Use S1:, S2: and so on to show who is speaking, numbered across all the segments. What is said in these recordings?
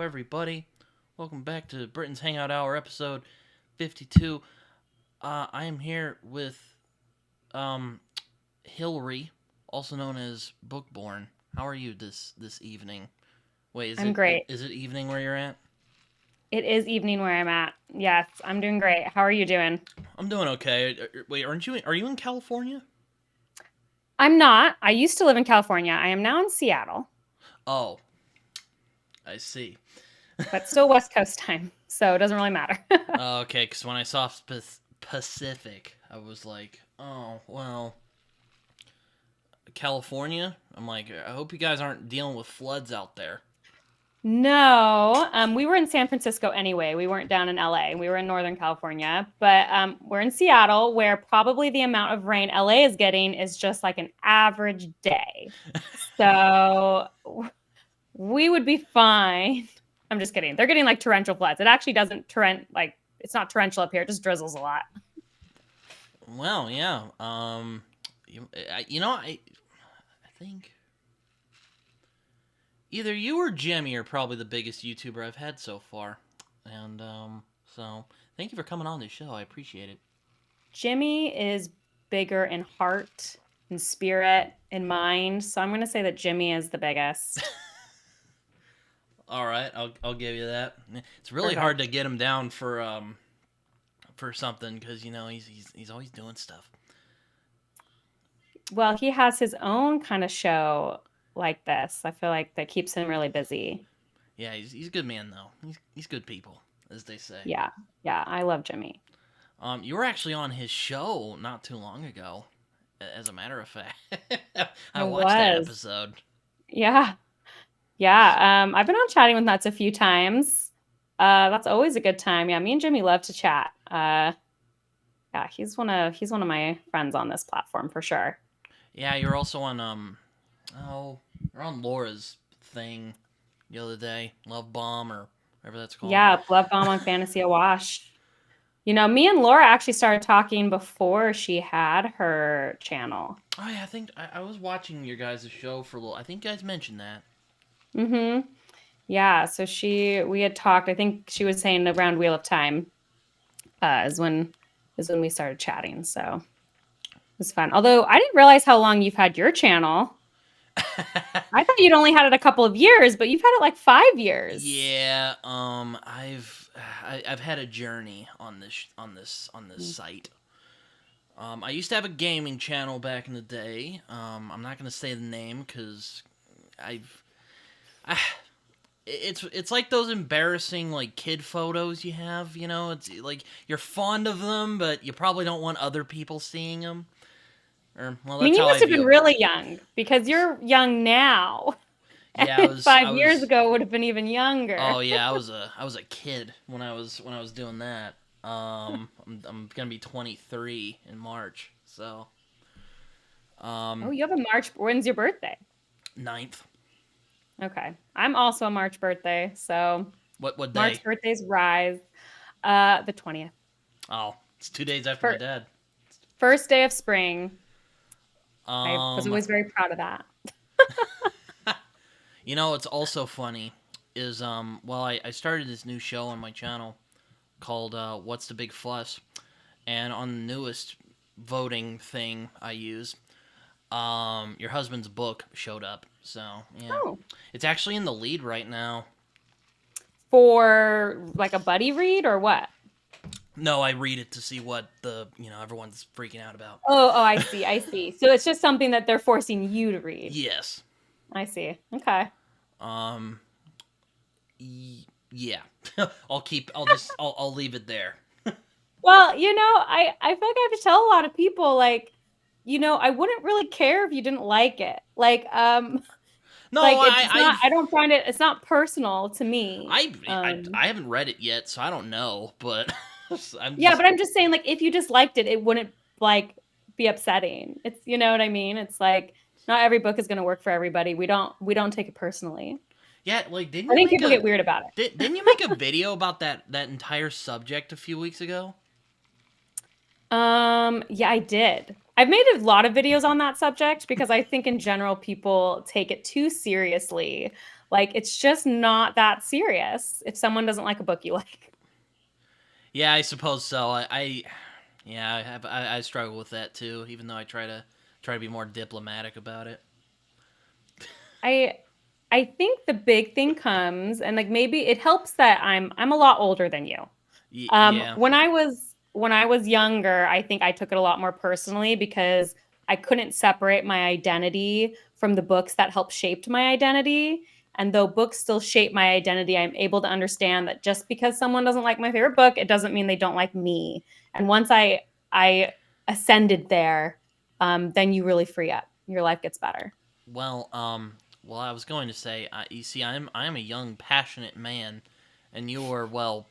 S1: everybody. Welcome back to Britton's Hangout Hour, episode 52. I am here with Hilary, also known as Bookborn. How are you this evening? Wait,
S2: I'm great.
S1: is it evening where you're at?
S2: It is evening where I'm at. Yes, I'm doing great. How are you doing?
S1: I'm doing okay. Wait, are you in California?
S2: I'm not. I used to live in California. I am now in Seattle,
S1: Oh, I see.
S2: but still West Coast time, so it doesn't really matter.
S1: Okay, because when I saw Pacific, I was like, oh, well, California? I'm like, I hope you guys aren't dealing with floods out there.
S2: No, we were in San Francisco anyway. We weren't down in LA. We were in Northern California, but we're in Seattle, where probably the amount of rain LA is getting is just like an average day. So we would be fine. I'm just kidding. They're getting like torrential floods. It actually doesn't it's not torrential up here. It just drizzles a lot.
S1: Well, yeah. I think either you or Jimmy are probably the biggest YouTuber I've had so far, and so thank you for coming on this show. I appreciate it.
S2: Jimmy is bigger in heart, in spirit, in mind. So I'm going to say that Jimmy is the biggest.
S1: All right, I'll give you that. It's really
S2: Okay.
S1: hard to get him down for something because he's always doing stuff.
S2: Well, he has his own kind of show like this. I feel like that keeps him really busy.
S1: Yeah, he's a good man though. He's good people, as they say.
S2: Yeah. Yeah. I love Jimmy.
S1: You were actually on his show not too long ago. As a matter of fact, I
S2: I
S1: watched that
S2: was.
S1: episode.
S2: Yeah. Yeah. I've been on Chatting with Nuts a few times. That's always a good time. Yeah. Me and Jimmy love to chat. Yeah. He's one of my friends on this platform for sure.
S1: Yeah, you're also on you're on Laura's thing the other day, Love Bomb or whatever that's called.
S2: Yeah. Love Bomb on Fantasy Awash. Me and Laura actually started talking before she had her channel.
S1: Oh yeah, I think I was watching your guys' show for a little. I think you guys mentioned that.
S2: Mm-hmm. Yeah. So we had talked. I think she was saying around Wheel of Time, is when we started chatting. So it was fun. Although I didn't realize how long you've had your channel. I thought you'd only had it a couple of years, but you've had it like 5 years.
S1: Yeah, I've had a journey on this
S2: Mm.
S1: site. I used to have a gaming channel back in the day. I'm not gonna say the name because I've, I, it's like those embarrassing like kid photos you have. It's like you're fond of them, but you probably don't want other people seeing them. Or well,
S2: I mean,
S1: that's
S2: you
S1: how
S2: must
S1: I
S2: have been
S1: view it.
S2: really young because you're young now.
S1: Yeah,
S2: And
S1: I
S2: 5 years
S1: was.
S2: ago would have been even younger.
S1: Oh yeah, I was a kid when I was doing that. I'm gonna be 23 in March, so
S2: Oh,
S1: um
S2: you have a March. When's your birthday?
S1: ninth.
S2: Okay. I'm also a March birthday. So
S1: What
S2: March
S1: day?
S2: birthdays rise. The 20th.
S1: Oh, it's 2 days after my
S2: Fir-
S1: dad.
S2: First day of spring. I was
S1: Um,
S2: always very proud of that.
S1: it's also funny is well I started this new show on my channel called What's the Big Fuss, and on the newest voting thing I use, your husband's book showed up. So yeah,
S2: Oh.
S1: it's actually in the lead right now.
S2: For like a buddy read or what?
S1: No, I read it to see what everyone's freaking out about.
S2: Oh, I see. I see. So it's just something that they're forcing you to read.
S1: Yes.
S2: I see. Okay.
S1: Um. Yeah. I'll leave it there.
S2: Well, I feel like I have to tell a lot of people, like, I wouldn't really care if you didn't like it.
S1: No,
S2: Like it's not, I don't find it's not personal to me.
S1: I haven't read it yet, so I don't know. But I'm
S2: Yeah,
S1: just
S2: but I'm just saying, like, if you disliked it, it wouldn't like be upsetting. It's, you know what I mean? It's like not every book is going to work for everybody. We don't take it personally.
S1: yeah. Like,
S2: I think people get weird about it.
S1: didn't you make a video about that entire subject a few weeks ago?
S2: Yeah, I did. I've made a lot of videos on that subject because I think in general people take it too seriously. Like it's just not that serious if someone doesn't like a book you like.
S1: Yeah, I suppose so. Yeah, I struggle with that too. Even though I try to be more diplomatic about it.
S2: I I think the big thing comes and like maybe it helps that I'm a lot older than you.
S1: Yeah.
S2: When I was younger, I think I took it a lot more personally because I couldn't separate my identity from the books that helped shaped my identity. And though books still shape my identity, I'm able to understand that just because someone doesn't like my favorite book, it doesn't mean they don't like me. And once I ascended there, then you really free up. Your life gets better.
S1: Well, well, I was going to say, you see, I'm a young, passionate man, and you're well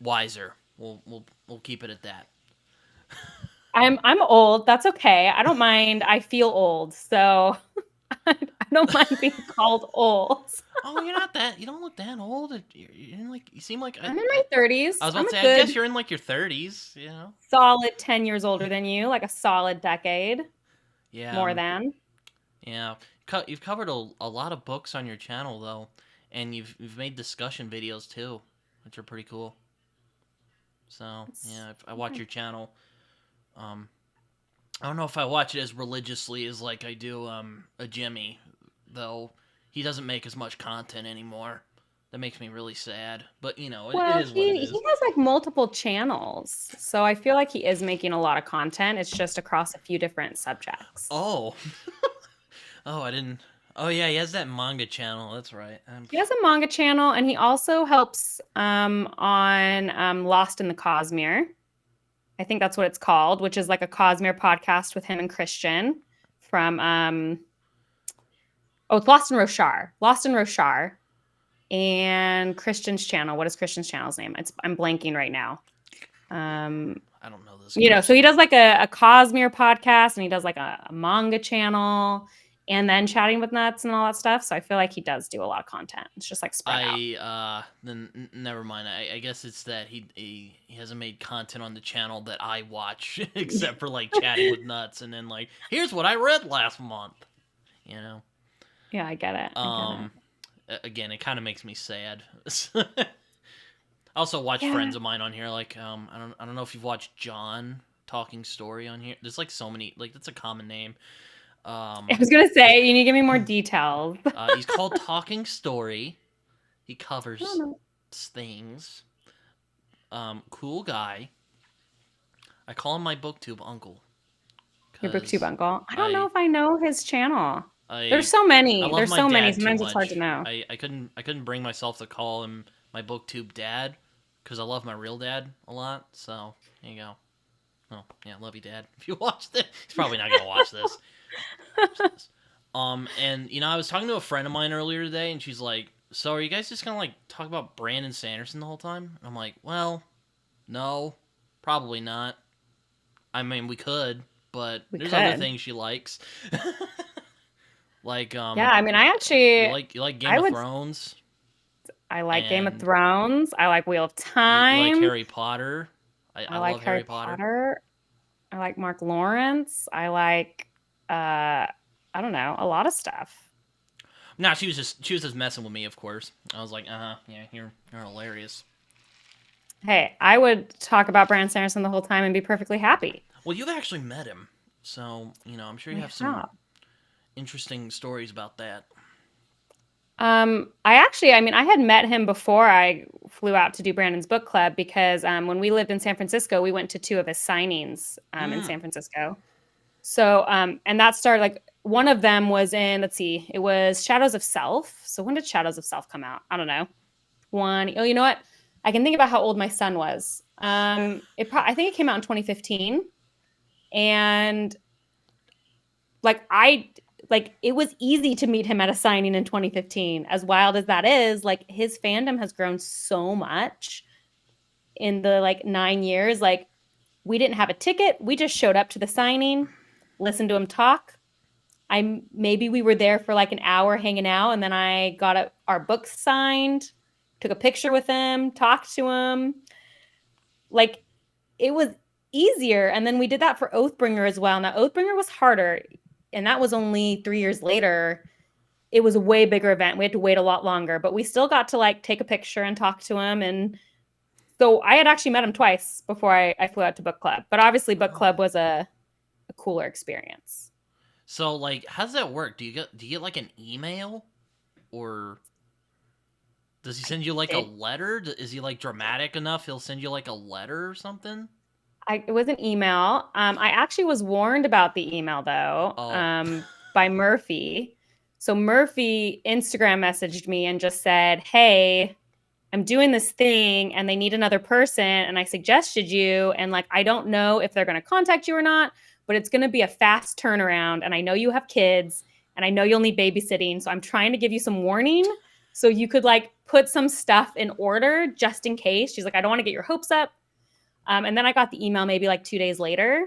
S1: wiser. We'll keep it at that.
S2: I'm old. That's okay. I don't mind. I feel old. So I don't mind being called old.
S1: Oh, you're not that. You don't look that old. You're in like you seem like
S2: I'm in my 30s.
S1: I was about
S2: I'm
S1: to
S2: a
S1: say. I guess
S2: good
S1: you're in like your 30s. You know.
S2: solid 10 years older than you, like a solid decade
S1: Yeah.
S2: more than.
S1: Yeah. You've covered a lot of books on your channel though, and you've made discussion videos too, which are pretty cool. So yeah, if I watch
S2: Okay.
S1: your channel. Um, I don't know if I watch it as religiously as like I do a Jimmy, though he doesn't make as much content anymore. That makes me really sad. But you know, it
S2: Well,
S1: is what it
S2: he
S1: is.
S2: has like multiple channels. So I feel like he is making a lot of content. It's just across a few different subjects.
S1: Oh, oh, I didn't. Oh yeah, he has that manga channel. That's right.
S2: He has a manga channel and he also helps on Lost in the Cosmere. I think that's what it's called, which is like a Cosmere podcast with him and Christian from it's Lost in Roshar. Lost in Roshar. And Christian's channel. What is Christian's channel's name? I'm blanking right now. Um,
S1: I don't know this
S2: you know, so he
S1: Christian.
S2: does like a Cosmere podcast and he does like a manga channel and then chatting with nuts and all that stuff. So I feel like he does do a lot of content. It's just like spread out.
S1: Then never mind. I guess it's that he hasn't made content on the channel that I watch except for like chatting with nuts and then like here's what I read last month. You know.
S2: Yeah, I get it. I get it.
S1: Again, it kind of makes me sad. I also watch
S2: Yeah.
S1: friends of mine on here. Like, I don't know if you've watched John Talking Story on here. There's like so many. Like, that's a common name.
S2: I was gonna say you need to give me more details.
S1: He's called Talking Story. He
S2: I don't
S1: covers
S2: know.
S1: things. Cool guy. I call him my booktube uncle.
S2: Your booktube
S1: Cause
S2: uncle. I don't know
S1: I
S2: if I know his channel. There's
S1: I
S2: so
S1: I
S2: many.
S1: love
S2: There's
S1: my
S2: so many.
S1: dad too
S2: Sometimes it's hard to
S1: much.
S2: know.
S1: I couldn't bring myself to call him my booktube dad because I love my real dad a lot. So there you go. Oh yeah, love you, Dad. If you watch this, he's probably not gonna watch this. And you know, I was talking to a friend of mine earlier today, and she's like, "So are you guys just gonna like talk about Brandon Sanderson the whole time?" And I'm like, "Well, no, probably not. I mean, we could, but
S2: We
S1: there's other
S2: could.
S1: things she likes, like
S2: Yeah, I mean, I actually
S1: you like Game
S2: I
S1: of
S2: would
S1: Thrones,
S2: I like Game of
S1: and
S2: Thrones. I like Wheel of
S1: you like
S2: Time.
S1: Harry Potter. I
S2: I like
S1: love
S2: Harry
S1: Harry Potter.
S2: Potter. I like Mark Lawrence. I like I don't know, a lot of stuff.
S1: Nah, she was just messing with me, of course. I was like, yeah, you're hilarious.
S2: Hey, I would talk about Brandon Sanderson the whole time and be perfectly happy.
S1: Well, you've actually met him, so you know I'm sure you
S2: I
S1: have some
S2: have.
S1: interesting stories about that.
S2: I mean, I had met him before I flew out to do Brandon's book club because when we lived in San Francisco, we went to two of his signings in
S1: Mm.
S2: San Francisco. So, and that started like one of them was in, let's see, it was Shadows of Self. So when did Shadows of Self come out? I don't know. Oh, you know what? I can think about how old my son was. I think it came out in 2015, and like it was easy to meet him at a signing in 2015. As wild as that is, like his fandom has grown so much in the like 9 years. Like we didn't have a ticket. We just showed up to the signing, listened to him talk. Maybe we were there for like an hour hanging out, and then I got our books signed, took a picture with him, talked to him. Like it was easier. And then we did that for Oathbringer as well. Now, Oathbringer was harder, and that was only 3 years later. It was a way bigger event. We had to wait a lot longer, but we still got to like take a picture and talk to him. And so I had actually met him twice before I flew out to book club. But obviously, book
S1: Oh.
S2: club was a cooler experience.
S1: So like, how does that work? Do you get like an email, or does he send you like a letter? Is he like dramatic enough? He'll send you like a letter or something.
S2: It was an email. I actually was warned about the email though,
S1: Oh.
S2: by Murphy. So Murphy Instagram messaged me and just said, "Hey, I'm doing this thing and they need another person and I suggested you, and like I don't know if they're going to contact you or not, but it's going to be a fast turnaround and I know you have kids and I know you'll need babysitting, so I'm trying to give you some warning so you could like put some stuff in order just in case." She's like, "I don't want to get your hopes up." And then I got the email maybe like 2 days later,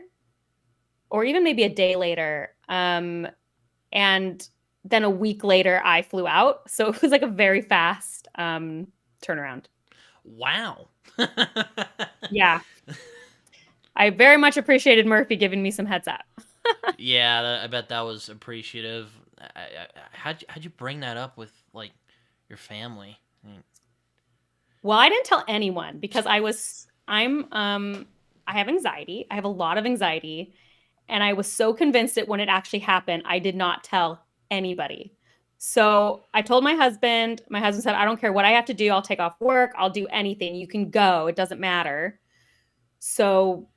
S2: or even maybe a day later. And then a week later, I flew out. So it was like a very fast turnaround.
S1: Wow.
S2: Yeah. I very much appreciated Murphy giving me some heads up.
S1: Yeah, I bet that was appreciative. How'd you bring that up with like your family?
S2: Well, I didn't tell anyone because I have anxiety. I have a lot of anxiety. And I was so convinced that when it actually happened, I did not tell anybody. So I told my husband. My husband said, "I don't care what I have to do. I'll take off work. I'll do anything. You can go. It doesn't matter." So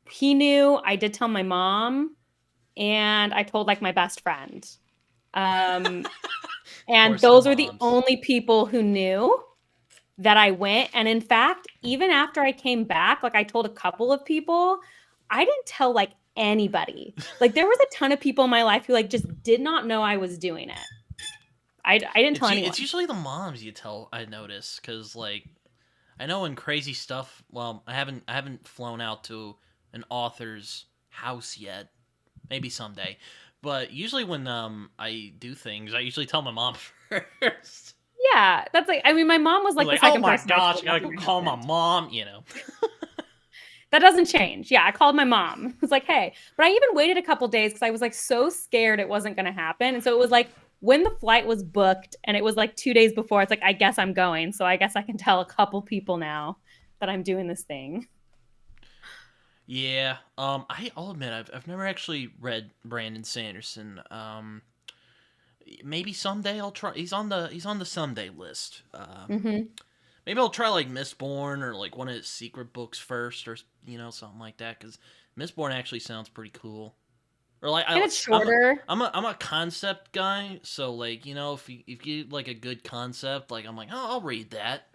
S2: he knew. I did tell my mom, and I told like my best friend. Um, and
S1: Course, the
S2: those were the
S1: moms.
S2: only people who knew that I went. And in fact, even after I came back, like I told a couple of people, I didn't tell like anybody. Like there was a ton of people in my life who like just did not know I was doing it. I didn't tell
S1: It's
S2: anyone.
S1: usually the moms you tell. I notice because like I know in crazy stuff. Well, I haven't flown out to an author's house yet. Maybe someday. But usually when I do things, I usually tell my mom first.
S2: Yeah, that's like, I mean, my mom was
S1: She's
S2: like the
S1: like, "Oh
S2: second
S1: my
S2: person I
S1: gosh,
S2: told
S1: I gotta
S2: after
S1: go
S2: my
S1: call my
S2: husband.
S1: mom." You know.
S2: That doesn't change. Yeah, I called my mom. I was like, "Hey," but I even waited a couple days because I was like so scared it wasn't going to happen. And so it was like when the flight was booked and it was like 2 days before, it's like, I guess I'm going. So I guess I can tell a couple people now that I'm doing this thing.
S1: Yeah. I'll admit I've never actually read Brandon Sanderson. Maybe someday I'll try. He's on the someday list.
S2: Hmm.
S1: Maybe I'll try like Mistborn or like one of his secret books first, or something like that. Because Mistborn actually sounds pretty cool. Or like
S2: And it's
S1: I'm a
S2: shorter.
S1: I'm a concept guy, so like if you like a good concept, like I'm like, oh, I'll read that.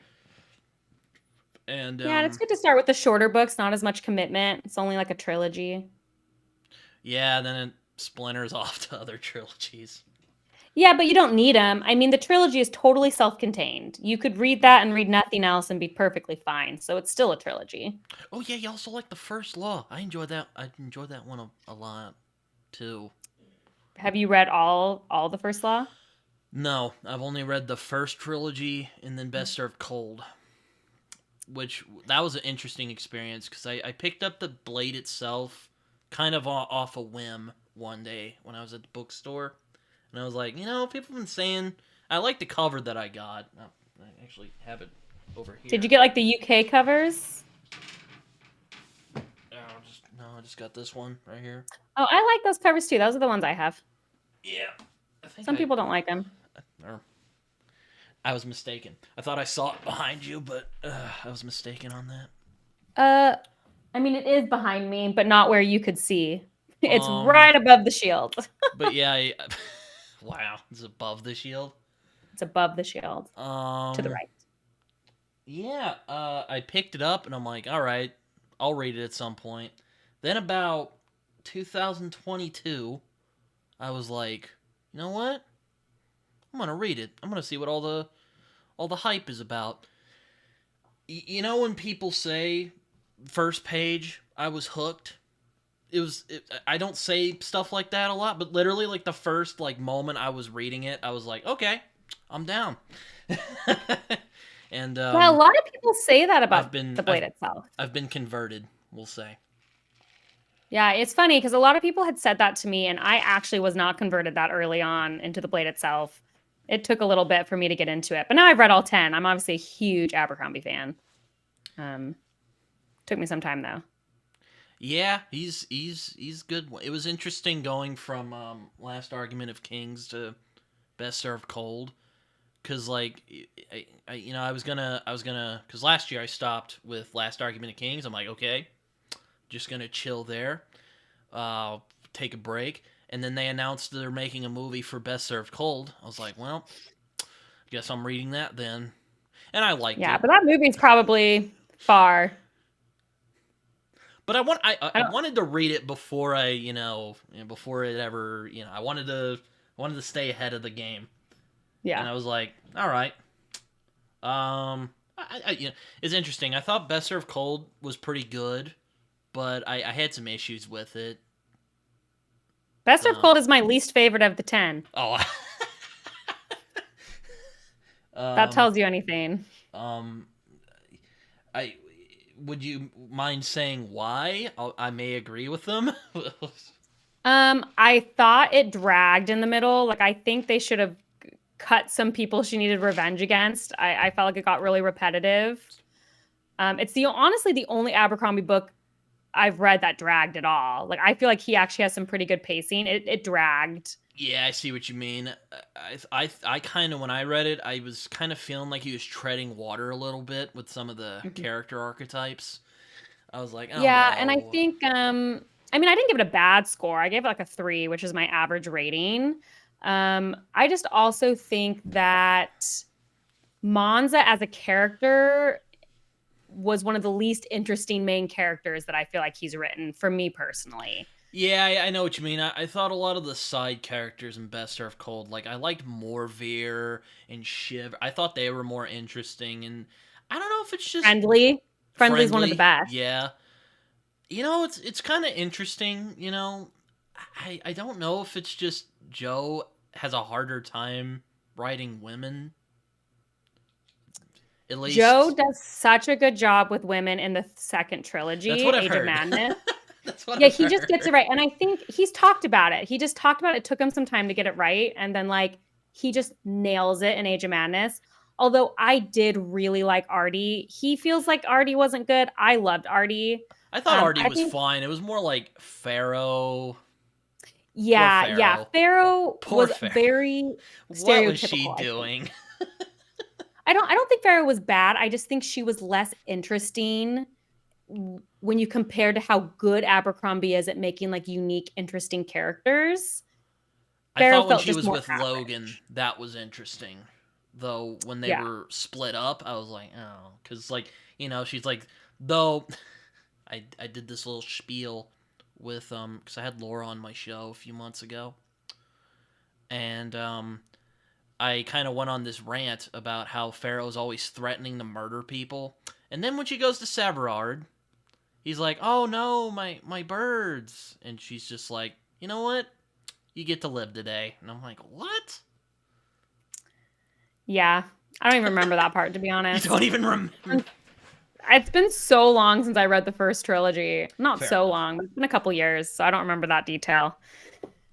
S1: And
S2: Yeah, and it's good to start with the shorter books, not as much commitment. It's only like a trilogy.
S1: yeah, then it splinters off to other trilogies.
S2: Yeah, but you don't need them. I mean, the trilogy is totally self-contained. You could read that and read nothing else and be perfectly fine. So it's still a trilogy.
S1: Oh yeah, you also like the First Law. I enjoyed that one a lot too.
S2: Have you read all the First Law?
S1: No, I've only read the first trilogy and then Best Served Cold, which that was an interesting experience because I picked up the Blade itself kind of off a whim one day when I was at the bookstore, and I was like, people have been saying I like the cover that I got. Oh, I actually have it over
S2: Did
S1: here.
S2: you get like the UK covers?
S1: I just got this one right here.
S2: Oh, I like those covers too. Those are the ones I have.
S1: Yeah, I think
S2: Some people don't like them.
S1: or I was mistaken. I thought I saw it behind you, but I was mistaken on that.
S2: Uh, I mean, it is behind me, but not where you could see. It's
S1: Um,
S2: right above the shield.
S1: but yeah, wow, it's above the shield.
S2: It's above the shield to the
S1: Um,
S2: right.
S1: yeah, I picked it up and I'm like, all right, I'll read it at some point. Then about 2022, I was like, you know what? I'm gonna read it. I'm gonna see what all the hype is about. When people say first page, I was hooked. I don't say stuff like that a lot, but literally like the first like moment I was reading it, I was like, okay, I'm down. And
S2: Yeah, a lot of people say that
S1: I've
S2: about
S1: been
S2: the
S1: I've
S2: blade itself.
S1: I've been converted, we'll say.
S2: Yeah, it's funny because a lot of people had said that to me, and I actually was not converted that early on into the Blade itself. It took a little bit for me to get into it, but now I've read all 10. I'm obviously a huge Abercrombie fan. Um, Took me some time though.
S1: Yeah, he's good. It was interesting going from Last Argument of Kings to Best Served Cold, cause like I was gonna cause last year I stopped with Last Argument of Kings. I'm like, okay, just gonna chill there, uh, take a break, and then they announced they're making a movie for Best Served Cold. I was like, well, guess I'm reading that then, and I liked
S2: Yeah,
S1: it.
S2: but that movie's probably far.
S1: But I
S2: I don't.
S1: wanted to read it before before it ever I wanted to stay ahead of the game, and
S2: Yeah.
S1: I was like, all right, it's interesting. I thought Best Served Cold was pretty good, but I had some issues with it.
S2: Best of
S1: Uh,
S2: Cold is my least favorite of the 10.
S1: oh,
S2: That
S1: um,
S2: tells you anything.
S1: um, I would you mind saying why? I may agree with them.
S2: I thought it dragged in the middle. Like I think they should have cut some people she needed revenge against. I felt like it got really repetitive. It's the honestly the only Abercrombie book I've read that dragged at all. Like I feel like he actually has some pretty good pacing. It dragged.
S1: Yeah, I see what you mean. I kind of when I read it, I was kind of feeling like he was treading water a little bit with some of the
S2: Mhm.
S1: character archetypes. I was like, oh
S2: Yeah, and I
S1: no.
S2: think I mean I didn't give it a bad score. I gave it like a 3, which is my average rating. I just also think that Monza as a character was one of the least interesting main characters that I feel like he's written for me personally.
S1: Yeah, I know what you mean. I thought a lot of the side characters in Best Served Cold, like I liked Morveer and Shiv. I thought they were more interesting, and I don't know if it's just
S2: Friendly. Friendly's one of the
S1: friendly.
S2: best.
S1: Yeah, it's kind of interesting. I don't know if it's just Joe has a harder time writing women. At
S2: Joe
S1: least
S2: does such a good job with women in the second
S1: that's
S2: trilogy,
S1: what I've
S2: Age of
S1: heard.
S2: Madness.
S1: That's what
S2: Yeah,
S1: I've
S2: he just gets it
S1: heard.
S2: right. And I think he's talked about it. He just talked about it. It took him some time to get it right. And then, like, he just nails it in Age of Madness. Although I did really like Artie. He feels like Artie wasn't good. I loved Artie.
S1: I thought Artie
S2: I
S1: was
S2: think,
S1: fine. It was more like Pharaoh. Poor
S2: yeah,
S1: Pharaoh.
S2: Pharaoh
S1: Poor
S2: was
S1: Pharaoh.
S2: very
S1: What was she
S2: stereotypical, I think.
S1: doing?
S2: I don't think Pharaoh was bad. I just think she was less interesting when you compare to how good Abercrombie is at making like unique, interesting characters.
S1: I
S2: Pharaoh
S1: thought when
S2: felt
S1: she
S2: just
S1: was
S2: more
S1: with Logan,
S2: average.
S1: that was interesting. Though when they
S2: Yeah.
S1: were split up, I was like, oh, because like she's like, though I did this little spiel with because I had Laura on my show a few months ago, and I kind of went on this rant about how Pharaoh's always threatening to murder people, and then when she goes to Severard, he's like, "Oh no, my birds," and she's just like, "You know what? You get to live today." And I'm like, "What?
S2: Yeah. I don't even remember that part, to be
S1: You don't
S2: honest.
S1: even remember?"
S2: It's been so long since I read the first trilogy. Not
S1: Fair
S2: so
S1: enough.
S2: long. It's been a couple years, so I don't remember that detail.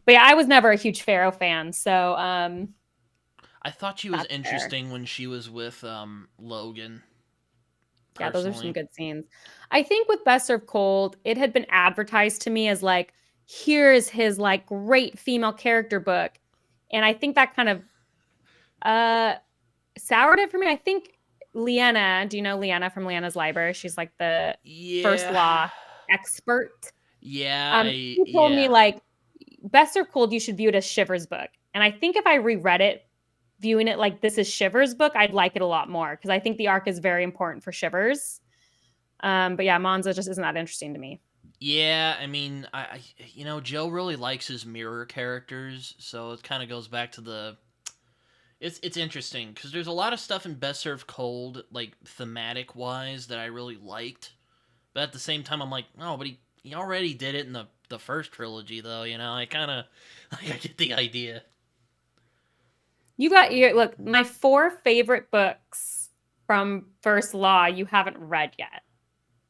S2: But yeah, I was never a huge Pharaoh fan, so
S1: I thought she was
S2: that's fair.
S1: interesting when she was with Logan.
S2: Yeah, those are some
S1: Personally,
S2: good scenes. I think with Best Served Cold, it had been advertised to me as like, here's his like great female character book. And I think that kind of uh soured it for me. I think Leanna, do you know Leanna from Leanna's Library? She's like the first
S1: yeah,
S2: law expert.
S1: yeah,
S2: She told me
S1: yeah,
S2: like Best Served Cold, you should view it as Shiver's book. And I think if I reread it, viewing it like this is Shiver's book, I'd like it a lot more because I think the arc is very important for Shivers. But yeah, Monza just isn't that interesting to me.
S1: yeah. I mean, Joe really likes his mirror characters, so it kind of goes back to the. It's interesting because there's a lot of stuff in Best Served Cold, like thematic wise, that I really liked, but at the same time, I'm like, no, but he already did it in the first trilogy, though. I kind of like I get the idea.
S2: You got your look, my 4 favorite books from First Law you haven't read yet.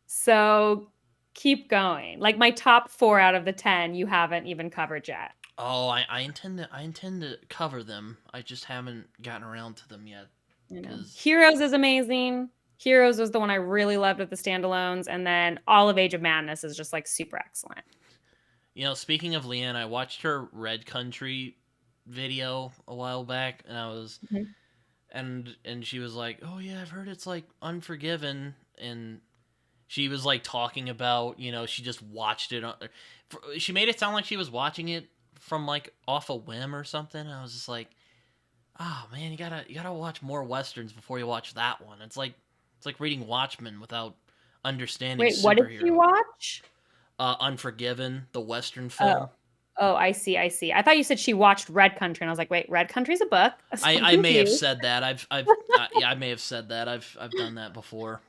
S2: So Keep going. Like my top 4 out of the 10 you haven't even covered yet.
S1: Oh, I intend to cover them. I just haven't gotten around to them yet.
S2: You know,
S1: Cause
S2: Heroes is amazing. Heroes was the one I really loved with the standalones, and then all of Age of Madness is just like super excellent.
S1: speaking of Leanne, I watched her Red Country video a while back, and I was
S2: Mhm.
S1: and she was like, "Oh yeah, I've heard it's like Unforgiven," and she was like talking about she just watched it. She made it sound like she was watching it from like off a whim or something. And I was just like, oh man, you gotta watch more westerns before you watch that one. It's like reading Watchmen without understanding
S2: Wait, what did she
S1: superhero.
S2: watch?
S1: Unforgiven, the western
S2: Oh,
S1: film.
S2: oh, I see, I see. I thought you said she watched Red Country, and I was like, wait, Red Country's a book. So
S1: I
S2: I'm
S1: I may have
S2: confused.
S1: said that. Yeah, I may have said that. I've done that before.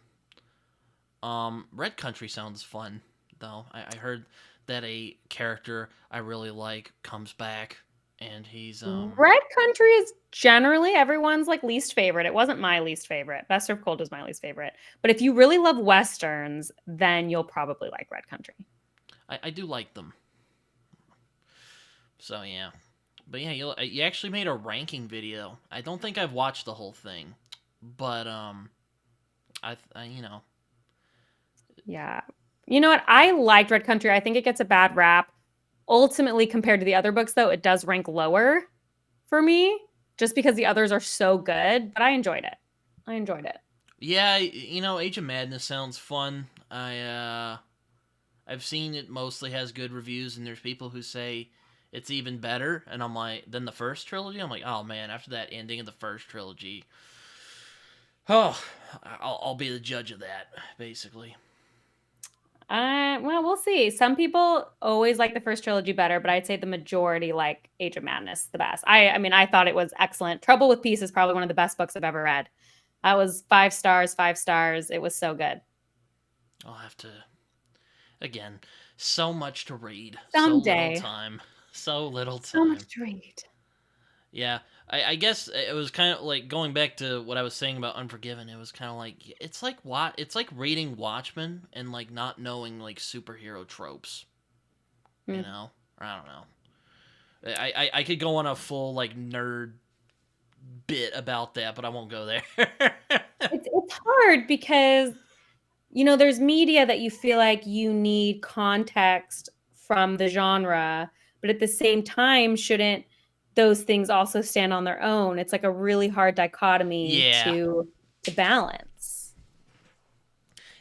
S1: Red Country sounds fun though. I heard that a character I really like comes back, and he's
S2: Red Country is generally everyone's like least favorite. It wasn't my least favorite. Best Served Cold was my least favorite. But if you really love westerns, then you'll probably like Red Country.
S1: I do like them. So yeah, but yeah, you actually made a ranking video. I don't think I've watched the whole thing, but I
S2: Yeah. You know what? I liked Red Country. I think it gets a bad rap. Ultimately, compared to the other books, though, it does rank lower for me just because the others are so good. But I enjoyed it. I enjoyed it.
S1: yeah, Age of Madness sounds fun. I've seen it mostly has good reviews, and there's people who say it's even better, and I'm like, than the first trilogy. I'm like, oh man, after that ending of the first trilogy, oh, I'll be the judge of that, basically.
S2: Well, we'll see. Some people always like the first trilogy better, but I'd say the majority like Age of Madness the best. I mean, I thought it was excellent. Trouble with Peace is probably one of the best books I've ever read. That was 5 stars, 5 stars. It was so good.
S1: I'll have to again. So much to read, so little
S2: Someday,
S1: time, so little
S2: so much
S1: time.
S2: to read.
S1: Yeah, I guess it was kind of like going back to what I was saying about Unforgiven. It was kind of like it's like reading Watchmen and like not knowing like superhero tropes. You
S2: Hmm.
S1: know, I don't know. I could go on a full like nerd bit about that, but I won't go there.
S2: It's hard because there's media that you feel like you need context from the genre, but at the same time, shouldn't those things also stand on their own? It's like a really hard dichotomy
S1: Yeah,
S2: to balance.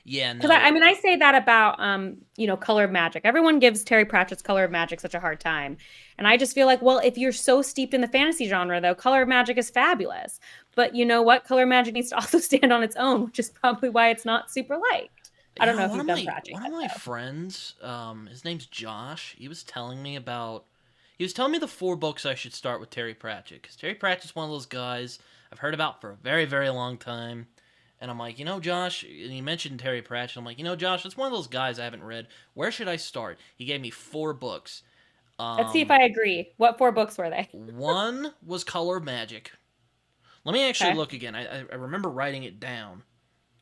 S1: yeah,
S2: Because I
S1: no,
S2: mean, I say that about Color of Magic. Everyone gives Terry Pratchett's Color of Magic such a hard time, and I just feel like, well, if you're so steeped in the fantasy genre, though, Color of Magic is fabulous. But you know what? Color of Magic needs to also stand on its own, which is probably why it's not super liked. I don't know if
S1: one
S2: you've
S1: of
S2: done
S1: my
S2: Pratchett
S1: one of
S2: yet,
S1: my
S2: though.
S1: friends, his name's Josh. He was telling me the 4 books I should start with Terry Pratchett, because Terry Pratchett's one of those guys I've heard about for a very, very long time. And I'm like, Josh, and he mentioned Terry Pratchett. I'm like, Josh, it's one of those guys I haven't read. Where should I start? He gave me 4 books.
S2: Let's see if
S1: Um,
S2: I agree. What 4 books were they?
S1: one was Color of Magic. Let me actually
S2: Okay.
S1: look again. I remember writing it down.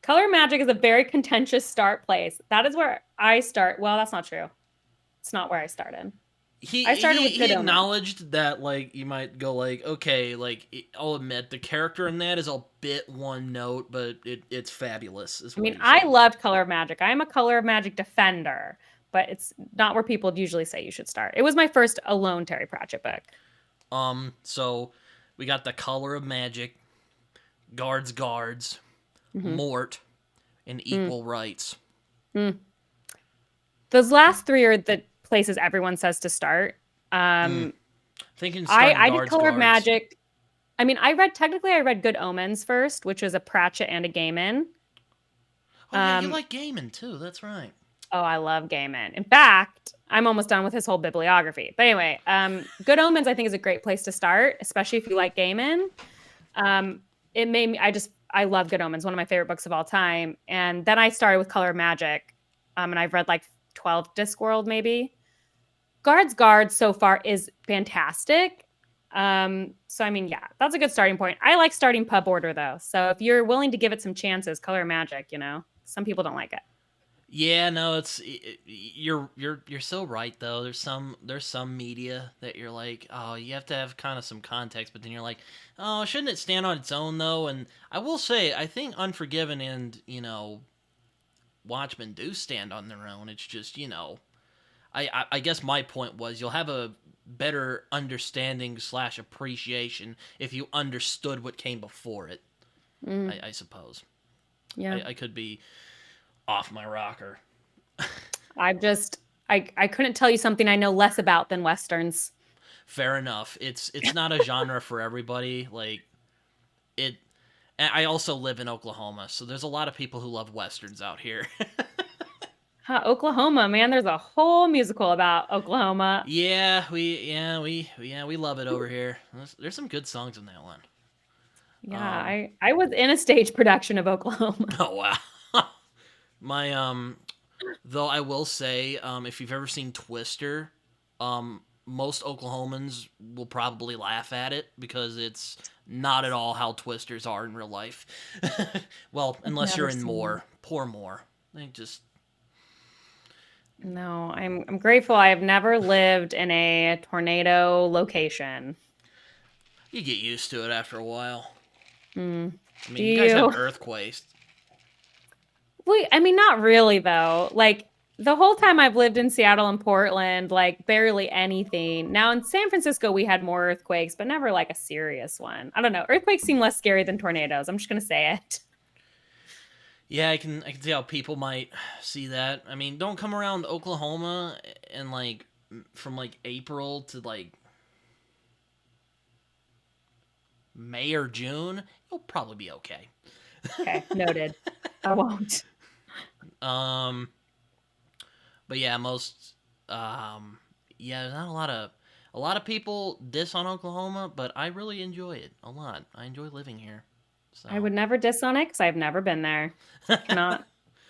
S2: Color of Magic is a very contentious start place. That is where I start. Well, that's not true. It's not where I started.
S1: he
S2: I started
S1: he
S2: with
S1: he
S2: Good Omens.
S1: acknowledged that like you might go like okay like I'll admit the character in that is a bit one note but it's fabulous is
S2: I
S1: what
S2: mean,
S1: he
S2: I
S1: said.
S2: loved Color of Magic. I am a Color of Magic defender, but it's not where people usually say you should start. It was my first alone Terry Pratchett book.
S1: So we got the Color of Magic, guards,
S2: Hmm.
S1: Mort, and
S2: Mm,
S1: Equal Rights.
S2: mm. Those last 3 are the places everyone says to start.
S1: Mm.
S2: Um,
S1: Thinking
S2: I
S1: starting
S2: I did Color of
S1: guards.
S2: Magic. I mean, I read Good Omens first, which was a Pratchett and a Gaiman.
S1: Oh yeah, you
S2: Um,
S1: like Gaiman too. That's right.
S2: oh, I love Gaiman. In fact, I'm almost done with his whole bibliography. But anyway, Good Omens I think is a great place to start, especially if you like Gaiman. Um, it made me. I love Good Omens, one of my favorite books of all time. And then I started with Color of Magic, and I've read like 12 Discworld maybe. Guards so far is fantastic. So I mean, yeah, that's a good starting point. I like starting pub order though. So if you're willing to give it some chances, Color of Magic, some people don't like it.
S1: Yeah, no, you're so right though. There's some media that you're like, oh, you have to have kind of some context, but then you're like, oh, shouldn't it stand on its own though? And I will say, I think Unforgiven and Watchmen do stand on their own. It's just I guess my point was you'll have a better understanding slash appreciation if you understood what came before it.
S2: Mm,
S1: I suppose
S2: yeah.
S1: I could be off my rocker.
S2: I've just I couldn't tell you something I know less about than westerns.
S1: Fair enough. It's not a genre for everybody. Like it. And I also live in Oklahoma, so there's a lot of people who love westerns out here.
S2: Huh, Oklahoma, man, there's a whole musical about Oklahoma.
S1: We love it over here. There's some good songs in that one.
S2: Yeah,
S1: Um,
S2: I was in a stage production of Oklahoma.
S1: oh wow. My though I will say, if you've ever seen Twister, most Oklahomans will probably laugh at it because it's not at all how Twisters are in real life. Well,
S2: I've
S1: unless you're
S2: never
S1: in
S2: seen that.
S1: Moore, poor Moore. They just
S2: No, I'm grateful I have never lived in a tornado location.
S1: you get used to it after a while.
S2: Hmm.
S1: I
S2: Do
S1: mean, you guys have
S2: you?
S1: earthquakes.
S2: I mean, not really though. Like the whole time I've lived in Seattle and Portland, like barely anything. Now in San Francisco, we had more earthquakes, but never like a serious one. I don't know. Earthquakes seem less scary than tornadoes. I'm just gonna say it.
S1: Yeah, I can see how people might see that. I mean, don't come around Oklahoma and like from like April to like May or June, you'll probably be okay.
S2: Okay, noted. I won't.
S1: Um, but yeah, there's not a lot of people diss on Oklahoma, but I really enjoy it a lot. I enjoy living here.
S2: I
S1: So
S2: would never diss on it because I've never been there. Cannot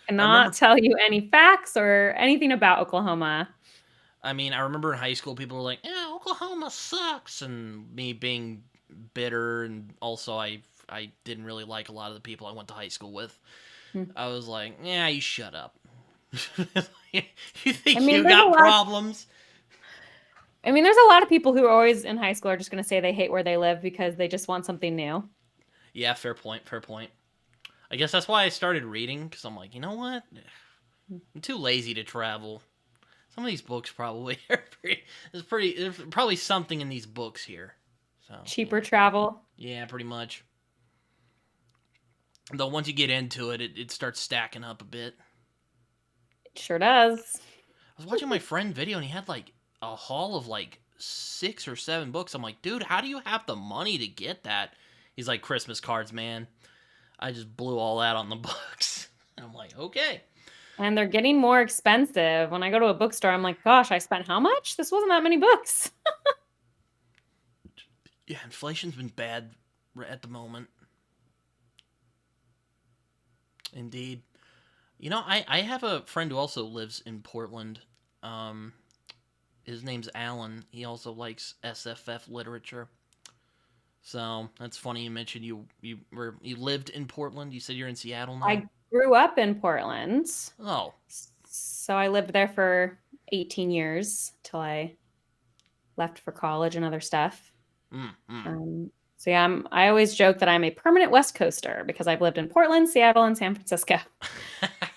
S1: I
S2: cannot
S1: remember.
S2: tell you any facts or anything about Oklahoma.
S1: I mean, I remember in high school people were like, "Yeah, Oklahoma sucks," and me being bitter, and also I didn't really like a lot of the people I went to high school with.
S2: Hmm.
S1: I was like, "Yeah, you shut up. You
S2: I
S1: think
S2: mean,
S1: you
S2: there's a
S1: got
S2: lot.
S1: problems?"
S2: There's a lot of people who are always in high school are just going to say they hate where they live because they just want something new.
S1: Yeah, fair point. Fair point. I guess that's why I started reading because I'm like, you know what? I'm too lazy to travel. Some of these books probably are there's probably something in these books here. So
S2: Cheaper travel.
S1: yeah, pretty much. Though once you get into it, it starts stacking up a bit.
S2: It sure does.
S1: I was watching my friend video and he had like a haul of like 6 or 7 books. I'm like, dude, how do you have the money to get that? He's like, Christmas cards, man. I just blew all that on the books. I'm like, okay.
S2: And they're getting more expensive. When I go to a bookstore, I'm like, gosh, I spent how much? This wasn't that many books.
S1: Yeah, inflation's been bad at the moment. Indeed. I have a friend who also lives in Portland. Um, his name's Alan. He also likes SFF literature. So that's funny you mentioned you lived in Portland. You said you're in Seattle now.
S2: I grew up in Portland.
S1: Oh,
S2: So I lived there for 18 years till I left for college and other stuff.
S1: mm, mm.
S2: So yeah, I always joke that I'm a permanent West Coaster because I've lived in Portland, Seattle, and San Francisco.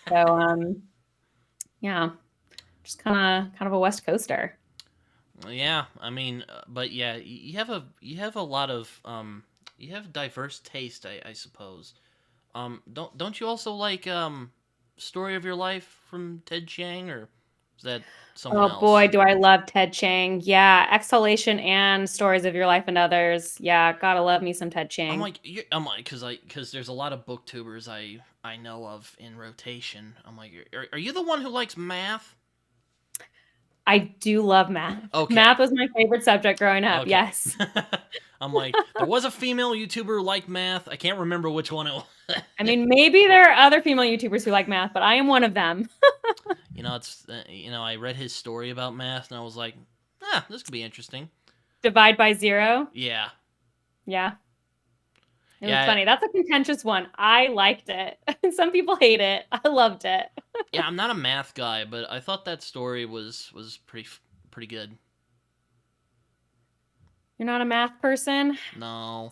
S2: So yeah, just kind of a West Coaster.
S1: Yeah, I mean, but yeah, you have a lot of you have diverse taste, I suppose. Don't you also like Story of Your Life from Ted Chiang, or is that someone
S2: Oh boy,
S1: else?
S2: do I love Ted Chiang. Yeah, Exhalation and Stories of Your Life and Others. Yeah, gotta love me some Ted Chiang.
S1: I'm like, because there's a lot of booktubers I know of in rotation. I'm like, are you the one who likes math?
S2: I do love math.
S1: Okay,
S2: Math was my favorite subject growing up.
S1: okay.
S2: Yes.
S1: I'm like, there was a female YouTuber who liked math. I can't remember which one it was.
S2: Maybe there are other female YouTubers who like math, but I am one of them.
S1: I read his story about math, and I was like, this could be interesting.
S2: Divide by zero.
S1: Yeah,
S2: Yeah. It was
S1: Yeah,
S2: funny. That's a contentious one. I liked it. Some people hate it. I loved it.
S1: yeah. I'm not a math guy, but I thought that story was pretty good.
S2: You're not a math person?
S1: No,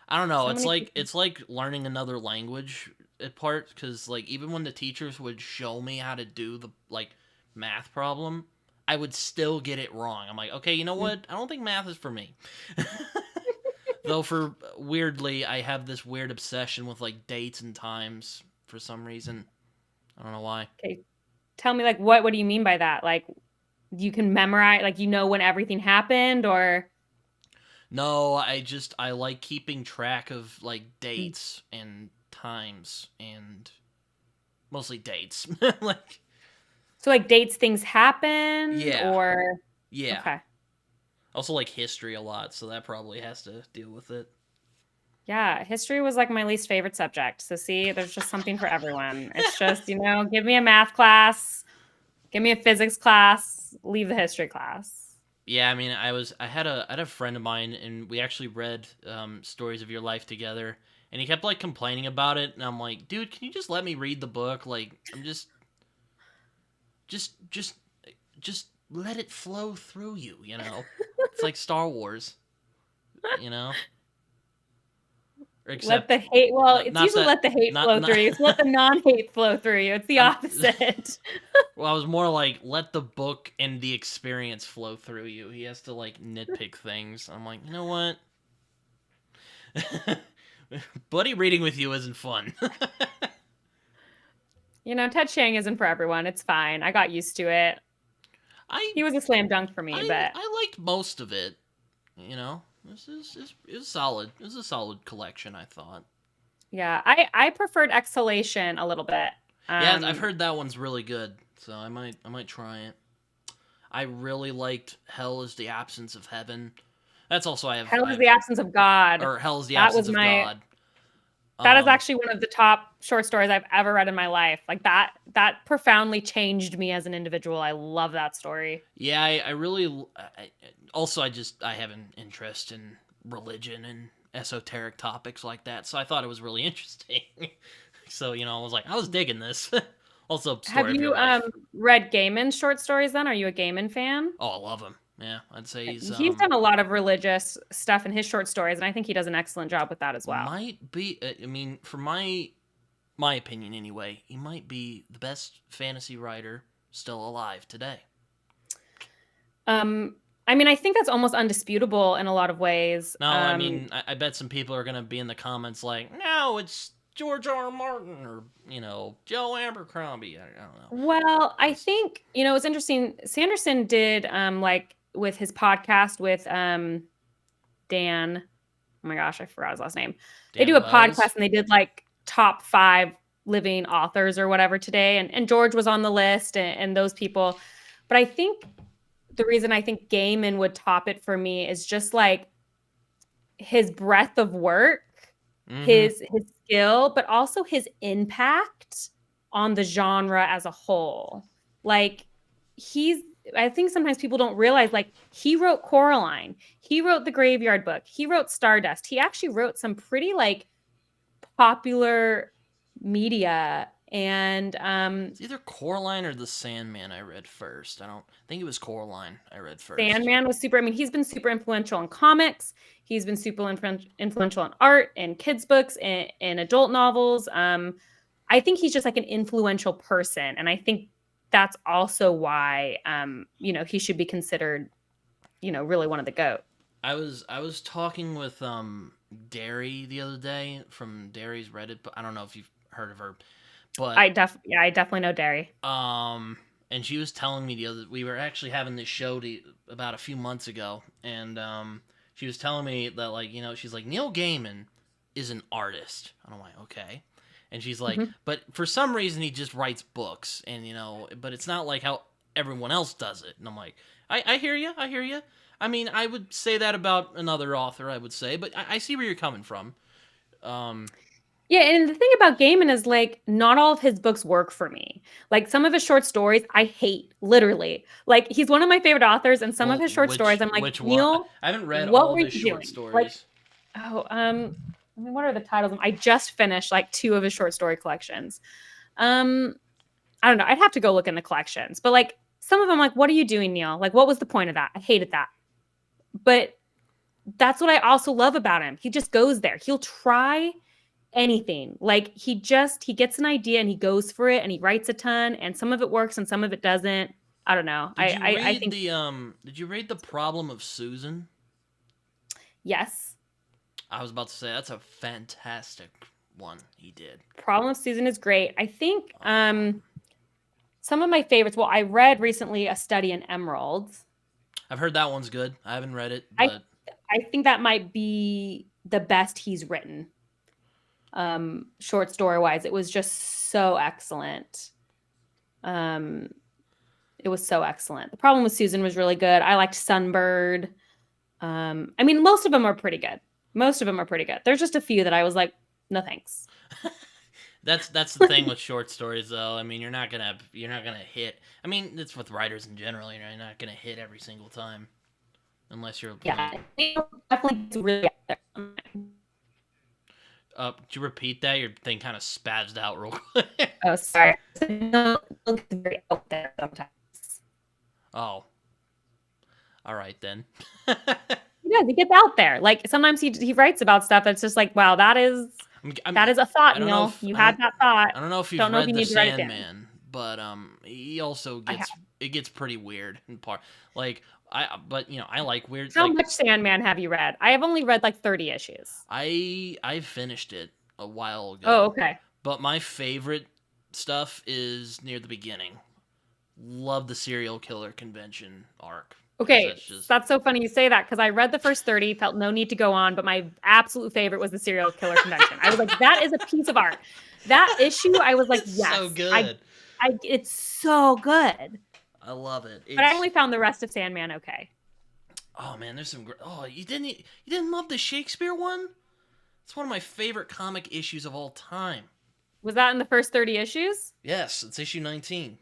S1: I don't know.
S2: So many people.
S1: It's like learning another language at parts because like even when the teachers would show me how to do the like math problem, I would still get it wrong. I'm like, okay, you know what? I don't think math is for me. Though for weirdly, I have this weird obsession with like dates and times for some reason. I don't know why.
S2: Okay. Tell me, like, what do you mean by that? Like, you can memorize, like, when everything happened, or
S1: No, I like keeping track of like dates and times and mostly dates. Like
S2: so like dates things happened,
S1: yeah,
S2: or
S1: yeah.
S2: okay.
S1: Also like history a lot, so that probably has to deal with it.
S2: Yeah, history was like my least favorite subject. So see, there's just something for everyone. It's just, give me a math class, give me a physics class, leave the history class.
S1: Yeah, I mean, I had a friend of mine, and we actually read stories of your life together, and he kept like complaining about it, and I'm like, dude, can you just let me read the book? Like, I'm just, just, just let it flow through you, you know? It's like Star Wars, you know? Or
S2: Let
S1: except,
S2: the hate, well, it's
S1: not
S2: usually
S1: that,
S2: let the hate flow
S1: not.
S2: through you. It's let the non-hate flow through you. It's the
S1: I'm,
S2: opposite.
S1: well, I was more like, let the book and the experience flow through you. He has to like nitpick things. I'm like, you know what? Buddy reading with you isn't fun.
S2: Ted Chiang isn't for everyone. It's fine. I got used to it.
S1: I
S2: He was a slam dunk for me, but
S1: I liked most of it. You know, it was solid. It was a solid collection. I thought.
S2: yeah, I preferred Exhalation a little bit.
S1: Yeah, I've heard that one's really good, so I might try it. I really liked Hell is the Absence of Heaven. That's also
S2: Hell is
S1: I've
S2: the Absence of God.
S1: or Hell is the
S2: That
S1: Absence
S2: was
S1: of
S2: my
S1: God.
S2: that is
S1: Um,
S2: actually one of the top short stories I've ever read in my life. Like that profoundly changed me as an individual. I love that story.
S1: yeah, I really. Also, I have an interest in religion and esoteric topics like that, so I thought it was really interesting. So I was like, I was digging this. Also,
S2: Have
S1: story of your
S2: you
S1: life.
S2: read Gaiman's short stories then? Are you a Gaiman fan?
S1: Oh, I love him. Yeah, I'd say
S2: He's done a lot of religious stuff in his short stories, and I think he does an excellent job with that as well.
S1: might be. I mean, for my opinion anyway, he might be the best fantasy writer still alive today.
S2: I mean, I think that's almost undisputable in a lot of ways.
S1: No, I mean, I bet some people are gonna be in the comments like, no, it's George R. R. Martin or Joe Abercrombie. I don't know.
S2: Well, I think, it's interesting. Sanderson did like with his podcast with Dan. Oh my gosh, I forgot his last name. They do
S1: Dan
S2: a
S1: Wells.
S2: podcast and they did like top 5 living authors or whatever today. And George was on the list and those people. But I think the reason I think Gaiman would top it for me is just like his breadth of work,
S1: Mm-hmm.
S2: his skill, but also his impact on the genre as a whole. Like he's I think sometimes people don't realize like he wrote Coraline, he wrote The Graveyard Book, he wrote Stardust. He actually wrote some pretty like popular media and
S1: It's either Coraline or the Sandman I read first. I don't think it was Coraline I read first.
S2: Sandman was super. I mean, he's been super influential in comics. He's been super influential in art and kids' books and adult novels. I think he's just like an influential person, and I think that's also why he should be considered, really one of the GOAT.
S1: I was talking with Derry the other day from Derry's Reddit. But I don't know if you've heard of her, but
S2: I definitely know Derry.
S1: and she was telling me we were actually having this show about a few months ago, and she was telling me that like she's like Neil Gaiman is an artist, and I'm like okay, and she's like
S2: Mm-hmm.
S1: but for some reason he just writes books, and but it's not like how everyone else does it, and I'm like I hear you, I hear you. I mean, I would say that about another author, I would say, but I see where you're coming from. Um,
S2: Yeah, and the thing about Gaiman is like not all of his books work for me. Like some of his short stories I hate, literally. Like he's one of my favorite authors, and some of
S1: well,
S2: his short stories I'm like,
S1: which one?
S2: Neil,
S1: I haven't read
S2: what
S1: all of
S2: were
S1: his
S2: you
S1: short
S2: doing? Like,
S1: stories.
S2: oh, I mean, what are the titles? I just finished like 2 of his short story collections. I don't know. I'd have to go look in the collections, but like some of them, like, what are you doing, Neil? Like, what was the point of that? I hated that. But that's what I also love about him. He just goes there. He'll try anything. Like he gets an idea and he goes for it and he writes a ton and some of it works and some of it doesn't. I don't know. I think
S1: Did you read The Problem of Susan?
S2: yes.
S1: I was about to say that's a fantastic one he did.
S2: Problem of Susan is great. I think some of my favorites. Well, I read recently A Study in Emeralds.
S1: I've heard that one's good. I haven't read it, but
S2: I think that might be the best he's written. Short story wise, it was just so excellent. It was so excellent. The Problem with Susan was really good. I liked Sunbird. I mean, most of them are pretty good. There's just a few that I was like, no thanks.
S1: that's the thing with short stories, though. I mean, you're not gonna hit. I mean, it's with writers in general. You're not gonna hit every single time, unless you're
S2: definitely really.
S1: Could you repeat that? Your thing kind of spazzed out real quick.
S2: Oh, sorry. It's very out there sometimes.
S1: Oh. All right, then.
S2: He gets out there. Like, sometimes he writes about stuff that's just like, wow, that is a thought, Neil. You had that thought.
S1: I don't know if you've read The Sandman, but he also gets pretty weird in part. Like, I like weird.
S2: How much Sandman have you read? I have only read like 30 issues.
S1: I finished it a while ago.
S2: Oh, okay.
S1: But my favorite stuff is near the beginning. Love the serial killer convention arc.
S2: Okay, that's so funny you say that because I read the first 30, felt no need to go on, but my absolute favorite was the serial killer convention. I was like, that is a piece of art. That issue, I was like, yes.
S1: So good.
S2: It's so good.
S1: I love it.
S2: But I only found the rest of Sandman okay.
S1: Oh man, there's some great. Oh, you didn't love the Shakespeare one? It's one of my favorite comic issues of all time.
S2: Was that in the first 30 issues?
S1: Yes, it's issue 19.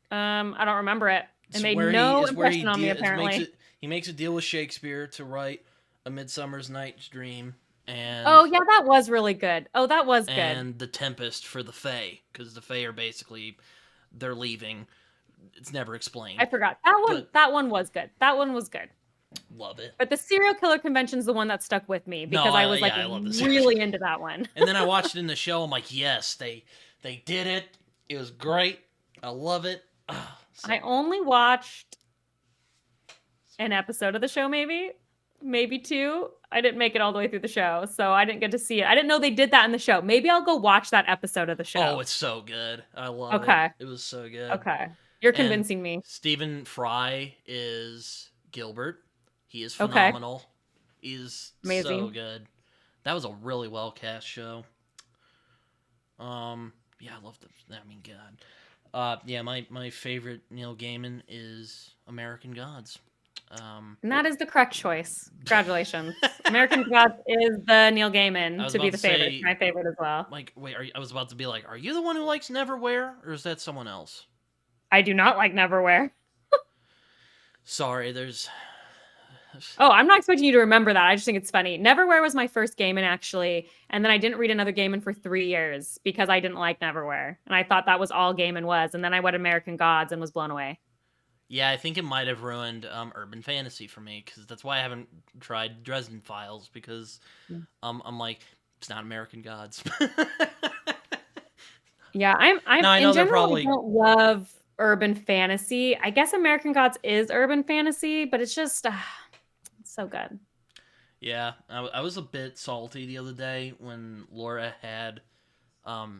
S2: I don't remember it. It made no impression on me, apparently.
S1: He makes a deal with Shakespeare to write A Midsummer's Night's Dream. And
S2: oh, yeah, that was really good. Oh, that was good.
S1: And The Tempest for the Fae, because the Fae are basically, they're leaving. It's never explained.
S2: I forgot. That one was good. That one was good.
S1: Love it.
S2: But the serial killer convention is the one that stuck with me because I was really into that one.
S1: And then I watched it in the show. I'm like, yes, they did it. It was great. I love it.
S2: I only watched an episode of the show, maybe 2. I didn't make it all the way through the show, so I didn't get to see it. I didn't know they did that in the show. Maybe I'll go watch that episode of the show.
S1: Oh, it's so good. I love it. It was so good.
S2: Okay. You're convincing me.
S1: Stephen Fry is Gilbert. He is phenomenal. Okay. He's amazing. So good. That was a really well cast show. Yeah, I love the. I mean, God. Yeah, my favorite Neil Gaiman is American Gods.
S2: And that is the correct choice. Congratulations. American Gods is the Neil Gaiman to be the favorite. My favorite as well.
S1: Like, wait, I was about to be like, are you the one who likes Neverwhere, or is that someone else?
S2: I do not like Neverwhere.
S1: Sorry, there's.
S2: Oh, I'm not expecting you to remember that. I just think it's funny. Neverwhere was my first Gaiman, actually. And then I didn't read another Gaiman for 3 years because I didn't like Neverwhere. And I thought that was all Gaiman was. And then I read American Gods and was blown away.
S1: Yeah, I think it might have ruined urban fantasy for me because that's why I haven't tried Dresden Files because I'm like, it's not American Gods.
S2: Yeah, I in general don't love urban fantasy. I guess American Gods is urban fantasy, but it's just it's so good.
S1: Yeah, I was a bit salty the other day when Laura had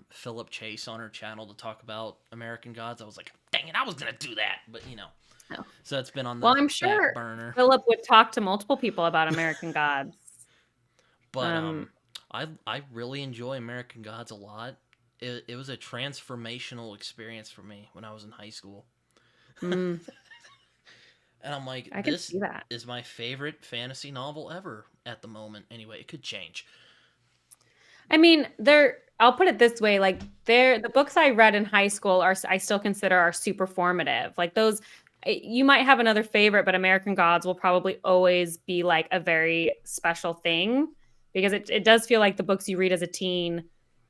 S1: Philip Chase on her channel to talk about American Gods. I was like, dang it, I was gonna do that, but you know. No. So it's been on the
S2: I'm sure
S1: back burner.
S2: Philip would talk to multiple people about American Gods.
S1: But I really enjoy American Gods a lot. It was a transformational experience for me when I was in high school. And I'm like, this is my favorite fantasy novel ever at the moment. Anyway, it could change.
S2: I mean, I'll put it this way, like the books I read in high school I still consider are super formative. Like those, you might have another favorite, but American Gods will probably always be like a very special thing. because it does feel like the books you read as a teen,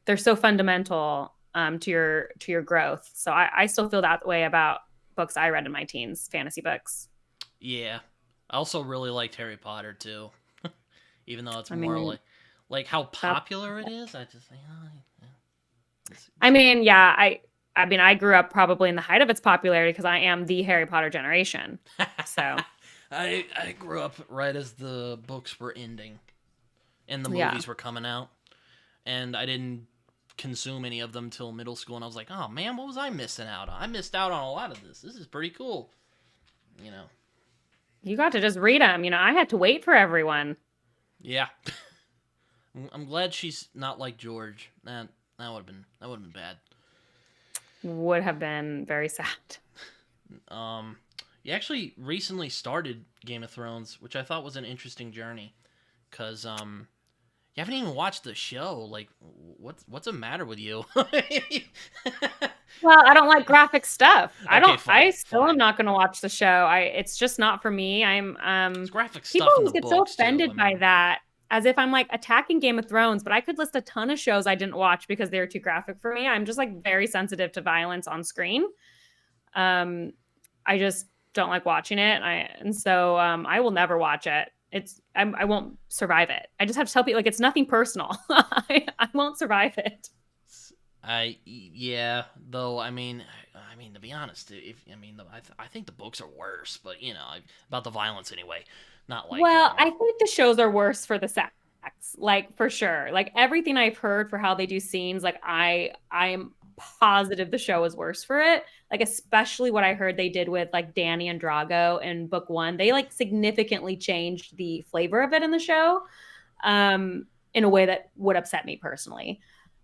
S2: they're so fundamental to your growth. So I still feel that way about books I read in my teens, fantasy books.
S1: Yeah. I also really liked Harry Potter too, even though it's
S2: I
S1: more
S2: mean,
S1: like how
S2: that,
S1: popular it is.
S2: I mean, yeah, I mean, I grew up probably in the height of its popularity because I am the Harry Potter generation. So,
S1: I grew up right as the books were ending and the
S2: yeah.
S1: movies were coming out, and I didn't consume any of them till middle school. And I was like, oh man, what was I missing out on? I missed out on a lot of this. This is pretty cool, you know.
S2: You got to just read them. I had to wait for everyone.
S1: Yeah. I'm glad she's not like George. That would have been bad.
S2: Would have been very sad.
S1: Um, you actually recently started Game of Thrones, which I thought was an interesting journey, cause you haven't even watched the show. Like, what's the matter with you?
S2: Well, I don't like graphic stuff.
S1: Okay, fine,
S2: I still am
S1: fine.
S2: not going to watch the show. It's just not for me.
S1: It's graphic
S2: People
S1: stuff in
S2: always
S1: the
S2: get so
S1: books too. I
S2: offended by
S1: mean,
S2: that, as if I'm like attacking Game of Thrones, but I could list a ton of shows I didn't watch because they were too graphic for me. I'm just like very sensitive to violence on screen. Um, I just don't like watching it. I will never watch it. I won't survive it. I just have to tell people like it's nothing personal. I won't survive it.
S1: yeah. Though I mean to be honest, if I think the books are worse, but about the violence anyway. Not like
S2: Well, I think the shows are worse for the sex, like for sure. Like everything I've heard for how they do scenes, like I'm positive the show is worse for it. Like especially what I heard they did with like Danny and Drago in book one. They like significantly changed the flavor of it in the show, in a way that would upset me personally.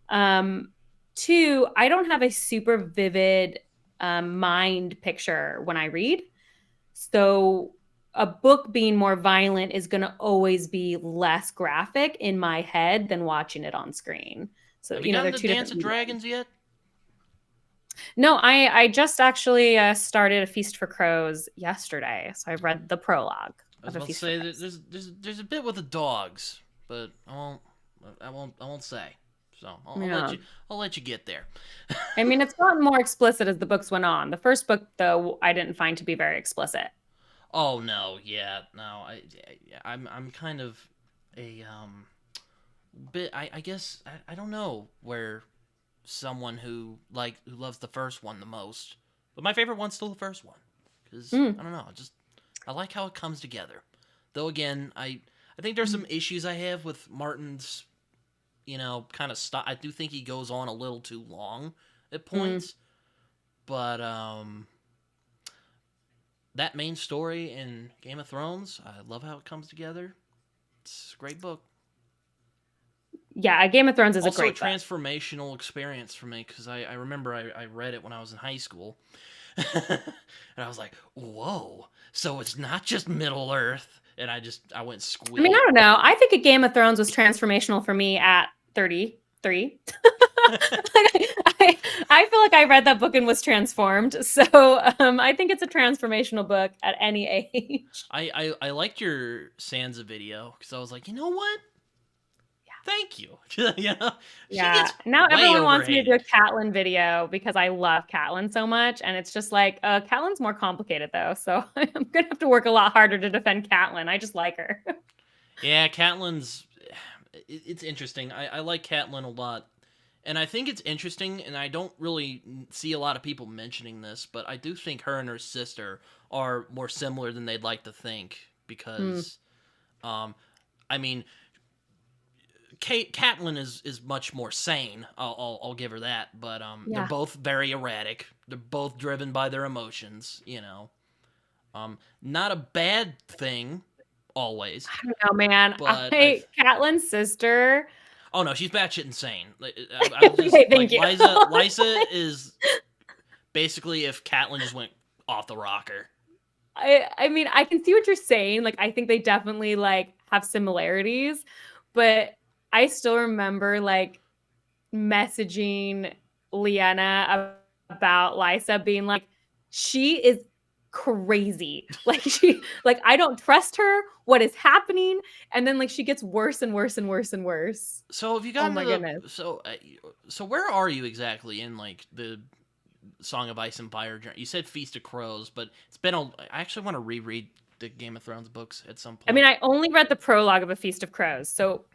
S2: Um, Two, I don't have a super vivid mind picture when I read. So a book being more violent is going to always be less graphic in my head than watching it on screen. So,
S1: have you gotten
S2: they're
S1: to
S2: two
S1: Dance
S2: different
S1: of
S2: mediums.
S1: Dragons yet?
S2: No, I just actually started A Feast for Crows yesterday. So I've read the prologue
S1: I was
S2: of A
S1: about to
S2: Feast for
S1: say that
S2: Crows.
S1: there's a bit with the dogs, but I won't say. So
S2: Yeah.
S1: I'll let you get there.
S2: I mean, it's gotten more explicit as the books went on. The first book, though, I didn't find to be very explicit.
S1: Oh no, yeah, no, I'm kind of a bit. I guess I don't know where someone who loves the first one the most, but my favorite one's still the first one because
S2: Mm.
S1: I don't know, I like how it comes together. Though again, I think there's some issues I have with Martin's kind of stop. I do think he goes on a little too long at
S2: Mm.
S1: points, but that main story in Game of Thrones, I love how it comes together. It's a great book.
S2: Yeah, Game of Thrones is a
S1: Also, a
S2: great book.
S1: transformational experience for me because I remember I read it when I was in high school. And I was like, whoa, so it's not just Middle Earth. And I went
S2: I mean, I
S1: squeal.
S2: don't know. I think a Game of Thrones was transformational for me at 33. I feel like I read that book and was transformed. So I think it's a transformational book at any age.
S1: I liked your Sansa video because I was like, you know what? Thank you. She
S2: Yeah.
S1: gets
S2: Now
S1: way
S2: everyone wants me to do a
S1: overhated.
S2: Catelyn video because I love Catelyn so much. And it's just like, Catelyn's more complicated though. So I'm going to have to work a lot harder to defend Catelyn. I just like her.
S1: Yeah, Catelyn's. It's interesting. I like Catelyn a lot. And I think it's interesting, and I don't really see a lot of people mentioning this, but I do think her and her sister are more similar than they'd like to think.
S2: Hmm.
S1: Because, I mean, Catelyn is much more sane. I'll give her that. But they're
S2: Yeah.
S1: both very erratic. They're both driven by their emotions. Not a bad thing always,
S2: I don't know, man.
S1: but I've.
S2: Catelyn's sister.
S1: Oh no, she's batshit insane. I was just
S2: Okay,
S1: like
S2: thank you.
S1: Lysa is basically if Catelyn just went off the rocker.
S2: I mean, I can see what you're saying. Like, I think they definitely like have similarities, but I still remember like messaging Leanna about Lysa being like, she is crazy. Like I don't trust her. What is happening? And then like she gets worse and worse and worse and worse.
S1: So have you
S2: Oh
S1: gotten
S2: my
S1: to
S2: goodness.
S1: so where are you exactly in like the Song of Ice and Fire? You said Feast of Crows, but it's been I actually want to reread the Game of Thrones books at some
S2: I
S1: point.
S2: mean, I only read the prologue of A Feast of Crows. So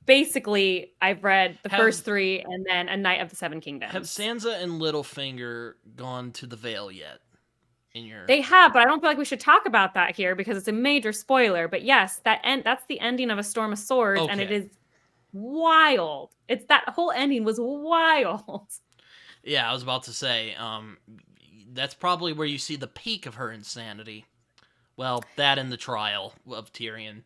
S2: basically, I've read the
S1: Have
S2: first three and then A Night of the Seven
S1: have
S2: Kingdoms.
S1: Sansa and Littlefinger gone to the Vale yet? In your
S2: They have, but I don't feel like we should talk about that here because it's a major spoiler. But yes, that's the ending of A Storm of Swords, and it
S1: Okay.
S2: is wild. It's that whole ending was wild.
S1: Yeah, I was about to say, that's probably where you see the peak of her insanity. Well, that and the trial of Tyrion.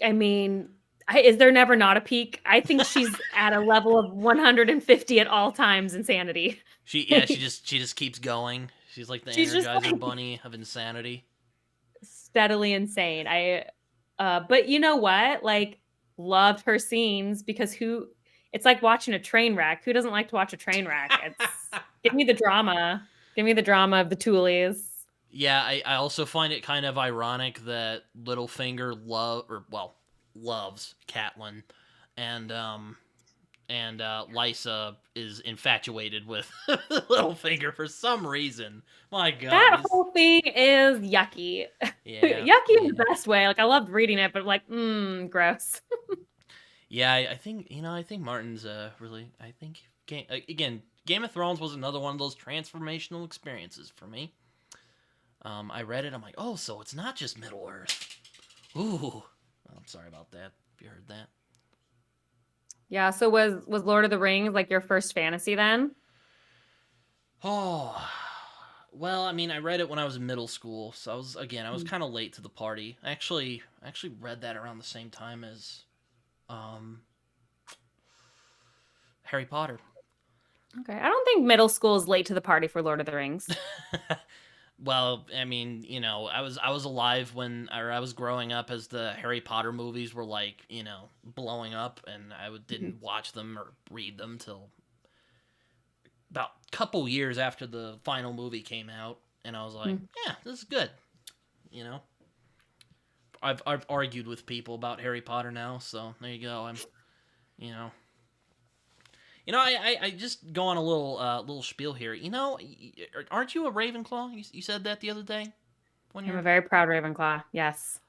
S2: I mean, is there never not a peak? I think she's at a level of 150 at all times insanity.
S1: She just keeps going. She's like the
S2: She's just
S1: Energizer
S2: like
S1: Bunny of insanity.
S2: steadily insane. But you know what? Like, loved her scenes because it's like watching a train wreck. Who doesn't like to watch a train wreck? Give me the drama. Give me the drama of the Toolies.
S1: Yeah, I also find it kind of ironic that Littlefinger loves Catelyn, and Lysa is infatuated with Littlefinger for some reason. My God,
S2: That whole thing is yucky.
S1: yeah,
S2: Yucky in the best way. Like I loved reading it, but like, gross.
S1: yeah. I think I think Martin's really. I think again, Game of Thrones was another one of those transformational experiences for me. I read it. I'm like, oh, so it's not just Middle Earth. Ooh, well, I'm sorry about that. If you heard that.
S2: Yeah. So was Lord of the Rings like your first fantasy then?
S1: Oh, well, I mean, I read it when I was in middle school, so I was
S2: Mm.
S1: kind of late to the party. I actually read that around the same time as, um, Harry Potter.
S2: Okay. I don't think middle school is late to the party for Lord of the Rings.
S1: Well, I mean, I was alive I was growing up as the Harry Potter movies were like, blowing up, and didn't watch them or read them till about a couple years after the final movie came out, and I was like, yeah, this is good. You know, I've argued with people about Harry Potter now, so there you go. You know, I just go on a little spiel here. Aren't you a Ravenclaw? You said that the other day when
S2: I'm a
S1: you're.
S2: very proud Ravenclaw. Yes.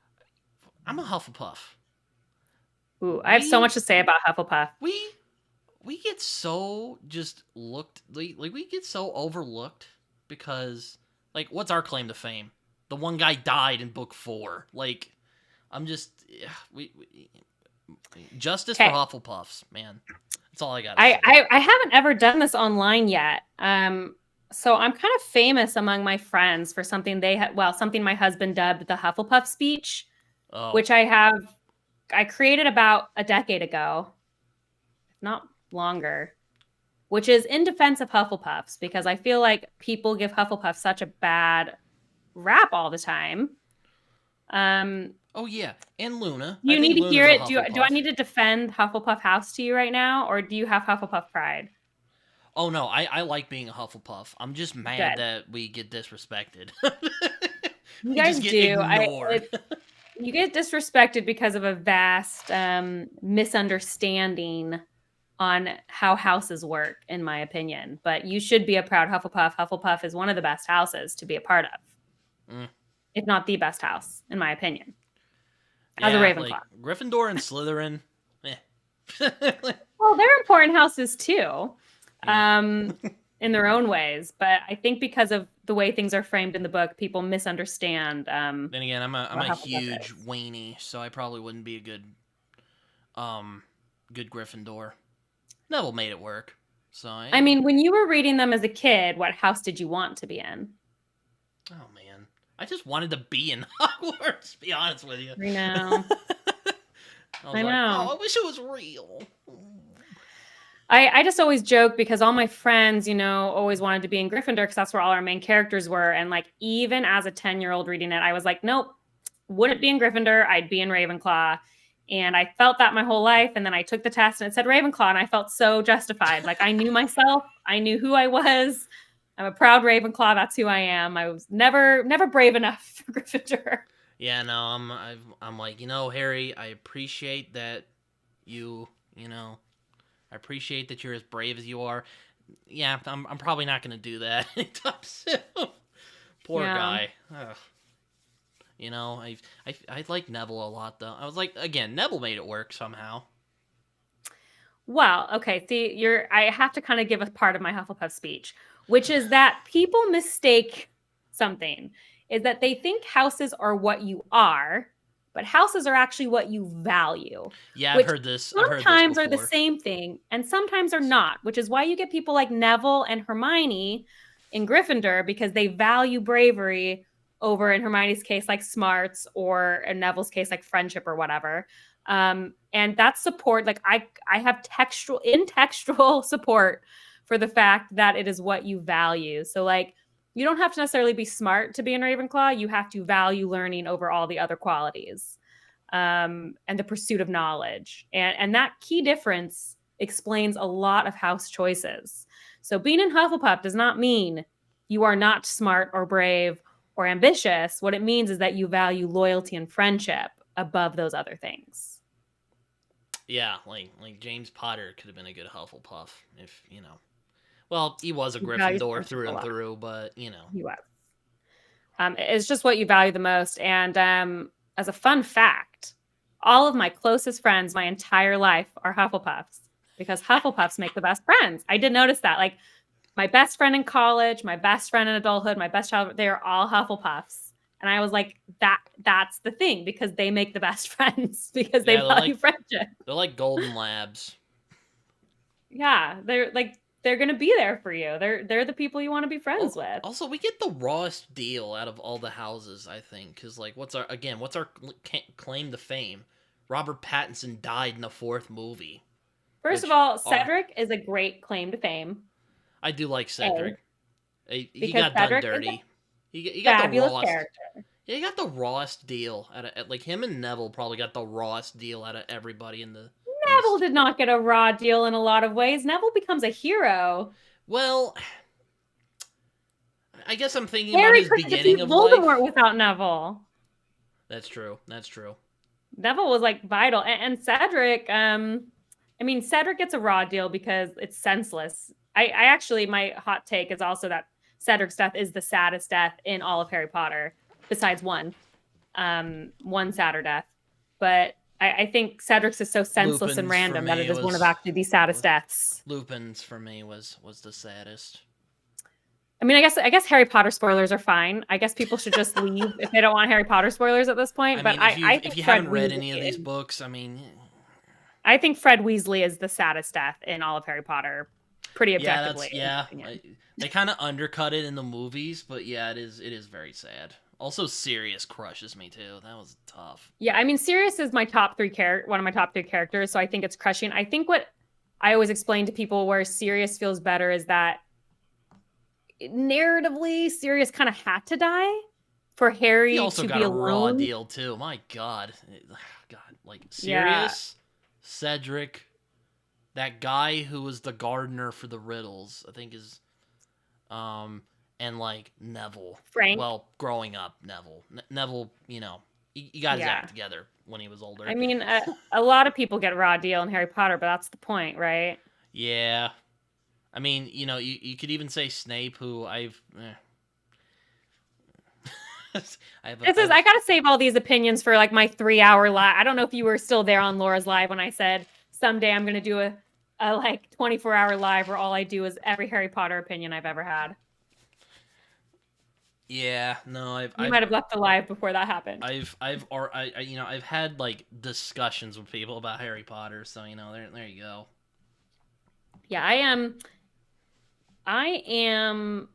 S1: I'm a Hufflepuff.
S2: Ooh, I have so
S1: We
S2: much to say about Hufflepuff.
S1: we we get so just looked like we get so overlooked because like what's our claim to fame? The one guy died in book 4. Like I'm just we justice for
S2: Okay.
S1: Hufflepuffs, man. That's all I got to
S2: I,
S1: say.
S2: I haven't ever done this online yet. So I'm kind of famous among my friends for something something my husband dubbed the Hufflepuff speech,
S1: Oh,
S2: which I created about a decade ago, if not longer, which is in defense of Hufflepuffs because I feel like people give Hufflepuff such a bad rap all the time.
S1: oh yeah, and Luna. I
S2: You need
S1: think
S2: to hear
S1: Luna's a
S2: it. Do I
S1: Hufflepuff.
S2: need to defend Hufflepuff House to you right now, or do you have Hufflepuff pride?
S1: Oh no, I like being a Hufflepuff. I'm just mad
S2: Good.
S1: that we get disrespected.
S2: You
S1: We
S2: guys
S1: just get
S2: do.
S1: ignored.
S2: You get disrespected because of a vast misunderstanding on how houses work, in my opinion. But you should be a proud Hufflepuff. Hufflepuff is one of the best houses to be a part of,
S1: Mm.
S2: if not the best house, in my opinion, as a
S1: Yeah, like
S2: Ravenclaw.
S1: Gryffindor and Slytherin. Eh.
S2: Well, they're important houses too,
S1: Yeah.
S2: in their own ways. But I think because of the way things are framed in the book, people misunderstand
S1: Then again, I'm
S2: what
S1: a
S2: Hufflepuff
S1: huge
S2: is.
S1: weenie, so I probably wouldn't be a um good Gryffindor. Neville made it work. So
S2: I mean, when you were reading them as a kid, what house did you want to be in?
S1: oh man, I just wanted to be in Hogwarts. To be honest with you,
S2: I know.
S1: I was
S2: I
S1: like,
S2: know.
S1: oh, I wish it was real.
S2: I just always joke because all my friends, always wanted to be in Gryffindor because that's where all our main characters were. And like, even as a 10-year-old reading it, I was like, nope, wouldn't be in Gryffindor. I'd be in Ravenclaw. And I felt that my whole life. And then I took the test and it said Ravenclaw. And I felt so justified. Like I knew myself. I knew who I was. I'm a proud Ravenclaw. That's who I am. I was never brave enough for Gryffindor.
S1: Yeah, no, I'm like, Harry, I appreciate that I appreciate that you're as brave as you are. Yeah, I'm probably not gonna do that anytime soon. Poor
S2: Yeah.
S1: guy. Ugh. I like Neville a lot though. I was like, again, Neville made it work somehow.
S2: Well, okay. See, I have to kind of give a part of my Hufflepuff speech, which is that people mistake something. Is that they think houses are what you are, but houses are actually what you value,
S1: Yeah, I've
S2: which
S1: heard this. I've heard this
S2: sometimes are the
S1: before.
S2: same thing and sometimes are not, which is why you get people like Neville and Hermione in Gryffindor because they value bravery over, in Hermione's case, like smarts, or in Neville's case, like friendship or whatever. And that's support. Like I have textual support for the fact that it is what you value. So like you don't have to necessarily be smart to be in Ravenclaw. You have to value learning over all the other qualities, and the pursuit of knowledge. And that key difference explains a lot of house choices. So being in Hufflepuff does not mean you are not smart or brave or ambitious. What it means is that you value loyalty and friendship above those other things.
S1: Yeah, like James Potter could have been a good Hufflepuff if. Well, he was a
S2: He values
S1: Gryffindor
S2: friendship
S1: through
S2: a
S1: and
S2: lot.
S1: through, but
S2: He was. It's just what you value the most. And as a fun fact, all of my closest friends my entire life are Hufflepuffs because Hufflepuffs make the best friends. I did notice that. Like my best friend in college, my best friend in adulthood, my best child, they're all Hufflepuffs. And I was like, that's the thing, because they make the best friends because they
S1: yeah,
S2: value friendship.
S1: they're like golden labs.
S2: Yeah, they're gonna be there for you. They're the people you want to be friends with.
S1: Also, we get the rawest deal out of all the houses, I think, because like, what's our claim to fame? Robert Pattinson died in the fourth movie.
S2: First of all, Cedric is a great claim to fame.
S1: I do like Cedric. He
S2: Because
S1: got
S2: Cedric
S1: done
S2: is
S1: dirty.
S2: a
S1: He got the
S2: fabulous
S1: rawest.
S2: character.
S1: Yeah, he got the rawest deal like him and Neville probably got the rawest deal out of everybody in the.
S2: Neville did not get a raw deal in a lot of ways. Neville becomes a hero.
S1: Well, I guess I'm thinking
S2: Harry
S1: about his
S2: couldn't
S1: beginning
S2: defeat
S1: of
S2: Voldemort
S1: life.
S2: without Neville.
S1: That's true. That's true.
S2: Neville was like vital. And Cedric, Cedric gets a raw deal because it's senseless. I actually, my hot take is also that Cedric's death is the saddest death in all of Harry Potter, besides one sadder death. But I think Cedric's is so senseless
S1: Lupin's
S2: and random that it is one of
S1: was
S2: actually the saddest deaths.
S1: Lupin's for me was the saddest.
S2: I mean, I guess Harry Potter spoilers are fine. I guess people should just leave if they don't want Harry Potter spoilers at this point. But I think
S1: if you
S2: Fred
S1: haven't read
S2: Weasley
S1: any of these books,
S2: I think Fred Weasley is the saddest death in all of Harry Potter, pretty objectively.
S1: They kind of undercut it in the movies, but yeah, it is very sad. Also, Sirius crushes me too. That was tough.
S2: Yeah, I mean, Sirius is my one of my top 3 characters, so I think it's crushing. I think what I always explain to people where Sirius feels better is that narratively, Sirius kind of had to die for Harry
S1: he also
S2: to
S1: got
S2: be
S1: a raw
S2: alone.
S1: deal too. My God, like Sirius, Cedric, that guy who was the gardener for the riddles, I think is, and like Neville.
S2: Frank.
S1: Well, growing up, Neville, he got his act together when he was older.
S2: I mean, a lot of people get a raw deal in Harry Potter, but that's the point, right?
S1: Yeah. I mean, you could even say Snape, who I
S2: gotta save all these opinions for like my 3-hour live. I don't know if you were still there on Laura's live when I said someday I'm gonna do a like 24-hour live where all I do is every Harry Potter opinion I've ever had.
S1: Yeah, no,
S2: You might have left the live before that happened.
S1: I've had like discussions with people about Harry Potter, so there you go.
S2: Yeah, I am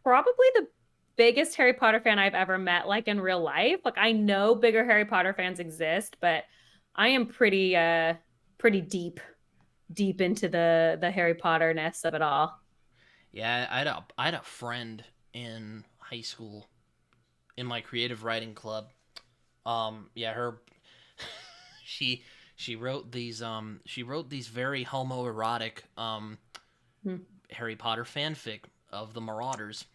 S2: probably the biggest Harry Potter fan I've ever met, like in real life. Like I know bigger Harry Potter fans exist, but I am pretty deep into the Harry Potter-ness of it all.
S1: Yeah, I had a friend in high school in my creative writing club. Her she wrote these very homoerotic Harry Potter fanfic of the Marauders.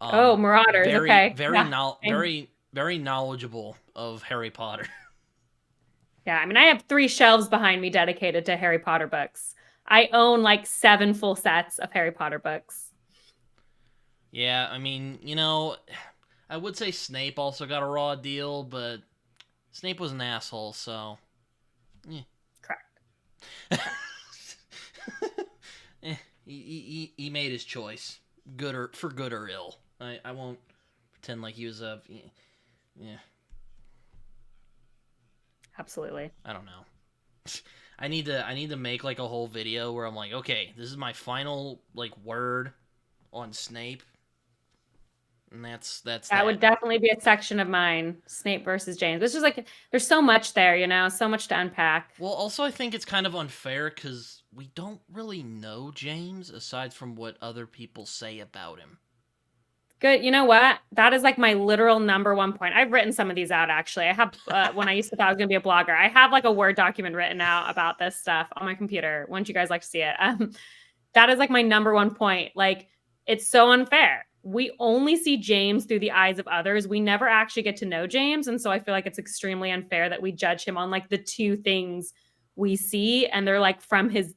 S2: Oh, Marauders.
S1: Very,
S2: Okay. Yeah.
S1: very knowledgeable of Harry Potter.
S2: Yeah. I mean, I have 3 shelves behind me dedicated to Harry Potter books. I own like 7 full sets of Harry Potter books.
S1: Yeah, I mean, I would say Snape also got a raw deal, but Snape was an asshole, so. Eh.
S2: Correct.
S1: He made his choice, for good or ill. I won't pretend like he was a. Yeah.
S2: Absolutely.
S1: I don't know. I need to make like a whole video where I'm like, okay, this is my final like word on Snape. And that's
S2: That would definitely be a section of mine, Snape versus James. It's just like there's so much there, so much to unpack.
S1: Well, also I think it's kind of unfair because we don't really know James aside from what other people say about him.
S2: Good. You know what? That is like my literal number one point. I've written some of these out actually. I have when I used to thought I was gonna be a blogger. I have like a Word document written out about this stuff on my computer. Wouldn't you guys like to see it? That is like my number one point. Like it's so unfair. We only see James through the eyes of others. We never actually get to know James, and so I feel like it's extremely unfair that we judge him on like the 2 things we see, and they're like from his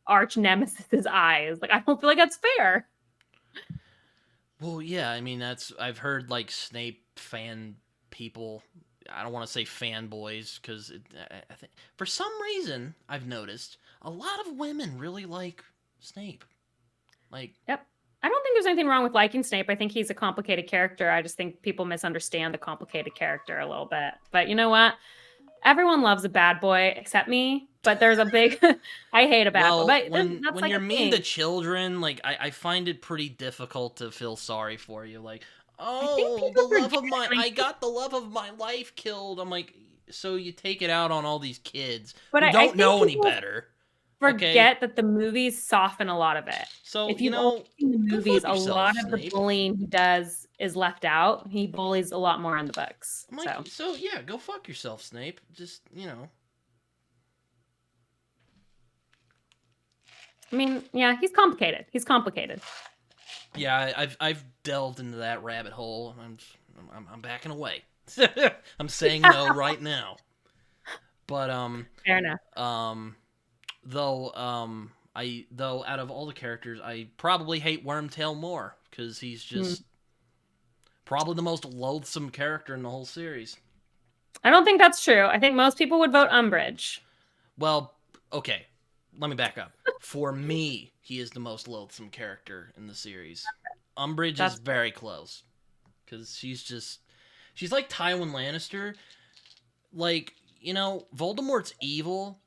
S2: arch nemesis's eyes. Like I don't feel like that's fair.
S1: Well, yeah, I mean I've heard like Snape fan people. I don't want to say fanboys because I think for some reason I've noticed a lot of women really like Snape. Like,
S2: yep. I don't think there's anything wrong with liking Snape. I think he's a complicated character. I just think people misunderstand the complicated character a little bit. But you know what? Everyone loves a bad boy except me. But there's a big I hate a bad boy. But
S1: when
S2: that's like
S1: you're
S2: a
S1: mean
S2: thing.
S1: to children, like I find it pretty difficult to feel sorry for you. Like,
S2: I think
S1: oh,
S2: people
S1: I got the love of my life killed. I'm like, so you take it out on all these kids
S2: but
S1: who
S2: I
S1: don't
S2: think
S1: know any
S2: people
S1: better.
S2: forget that the movies soften a lot of it.
S1: So,
S2: If you've only seen the
S1: go
S2: movies,
S1: fuck
S2: a
S1: yourself,
S2: lot of the
S1: Snape.
S2: bullying he does is left out. He bullies a lot more in the books.
S1: I'm like, so yeah, go fuck yourself, Snape. Just,
S2: I mean, yeah, he's complicated.
S1: Yeah, I've delved into that rabbit hole. I'm backing away. I'm saying no right now. But
S2: Fair enough.
S1: though out of all the characters, I probably hate Wormtail more because he's just probably the most loathsome character in the whole series.
S2: I don't think that's true. I think most people would vote Umbridge.
S1: Well, okay. Let me back up. For me, he is the most loathsome character in the series. Umbridge is very close. Because she's like Tywin Lannister. Like, Voldemort's evil.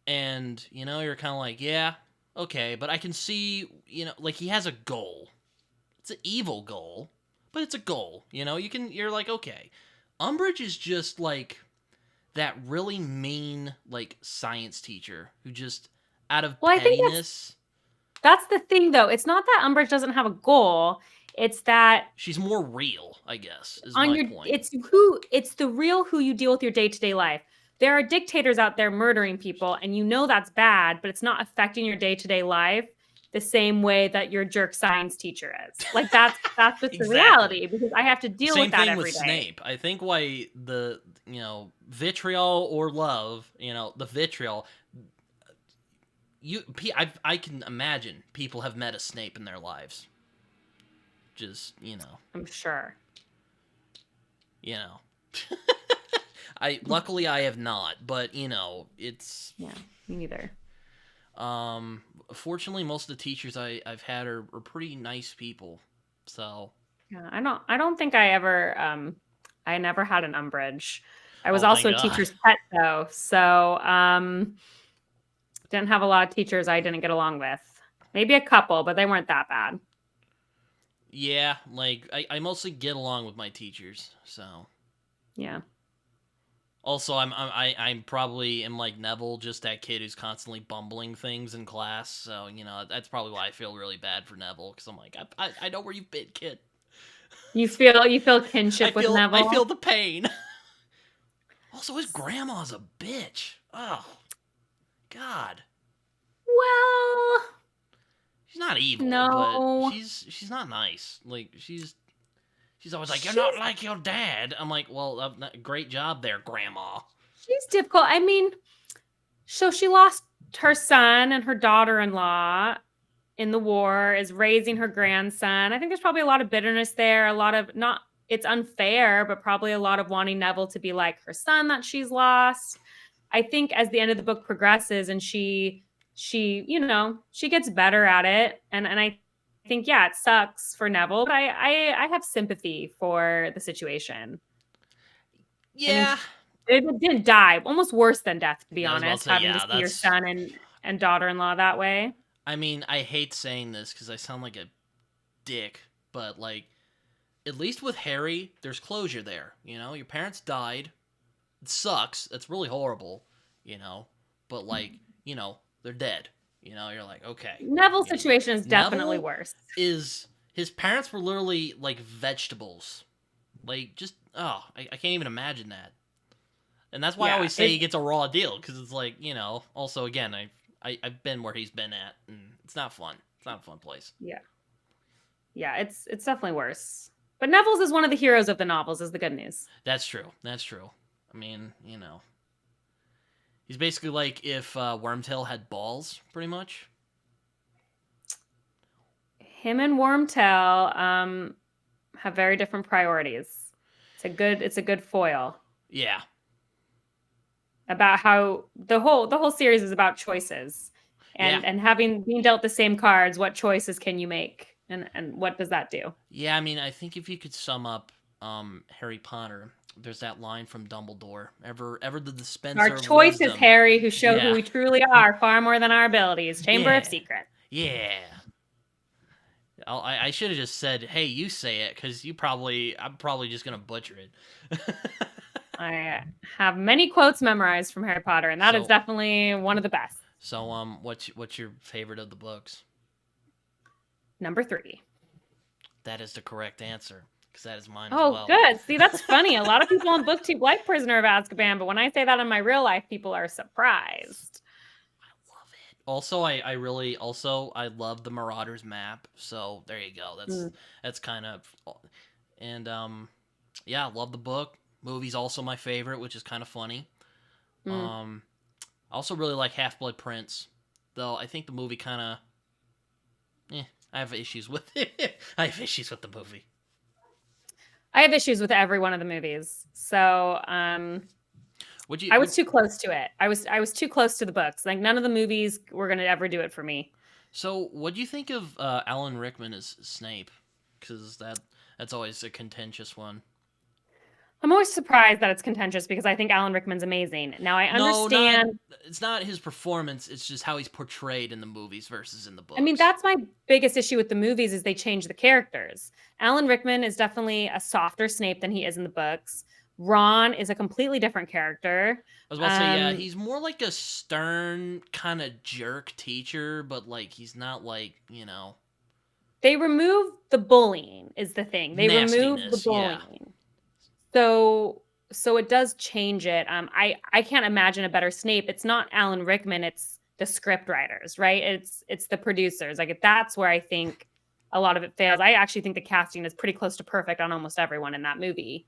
S1: And, you're kind of like, yeah, okay. But I can see, like he has a goal. It's an evil goal. But it's a goal. You're like, okay. Umbridge is just like that really mean, like, science teacher who just, out of pettiness.
S2: That's the thing, though. It's not that Umbridge doesn't have a goal. It's that
S1: she's more real, I guess, is my point.
S2: It's the real who you deal with your day-to-day life. There are dictators out there murdering people, and that's bad, but it's not affecting your day-to-day life the same way that your jerk science teacher is. Like that's just
S1: exactly.
S2: The reality, because I have to deal with that every day.
S1: Same thing with Snape. I think why the vitriol or love, the vitriol. I can imagine people have met a Snape in their lives. Just
S2: I'm sure.
S1: Luckily I have not, but it's
S2: me neither.
S1: Fortunately, most of the teachers I've had are pretty nice people. So
S2: yeah, I don't think I ever I never had an Umbridge. I was also a teacher's pet though, so didn't have a lot of teachers I didn't get along with. Maybe a couple, but they weren't that bad.
S1: Yeah, like I mostly get along with my teachers, so
S2: yeah.
S1: Also, I'm probably am like Neville, just that kid who's constantly bumbling things in class. So that's probably why I feel really bad for Neville, because I'm like I know where you've been, kid.
S2: You feel kinship with Neville.
S1: I feel the pain. Also, his grandma's a bitch. Oh, God.
S2: Well,
S1: she's not evil, but
S2: No.
S1: she's not nice. Like she's always like, "You're not like your dad." I'm like, "Well, great job there, Grandma."
S2: She's difficult. I mean, so she lost her son and her daughter-in-law in the war, is raising her grandson. I think there's probably a lot of bitterness there, a lot of not it's unfair, but probably a lot of wanting Neville to be like her son that she's lost. I think as the end of the book progresses and she she gets better at it, and I think yeah, it sucks for Neville, but I have sympathy for the situation. I mean,
S1: Yeah,
S2: it didn't die, almost worse than death, to be
S1: I was about to
S2: honest,
S1: say,
S2: having to
S1: yeah,
S2: see your
S1: that's.
S2: son and daughter-in-law that way.
S1: I mean, I hate saying this because I sound like a dick, but like, at least with Harry, there's closure there. You know, your parents died. It sucks. It's really horrible. You know, but like, they're dead. You're like, okay.
S2: Neville's
S1: You know,
S2: situation is definitely
S1: Neville
S2: worse.
S1: is his parents were literally like vegetables. Like, just I can't even imagine that. And that's why I
S2: Yeah,
S1: always say he gets a raw deal because it's like, also again, I've been where he's been at, and it's not fun. It's not a fun place.
S2: yeah, yeah. It's definitely worse. But Neville's is one of the heroes of the novels. Is the good news.
S1: That's true. That's true. I mean, he's basically like if Wormtail had balls, pretty much.
S2: Him and Wormtail have very different priorities. It's a good foil.
S1: Yeah.
S2: About how the whole series is about choices, and being dealt the same cards. What choices can you make, and what does that do?
S1: Yeah, I mean, I think if you could sum up Harry Potter, there's that line from Dumbledore: "Ever the dispenser
S2: Our
S1: of
S2: choices,
S1: wisdom."
S2: Harry, who show
S1: Yeah.
S2: who we truly are, far more than our abilities. Chamber of Secrets.
S1: Yeah. I should have just said, "Hey, you say it," because I'm probably just gonna butcher it.
S2: I have many quotes memorized from Harry Potter, and that is
S1: So-
S2: definitely one of the best.
S1: So, what's your favorite of the books?
S2: Number 3.
S1: That is the correct answer, because that is mine as
S2: Oh,
S1: well.
S2: good. See, that's funny. A lot of people on BookTube like Prisoner of Azkaban, but when I say that in my real life, people are surprised.
S1: I love it. Also, I love the Marauders map. So there you go. That's kind of, and yeah, I love the book. Movie's also my favorite, which is kind of funny. I also really like Half-Blood Prince, though I think the movie kind of, I have issues with it. I have issues with the movie.
S2: I have issues with every one of the movies. So, I was too close to it. I was too close to the books. Like none of the movies were going to ever do it for me.
S1: So, what do you think of Alan Rickman as Snape? Because that's always a contentious one.
S2: I'm always surprised that it's contentious because I think Alan Rickman's amazing. Now I understand.
S1: It's not his performance. It's just how he's portrayed in the movies versus in the books.
S2: I mean, that's my biggest issue with the movies is they change the characters. Alan Rickman is definitely a softer Snape than he is in the books. Ron is a completely different character.
S1: I was about to say, yeah, he's more like a stern kind of jerk teacher, but like he's not like,
S2: They remove the bullying is the thing. They remove the bullying. Yeah. So it does change it. I can't imagine a better Snape. It's not Alan Rickman. It's the script writers, right? It's the producers. Like that's where I think a lot of it fails. I actually think the casting is pretty close to perfect on almost everyone in that movie.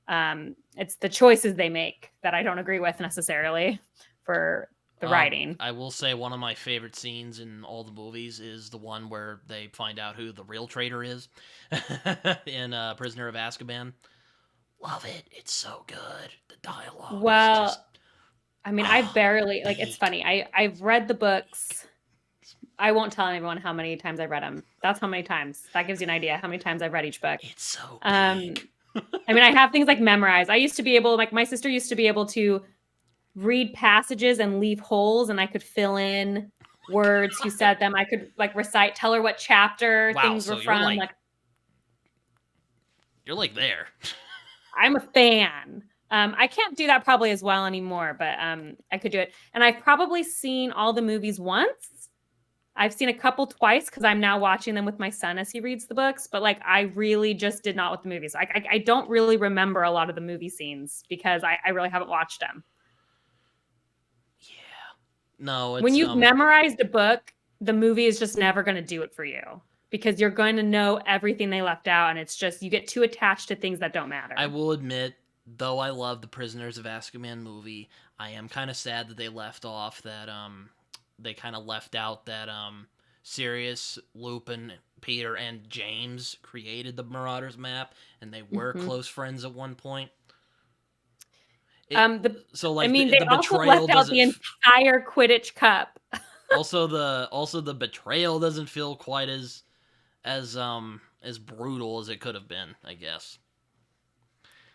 S2: It's the choices they make that I don't agree with necessarily for the writing.
S1: I will say one of my favorite scenes in all the movies is the one where they find out who the real traitor is in Prisoner of Azkaban. Love it. It's so good. The dialogue.
S2: Well,
S1: just,
S2: I mean, I've barely like. It's funny. I've read the books. I won't tell anyone how many times I've read them. That's how many times. That gives you an idea how many times I've read each book.
S1: It's so big.
S2: I mean, I have things like memorized. I used to be able, like my sister used to be able to read passages and leave holes, and I could fill in words who said them. I could like recite, tell her what chapter things were from.
S1: You're like there.
S2: I'm a fan. I can't do that probably as well anymore, but I could do it. And I've probably seen all the movies once. I've seen a couple twice because I'm now watching them with my son as he reads the books. But like, I really just did not with the movies. I don't really remember a lot of the movie scenes because I really haven't watched them.
S1: Yeah. No, it's,
S2: when you've memorized a book, the movie is just never going to do it for you because you're going to know everything they left out, and it's just you get too attached to things that don't matter.
S1: I will admit, though I love the Prisoners of Azkaban movie, I am kind of sad that they left off that they kind of left out that Sirius, Lupin, Peter, and James created the Marauders map, and they were close friends at one point. So like,
S2: I mean,
S1: the
S2: they also
S1: betrayal
S2: left out the entire Quidditch Cup.
S1: also the betrayal doesn't feel quite as brutal as it could have been, I guess.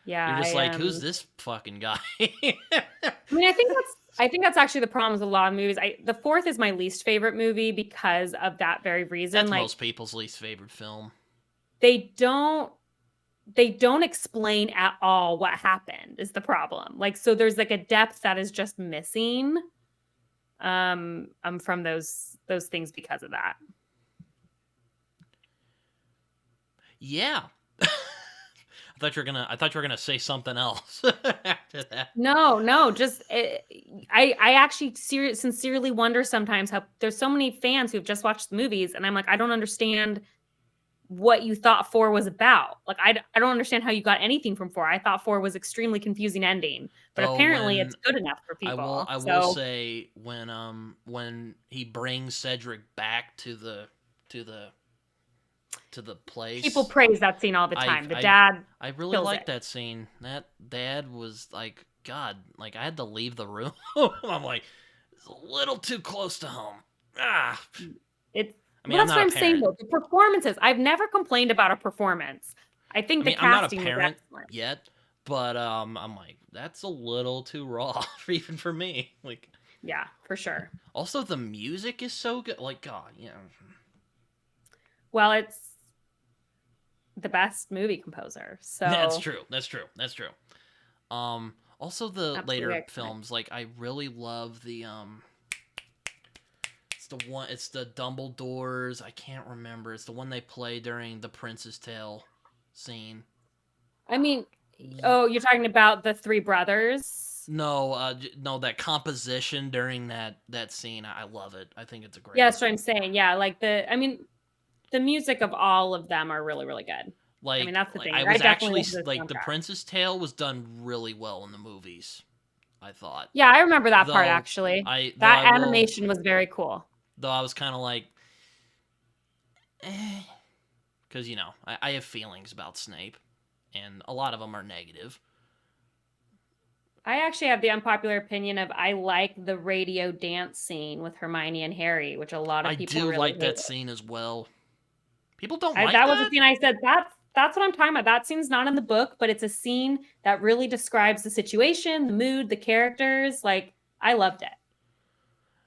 S2: Yeah,
S1: you're just like, who's this fucking guy?
S2: I mean, I think that's actually the problem with a lot of movies. The fourth is my least favorite movie because of that very reason.
S1: That's
S2: like,
S1: most people's least favorite film.
S2: They don't explain at all what happened is the problem. Like, so there's like a depth that is just missing from those things because of that.
S1: Yeah. I thought you were gonna say something else after that.
S2: No, just I actually sincerely wonder sometimes how there's so many fans who've just watched the movies, and I'm like, I don't understand what you thought 4 was about. Like, I don't understand how you got anything from 4. I thought 4 was extremely confusing ending, but apparently it's good enough for people.
S1: I will say when he brings Cedric back to the place,
S2: people praise that scene all the time. Dad,
S1: I really like that scene. That dad was like, God, like I had to leave the room. I'm like, it's a little too close to home.
S2: That's what I'm saying though. The performances, I've never complained about a performance. I think the casting
S1: I'm not a parent yet, but I'm like, that's a little too raw even for me. Like,
S2: yeah, for sure.
S1: Also, the music is so good. Like, God, yeah.
S2: Well, it's the best movie composer. So
S1: That's true. Also the later films, like I really love the it's the Dumbledores. I can't remember. It's the one they play during the Prince's Tale scene.
S2: I mean, you're talking about the three brothers?
S1: No, that composition during that scene. I love it. I think it's a great.
S2: Yeah, that's what I'm saying. Yeah, like the music of all of them are really, really good.
S1: Like,
S2: I mean, that's the thing.
S1: I was actually like, the Prince's Tale was done really well in the movies, I thought.
S2: Yeah, I remember that part actually. That animation was very cool.
S1: Though I was kind of like, because I have feelings about Snape, and a lot of them are negative.
S2: I actually have the unpopular opinion of I like the radio dance scene with Hermione and Harry, which a lot of people really
S1: like that scene as well. People don't like that.
S2: That was the scene I said, that's what I'm talking about. That scene's not in the book, but it's a scene that really describes the situation, the mood, the characters. Like, I loved it.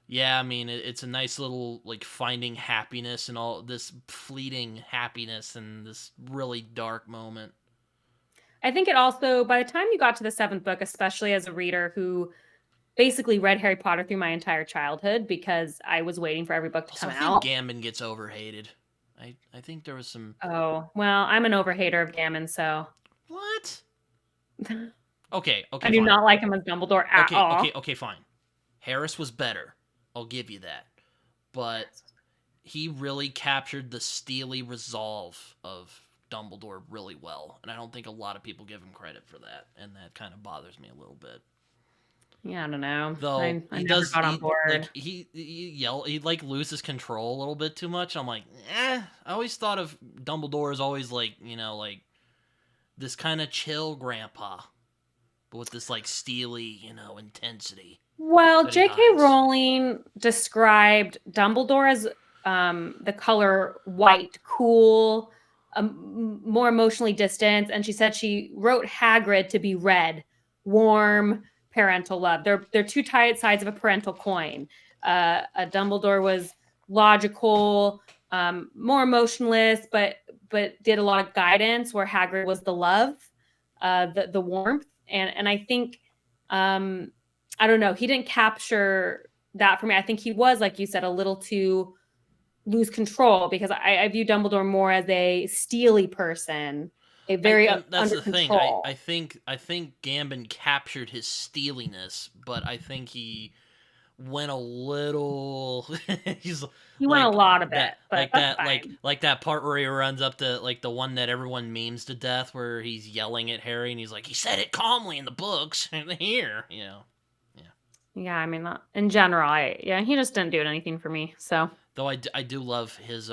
S1: Yeah, I mean, it's a nice little, like, finding happiness and all this fleeting happiness and this really dark moment.
S2: I think it also, by the time you got to the 7th book, especially as a reader who basically read Harry Potter through my entire childhood because I was waiting for every book to come out.
S1: I think Gaiman gets overhated. I think there was some...
S2: Oh, well, I'm an overhater of Gaiman, so...
S1: What? Okay,
S2: I do not like him as Dumbledore at all.
S1: Okay, fine. Harris was better. I'll give you that. But he really captured the steely resolve of Dumbledore really well. And I don't think a lot of people give him credit for that. And that kind of bothers me a little bit.
S2: Yeah, I don't know.
S1: Though
S2: I never got on board.
S1: Like, he like loses control a little bit too much. I'm like, I always thought of Dumbledore as always like, like this kind of chill grandpa. But with this like steely, intensity.
S2: Well, J.K. Rowling described Dumbledore as the color white, cool, more emotionally distant, and she said she wrote Hagrid to be red, warm, parental love. They're two sides of a parental coin. Dumbledore was logical, more emotionless, but did a lot of guidance, where Hagrid was the love, the warmth, and I think. I don't know. He didn't capture that for me. I think he was, like you said, a little too lose control because I view Dumbledore more as a steely person, a very
S1: that's
S2: under
S1: the
S2: control.
S1: thing. I think Gambon captured his steeliness, but I think he went a little. He's
S2: You went a
S1: like
S2: lot of it,
S1: that,
S2: but that's fine.
S1: like that part where he runs up to like the one that everyone memes to death, where he's yelling at Harry and he's like, "He said it calmly in the books, and here, you know." Yeah.
S2: Yeah, I mean, in general, he just didn't do anything for me. So
S1: Though I do love his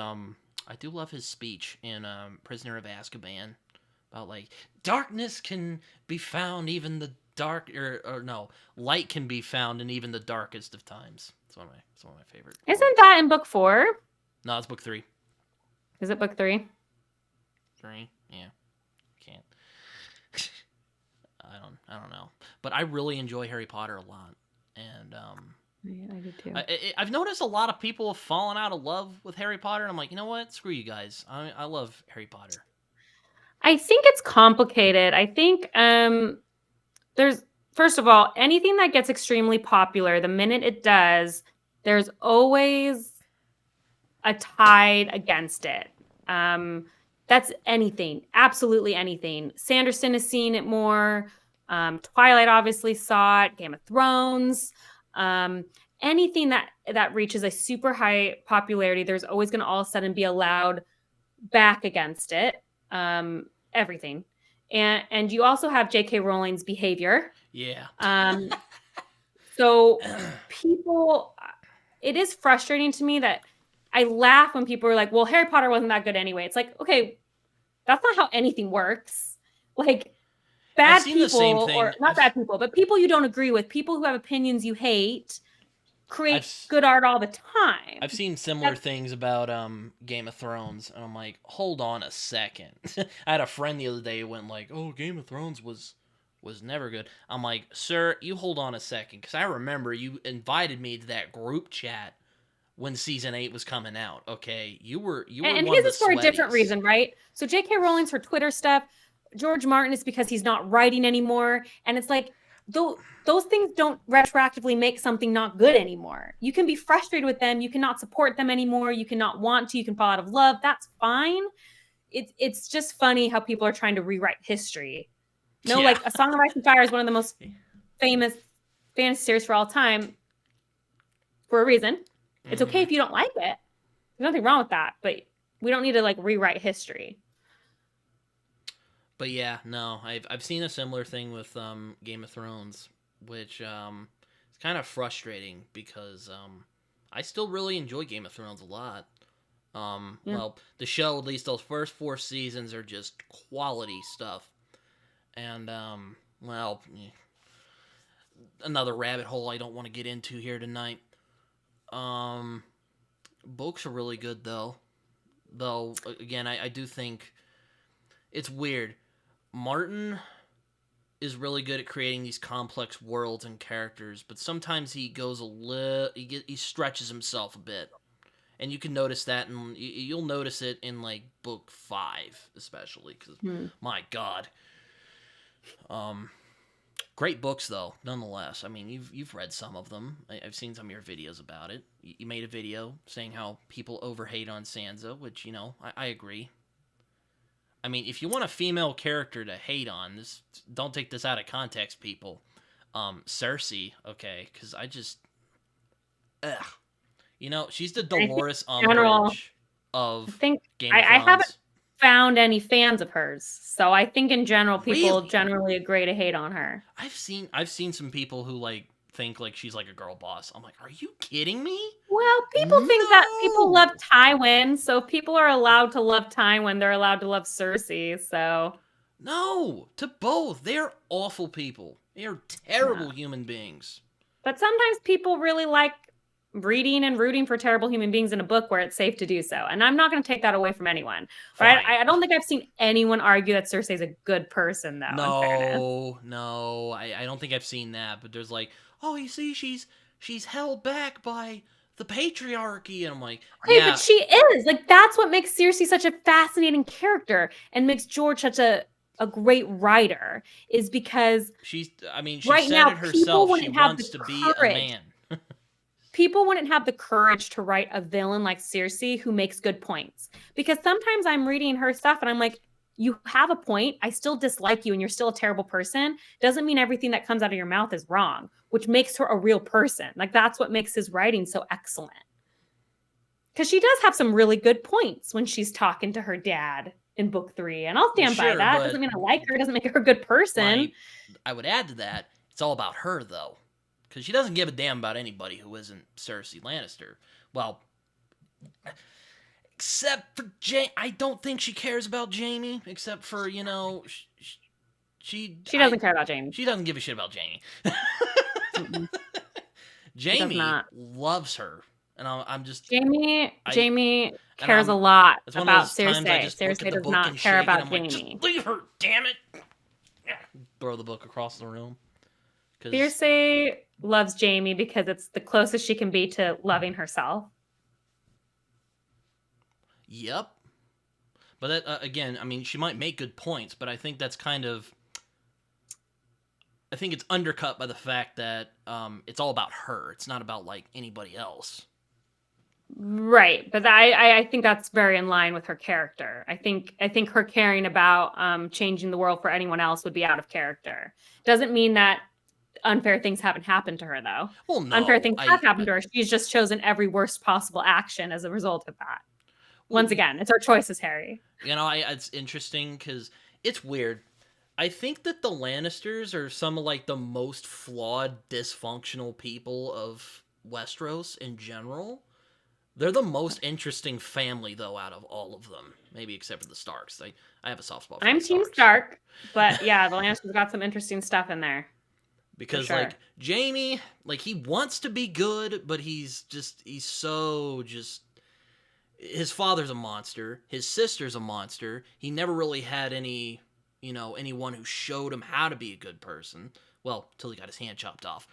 S1: speech in Prisoner of Azkaban about like darkness can be found even the dark or no light can be found in even the darkest of times. It's one of my favorite
S2: isn't
S1: quotes.
S2: that in book 4?
S1: No, it's book 3.
S2: Is it book 3?
S1: 3, yeah, can't. I don't know, but I really enjoy Harry Potter a lot, and
S2: I do too.
S1: I've noticed a lot of people have fallen out of love with Harry Potter, and I'm like, you know what? Screw you guys. I love Harry Potter.
S2: I think it's complicated. I think there's, first of all, anything that gets extremely popular, the minute it does, there's always a tide against it. That's anything, absolutely anything. Sanderson has seen it more. Twilight obviously saw it. Game of Thrones. Anything that reaches a super high popularity, there's always going to all of a sudden be a loud back against it. Everything. And you also have J.K. Rowling's behavior.
S1: Yeah.
S2: So people, it is frustrating to me that I laugh when people are like, well, Harry Potter wasn't that good anyway. It's like, okay, that's not how anything works. Like, bad people, or not bad people, but people you don't agree with, people who have opinions you hate, create good art all the time.
S1: I've seen similar things about Game of Thrones, and I'm like, hold on a second. I had a friend the other day who went like, oh, Game of Thrones was never good. I'm like, sir, you hold on a second, because I remember you invited me to that group chat when season 8 was coming out. Okay, you were
S2: and
S1: one
S2: his
S1: of the
S2: is for
S1: sweaties.
S2: A different reason, right? So J.K. Rowling's for Twitter stuff. George Martin is because he's not writing anymore, and it's like those things don't retroactively make something not good anymore. You can be frustrated with them, you cannot support them anymore, you cannot want to, you can fall out of love. That's fine. It's just funny how people are trying to rewrite history. No, like A Song of Ice and Fire is one of the most famous fantasy series for all time for a reason. It's okay if you don't like it. There's nothing wrong with that, but we don't need to like rewrite history.
S1: But yeah, no, I've seen a similar thing with Game of Thrones, which is kind of frustrating because I still really enjoy Game of Thrones a lot. Well, the show, at least those first 4 seasons, are just quality stuff. And, well, another rabbit hole I don't want to get into here tonight. Books are really good, though. Though, again, I do think it's weird. Martin is really good at creating these complex worlds and characters, but sometimes he goes he stretches himself a bit. And you can notice that, and you'll notice it in, like, book 5, especially, because, my God. Great books, though, nonetheless. I mean, you've read some of them. I've seen some of your videos about it. You made a video saying how people overhate on Sansa, which, you know, I agree. I mean, if you want a female character to hate on, this, don't take this out of context, people. Cersei, okay, because I just... Ugh. You know, she's the Dolores Umbridge of Game of Thrones.
S2: I haven't found any fans of hers, so I think in general people generally agree to hate on her.
S1: I've seen some people who like think like she's like a girl boss. I'm like, are you kidding me?
S2: Well, people think that people love Tywin, so if people are allowed to love Tywin, they're allowed to love Cersei. So
S1: no, to both. They're awful people. They are terrible human beings.
S2: But sometimes people really like reading and rooting for terrible human beings in a book where it's safe to do so. And I'm not going to take that away from anyone. But I don't think I've seen anyone argue that Cersei's a good person, though.
S1: No, I don't think I've seen that. But there's like, oh, you see, she's held back by the patriarchy. And I'm like,
S2: yeah. But she is. Like, that's what makes Cersei such a fascinating character and makes George such a great writer, is because
S1: she
S2: right
S1: said
S2: now,
S1: it herself. She wants to be a man.
S2: People wouldn't have the courage to write a villain like Cersei who makes good points. Because sometimes I'm reading her stuff and I'm like, you have a point. I still dislike you and you're still a terrible person. Doesn't mean everything that comes out of your mouth is wrong, which makes her a real person. Like that's what makes his writing so excellent. Because she does have some really good points when she's talking to her dad in book 3. And I'll stand by that. Doesn't mean I like her. Doesn't make her a good person.
S1: I would add to that, it's all about her, though. Because she doesn't give a damn about anybody who isn't Cersei Lannister. Well, except for Jaime. I don't think she cares about Jaime, except for, you know, she
S2: doesn't care about Jaime.
S1: She doesn't give a shit about Jaime. Jaime loves her. And I'm just...
S2: Jaime cares a lot about Cersei. Cersei does not care about Jaime.
S1: Just leave her, damn it! Throw the book across the room.
S2: Cersei loves Jaime because it's the closest she can be to loving herself.
S1: Yep. But that, again, I mean, she might make good points, but I think that's kind of... I think it's undercut by the fact that it's all about her. It's not about, like, anybody else.
S2: Right, but I think that's very in line with her character. I think her caring about changing the world for anyone else would be out of character. Doesn't mean that unfair things haven't happened to her, though.
S1: Well, no.
S2: Unfair things have happened to her. She's just chosen every worst possible action as a result of that. Once again, it's our choices, Harry.
S1: You know, it's interesting because it's weird. I think that the Lannisters are some of, like, the most flawed, dysfunctional people of Westeros in general. They're the most interesting family, though, out of all of them. Maybe except for the Starks. I have a soft spot for
S2: I'm
S1: the
S2: Team
S1: Starks.
S2: Stark, but yeah, the Lannisters got some interesting stuff in there.
S1: Because, sure. Like, Jaime, like, he wants to be good, but he's so just... His father's a monster. His sister's a monster. He never really had any, you know, anyone who showed him how to be a good person. Well, till he got his hand chopped off.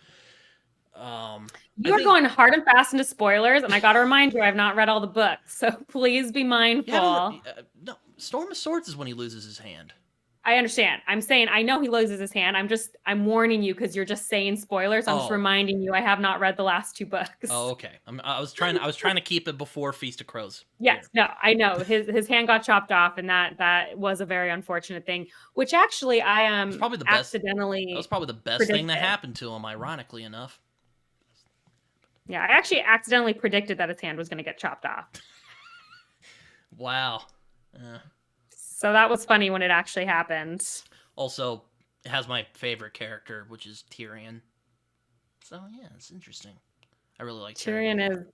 S2: You are going hard and fast into spoilers, and I got to remind you, I've not read all the books, so please be mindful.
S1: No, Storm of Swords is when he loses his hand.
S2: I understand. I'm saying I know he loses his hand. I'm warning you because you're just saying spoilers. I'm just reminding you I have not read the last 2 books.
S1: Oh, okay. I was trying to keep it before Feast of Crows.
S2: Yes, no, I know his hand got chopped off, and that was a very unfortunate thing. Which actually I accidentally
S1: that was probably the best thing that happened to him, ironically enough.
S2: Yeah, I actually accidentally predicted that his hand was going to get chopped off.
S1: Wow.
S2: So that was funny when it actually happened.
S1: Also, it has my favorite character, which is Tyrion. So yeah, it's interesting. I really like Tyrion.
S2: Tyrion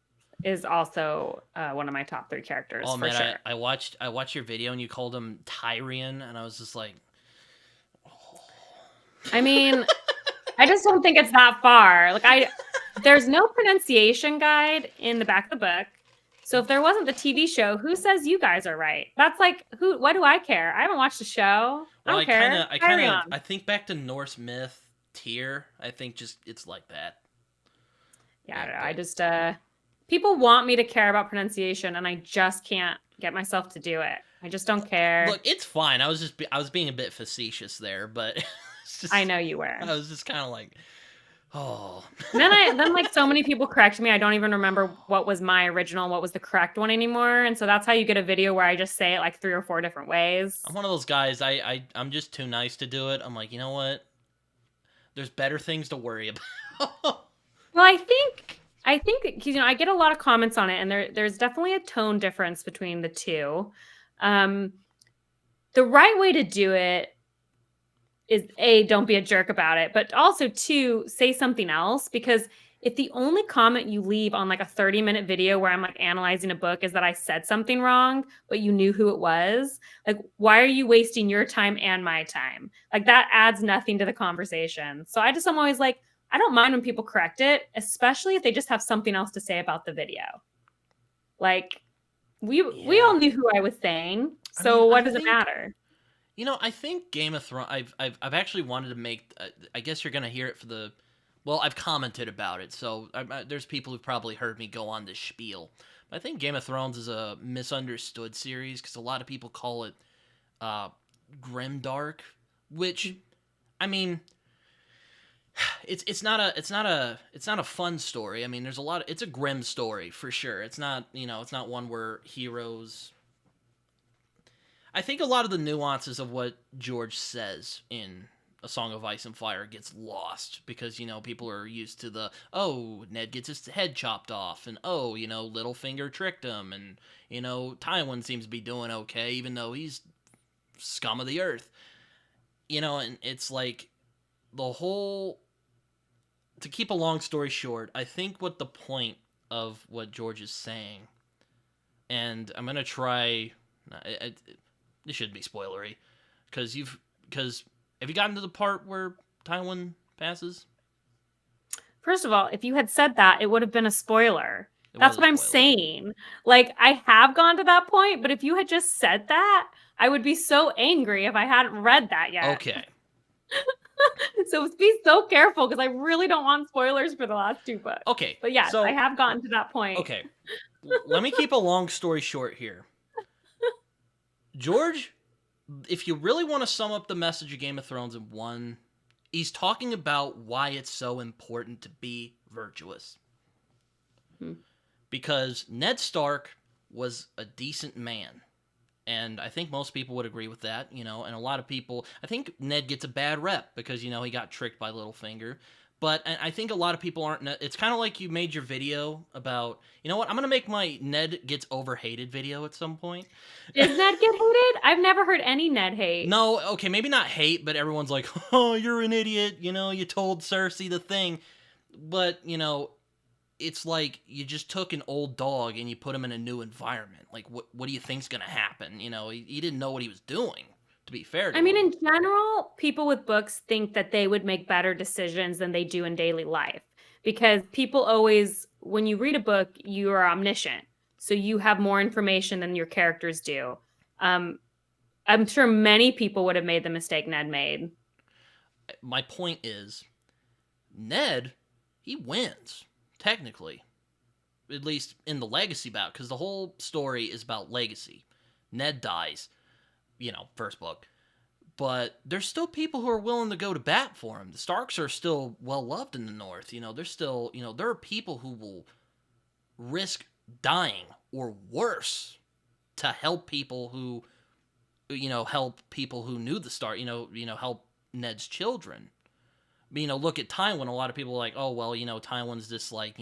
S2: is also one of my top 3 characters.
S1: Oh man,
S2: sure.
S1: I watched your video and you called him Tyrion, and I was just like, oh.
S2: I mean, I just don't think it's that far. Like there's no pronunciation guide in the back of the book. So if there wasn't the TV show, who says you guys are right? That's like, what do I care? I haven't watched the show. I don't care.
S1: I think back to Norse myth Tyr. I think just it's like that.
S2: Yeah, I don't know. I just people want me to care about pronunciation, and I just can't get myself to do it. I just don't care.
S1: Look, it's fine. I was being a bit facetious there, but it's just,
S2: I know you were.
S1: I was just kind of like, oh.
S2: then like so many people correct me. I don't even remember what was my original and what was the correct one anymore. And so that's how you get a video where I just say it like 3 or 4 different ways.
S1: I'm one of those guys. I'm just too nice to do it. I'm like, you know what? There's better things to worry about.
S2: Well, I think you know I get a lot of comments on it, and there's definitely a tone difference between the two. The right way to do it is A, don't be a jerk about it, but also 2, say something else, because if the only comment you leave on like a 30-minute video where I'm like analyzing a book is that I said something wrong, but you knew who it was, like, why are you wasting your time and my time? Like, that adds nothing to the conversation. So I'm always like, I don't mind when people correct it, especially if they just have something else to say about the video. Like, we all knew who I was saying, so what does it matter?
S1: You know, I think Game of Thrones. I've actually wanted to make. I guess you're gonna hear it for the. Well, I've commented about it, so there's people who've probably heard me go on this spiel. But I think Game of Thrones is a misunderstood series because a lot of people call it grimdark, which, I mean, it's not a fun story. I mean, there's a lot. It's a grim story for sure. It's not, you know, it's not one where heroes. I think a lot of the nuances of what George says in A Song of Ice and Fire gets lost because, people are used to Ned gets his head chopped off, and Littlefinger tricked him, and, Tywin seems to be doing okay, even though he's scum of the earth. And it's like the whole. To keep a long story short, I think what the point of what George is saying, and I'm going to try. This should be spoilery, because have you gotten to the part where Tywin passes?
S2: First of all, if you had said that, it would have been a spoiler.
S1: It
S2: That's
S1: was a
S2: what I'm
S1: spoiler.
S2: saying. Like, I have gone to that point, but if you had just said that, I would be so angry if I hadn't read that yet.
S1: Okay.
S2: So be so careful, because I really don't want spoilers for the last 2 books.
S1: Okay.
S2: But yes,
S1: so,
S2: I have gotten to that point.
S1: Okay. Let me keep a long story short here. George, if you really want to sum up the message of Game of Thrones in one, he's talking about why it's so important to be virtuous. Because Ned Stark was a decent man. And I think most people would agree with that, and a lot of people, I think Ned gets a bad rep because, he got tricked by Littlefinger. But I think a lot of people aren't, it's kind of like you made your video about, I'm going to make my Ned gets overhated video at some point.
S2: Does Ned get hated? I've never heard any Ned hate.
S1: No, okay, maybe not hate, but everyone's like, oh, you're an idiot, you told Cersei the thing. But, it's like you just took an old dog and you put him in a new environment. Like, what do you think's going to happen? He didn't know what he was doing, to be fair to him.
S2: In general, people with books think that they would make better decisions than they do in daily life. Because people always, when you read a book, you are omniscient. So you have more information than your characters do. I'm sure many people would have made the mistake Ned made.
S1: My point is, Ned, he wins. Technically, at least in the legacy bout, because the whole story is about legacy. Ned dies, first book. But there's still people who are willing to go to bat for him. The Starks are still well loved in the North. There's still, there are people who will risk dying or worse to help people who, help people who knew the Stark, help Ned's children. Look at Tywin. A lot of people are like, oh, well, Tywin's this, like,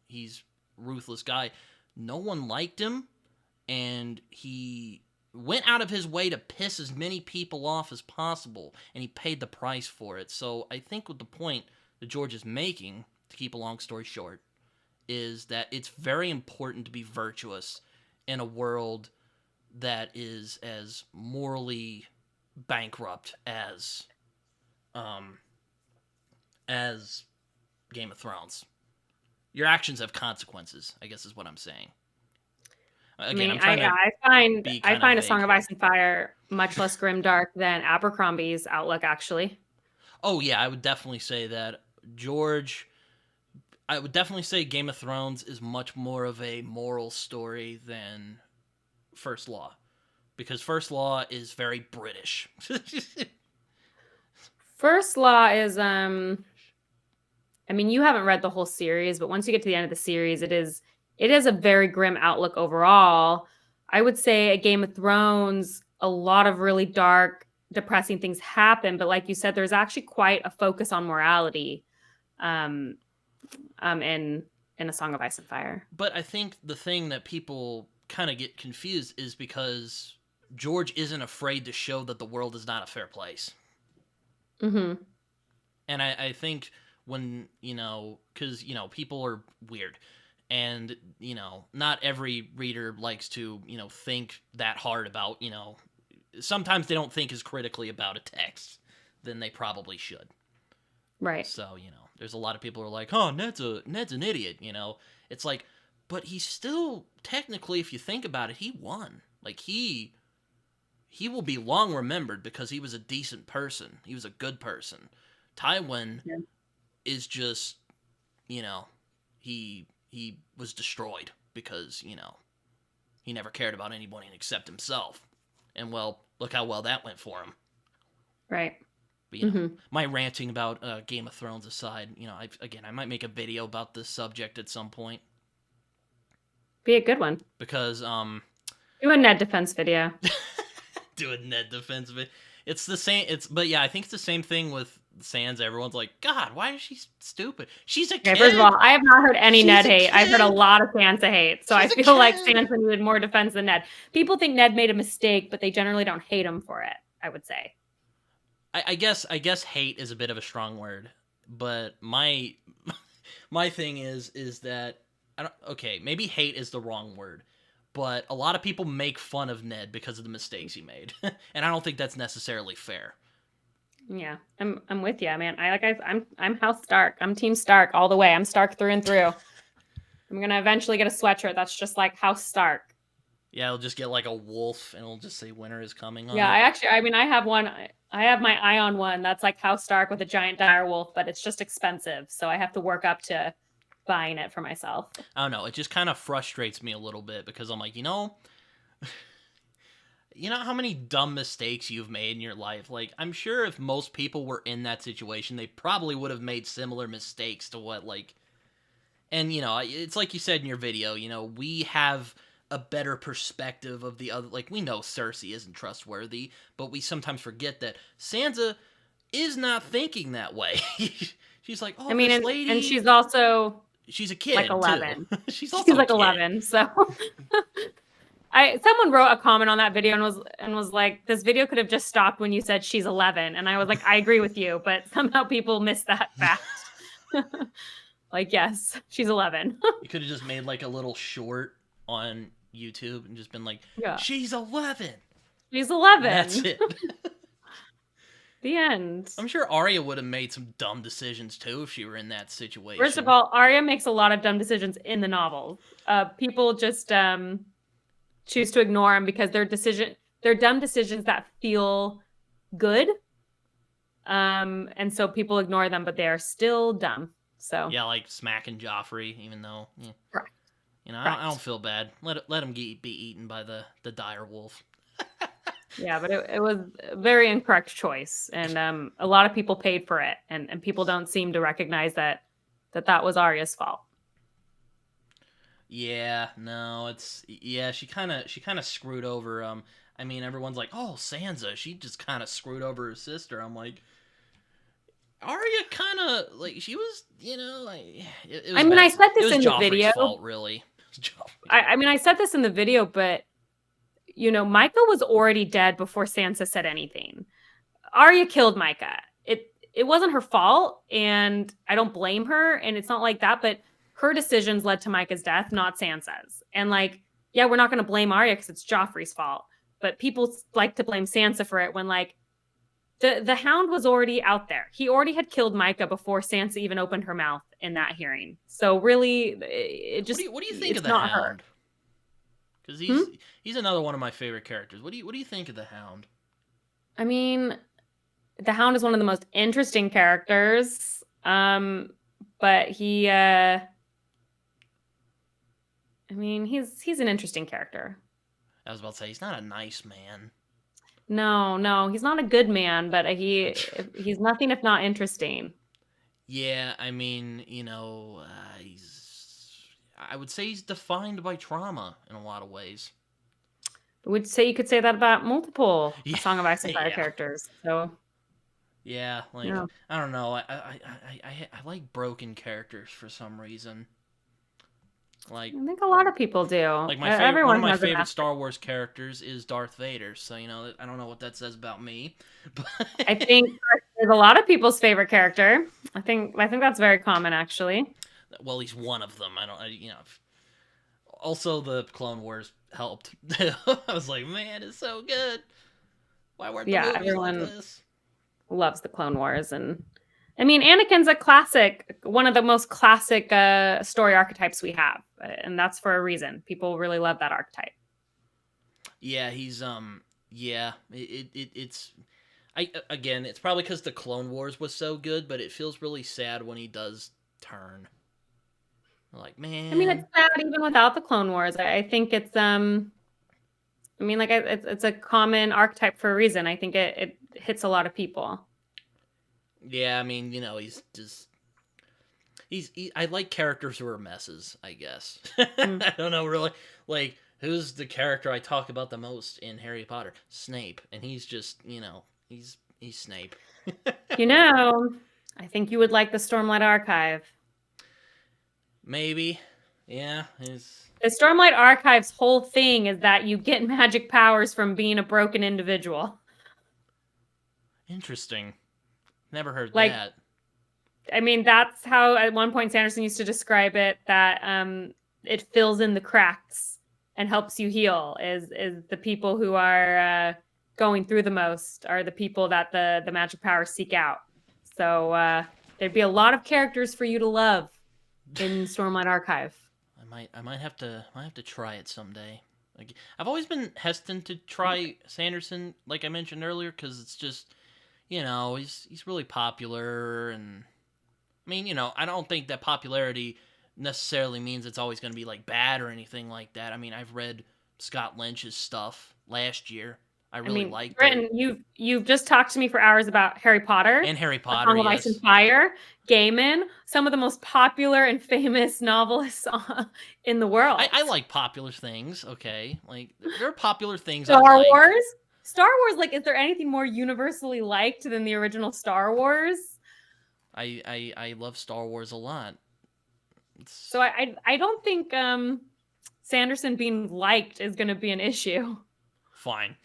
S1: he's ruthless guy. No one liked him, and he went out of his way to piss as many people off as possible, and he paid the price for it. So I think what the point that George is making, to keep a long story short, is that it's very important to be virtuous in a world that is as morally bankrupt as Game of Thrones. Your actions have consequences, I guess is what I'm saying. Again,
S2: I find A Song of Ice and Fire much less grimdark than Abercrombie's outlook, actually.
S1: Oh, yeah, I would definitely say that. George, I would definitely say Game of Thrones is much more of a moral story than First Law. Because First Law is very British.
S2: First Law is, you haven't read the whole series, but once you get to the end of the series, it is a very grim outlook overall. I would say a Game of Thrones, a lot of really dark, depressing things happen, but like you said, there's actually quite a focus on morality in A Song of Ice and Fire.
S1: But I think the thing that people kind of get confused is because George isn't afraid to show that the world is not a fair place.
S2: Mm-hmm.
S1: And I think when, because, people are weird. And, not every reader likes to, think that hard about, sometimes they don't think as critically about a text than they probably should.
S2: Right.
S1: So, there's a lot of people who are like, oh, Ned's an idiot, It's like, but he's still, technically, if you think about it, he won. Like, he will be long remembered because he was a decent person. He was a good person. Tywin is just, he was destroyed because, he never cared about anybody except himself. And, well, look how well that went for him.
S2: Right.
S1: But, my ranting about Game of Thrones aside, I might make a video about this subject at some point.
S2: Be a good one.
S1: Because,
S2: do a Ned defense video.
S1: do a Ned defense of it. It's the same. But yeah, I think it's the same thing with Sans. Everyone's like, God, why is she stupid? She's a
S2: Okay,
S1: kid.
S2: first of all, I have not heard any
S1: She's
S2: Ned
S1: a
S2: hate. I've heard a
S1: kid.
S2: lot of Sansa hate. So I
S1: She's a
S2: feel like
S1: kid.
S2: Sansa needed more defense than Ned. People think Ned made a mistake, but they generally don't hate him for it, I would say.
S1: I guess hate is a bit of a strong word, but my thing is that okay, maybe hate is the wrong word, but a lot of people make fun of Ned because of the mistakes he made, and I don't think that's necessarily fair.
S2: Yeah, I'm with you, man. I'm House Stark. I'm Team Stark all the way. I'm Stark through and through. I'm gonna eventually get a sweatshirt that's just like House Stark.
S1: Yeah, it'll just get like a wolf, and it'll just say "Winter is coming" on
S2: Yeah,
S1: it.
S2: I have one. I have my Ion one that's like House Stark with a giant dire wolf, but it's just expensive, so I have to work up to buying it for myself.
S1: I don't know. It just kind of frustrates me a little bit because I'm like, you know how many dumb mistakes you've made in your life? Like, I'm sure if most people were in that situation, they probably would have made similar mistakes to what, like... And, it's like you said in your video, we have a better perspective of the other... Like, we know Cersei isn't trustworthy, but we sometimes forget that Sansa is not thinking that way. She's like, oh, this lady...
S2: and she's also...
S1: She's a kid,
S2: like 11.
S1: too. She's
S2: also like
S1: a kid.
S2: 11, so... Someone wrote a comment on that video and was like, this video could have just stopped when you said she's 11. And I was like, I agree with you, but somehow people miss that fact. Like, yes, she's 11.
S1: You could have just made like a little short on YouTube and just been like,
S2: yeah.
S1: She's 11.
S2: She's 11.
S1: That's it.
S2: The end.
S1: I'm sure Arya would have made some dumb decisions too if she were in that situation.
S2: First of all, Arya makes a lot of dumb decisions in the novels. People just choose to ignore them because they're dumb decisions that feel good. And so people ignore them, but they are still dumb. So
S1: yeah, like smacking Joffrey, even though
S2: right.
S1: I don't feel bad. Let him be eaten by the dire wolf.
S2: Yeah, but it was a very incorrect choice, and a lot of people paid for it, and people don't seem to recognize that was Arya's fault.
S1: Yeah, no, she kind of screwed over. I mean, everyone's like, oh, Sansa, she just kind of screwed over her sister. I'm like, Arya kind of like she was, like it was.
S2: I mean,
S1: bad.
S2: I said this
S1: it was
S2: in
S1: Joffrey's
S2: the video.
S1: Fault, really.
S2: I mean, I said this in the video, but Micah was already dead before Sansa said anything. Arya killed Micah. It wasn't her fault, and I don't blame her, and it's not like that, but her decisions led to Micah's death, not Sansa's. And like, yeah, we're not going to blame Arya because it's Joffrey's fault, but people like to blame Sansa for it when like the Hound was already out there. He already had killed Micah before Sansa even opened her mouth in that hearing. So really, it just
S1: what do you think of the
S2: not
S1: Hound? Because he's another one of my favorite characters. What do you think of the Hound?
S2: I mean, the Hound is one of the most interesting characters. But he I mean, he's an interesting character.
S1: I was about to say he's not a nice man.
S2: No, he's not a good man, but he's nothing if not interesting.
S1: Yeah, I mean, I would say he's defined by trauma in a lot of ways.
S2: I would say you could say that about multiple Song of Ice and Fire characters. So
S1: yeah, like I don't know, I like broken characters for some reason. Like
S2: I think a lot of people do.
S1: Like one of my favorite Star Wars characters is Darth Vader. So I don't know what that says about me. But
S2: I think there's a lot of people's favorite character. I think that's very common, actually.
S1: Well, he's one of them. Also, the Clone Wars helped. I was like, man, it's so good. Why weren't the movies
S2: everyone
S1: like this?
S2: Loves the Clone Wars, and I mean, Anakin's a classic, one of the most classic story archetypes we have, and that's for a reason. People really love that archetype.
S1: Yeah, he's it's it's probably because the Clone Wars was so good, but it feels really sad when he does turn. Like, man,
S2: I mean, it's sad even without the Clone Wars. I think it's I mean, like it's a common archetype for a reason. I think it hits a lot of people.
S1: Yeah, I mean, he's just I like characters who are messes, I guess. I don't know, really. Like, Who's the character I talk about the most in Harry Potter? Snape, and he's just he's Snape.
S2: You know, I think you would like the Stormlight Archive.
S1: Maybe, yeah. He's
S2: The Stormlight Archive's whole thing is that you get magic powers from being a broken individual.
S1: interesting. Never heard
S2: Like,
S1: that.
S2: I mean, that's how at one point Sanderson used to describe it, that it fills in the cracks and helps you heal. Is the people who are going through the most are the people that the magic powers seek out. So there'd be a lot of characters for you to love in Stormlight Archive.
S1: I might have to try it someday. Like, I've always been hesitant to try Sanderson, like I mentioned earlier, because it's just, he's really popular, and I mean, I don't think that popularity necessarily means it's always going to be like bad or anything like that. I mean, I've read Scott Lynch's stuff last year. I really liked
S2: Britton,
S1: it.
S2: you've just talked to me for hours about Harry Potter
S1: And Harry
S2: A
S1: Potter,
S2: Song of Ice and
S1: yes.
S2: Fire, Gaiman, some of the most popular and famous novelists in the world.
S1: I like popular things, okay? Like, there are popular things I
S2: Star
S1: like.
S2: Wars. Star Wars, like, is there anything more universally liked than the original Star Wars?
S1: I love Star Wars a lot.
S2: So I don't think Sanderson being liked is going to be an issue.
S1: Fine.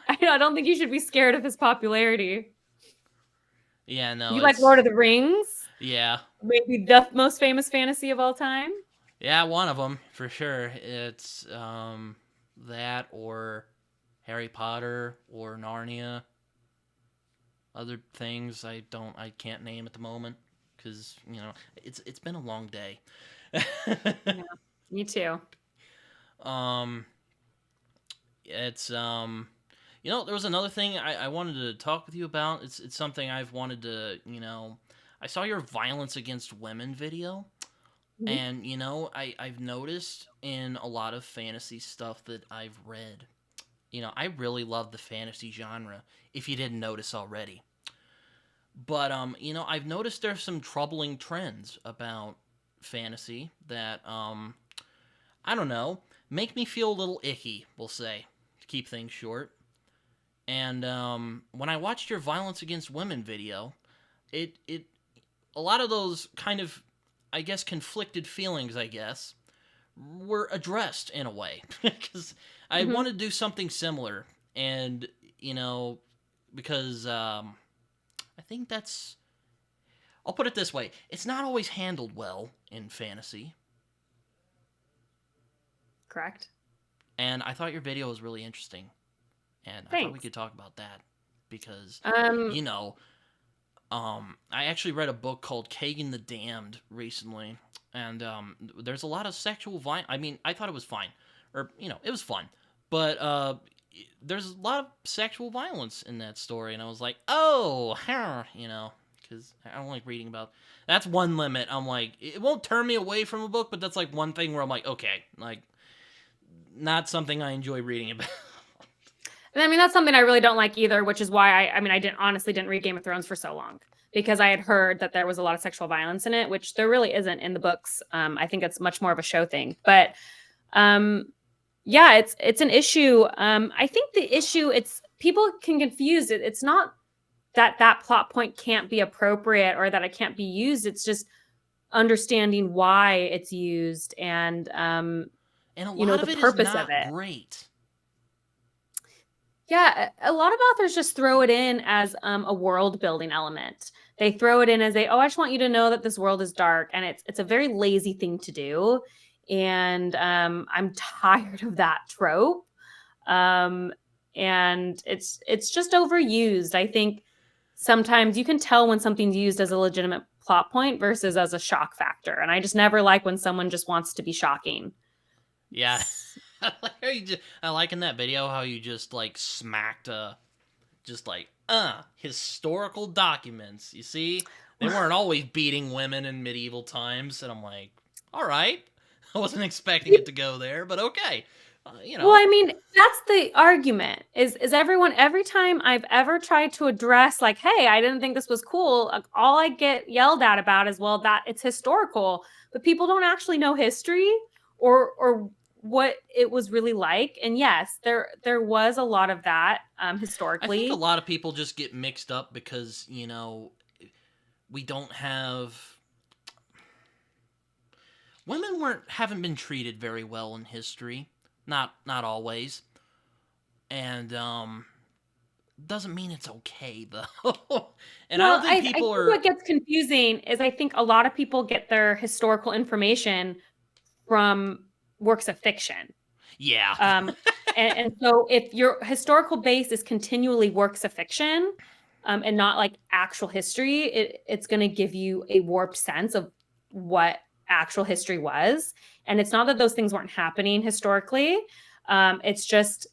S2: I don't think you should be scared of his popularity.
S1: Yeah, no.
S2: You like Lord of the Rings?
S1: Yeah.
S2: Maybe the most famous fantasy of all time?
S1: Yeah, one of them for sure. It's that or Harry Potter or Narnia. Other things I can't name at the moment because it's been a long day.
S2: Yeah, me too.
S1: It's there was another thing I wanted to talk with you about. It's something I've wanted to I saw your violence against women video.
S2: Mhm.
S1: And I've noticed in a lot of fantasy stuff that I've read, I really love the fantasy genre, if you didn't notice already. But I've noticed there's some troubling trends about fantasy that I don't know, make me feel a little icky, we'll say, to keep things short. And when I watched your violence against women video, it a lot of those kind of, I guess, conflicted feelings, were addressed in a way. Because I want to do something similar. And, because I think I'll put it this way. It's not always handled well in fantasy.
S2: Correct.
S1: And I thought your video was really interesting. And I thought we could talk about that. Because, I actually read a book called Kagan the Damned recently, and there's a lot of sexual violence. I mean, I thought it was fine, or it was fun, but there's a lot of sexual violence in that story, and I was like, oh, because I don't like reading about. That's one limit. I'm like, it won't turn me away from a book, but that's like one thing where I'm like, okay, like, not something I enjoy reading about.
S2: And I mean, that's something I really don't like either, which is why I didn't read Game of Thrones for so long, because I had heard that there was a lot of sexual violence in it, which there really isn't in the books. I think it's much more of a show thing, but yeah, it's an issue. I think the issue, it's people can confuse it. It's not that plot point can't be appropriate or that it can't be used. It's just understanding why it's used and
S1: a lot of
S2: the
S1: it
S2: purpose
S1: is not
S2: of it.
S1: Great.
S2: Yeah, a lot of authors just throw it in as a world building element. They throw it in as I just want you to know that this world is dark, and it's a very lazy thing to do. And I'm tired of that trope. And it's just overused. I think sometimes you can tell when something's used as a legitimate plot point versus as a shock factor. And I just never like when someone just wants to be shocking.
S1: Yeah. I like in that video how you just like smacked historical documents. You see, they weren't always beating women in medieval times, and I'm like, all right, I wasn't expecting it to go there, but okay.
S2: Well, I mean, that's the argument. Is everyone, every time I've ever tried to address, like, hey, I didn't think this was cool, all I get yelled at about is, well, that it's historical, but people don't actually know history, or what it was really like. And yes, there was a lot of that
S1: I think a
S2: historically.
S1: lot of people just get mixed up because, we don't have women haven't been treated very well in history. Not always. And doesn't mean it's okay though. And I
S2: Well,
S1: don't think
S2: I think
S1: people
S2: what
S1: are.
S2: gets confusing is I think a lot of people get their historical information from works of fiction.
S1: Yeah.
S2: Um, and so if your historical base is continually works of fiction, and not like actual history, it's going to give you a warped sense of what actual history was. And it's not that those things weren't happening historically. It's just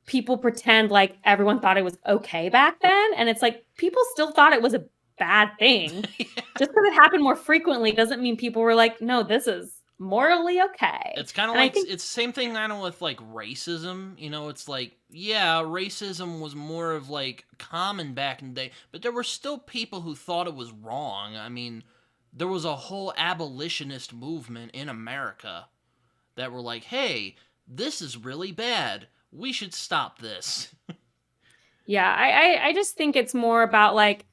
S2: people pretend like everyone thought it was okay back then. And it's like people still thought it was a bad thing.
S1: Yeah.
S2: Just because it happened more frequently doesn't mean people were like, no, this is morally okay.
S1: It's kind of
S2: And I
S1: like
S2: think
S1: it's the same thing kind of with like racism. It's like, yeah, racism was more of like common back in the day, but there were still people who thought it was wrong. I mean, there was a whole abolitionist movement in America that were like, hey, this is really bad. We should stop this.
S2: yeah, I just think it's more about like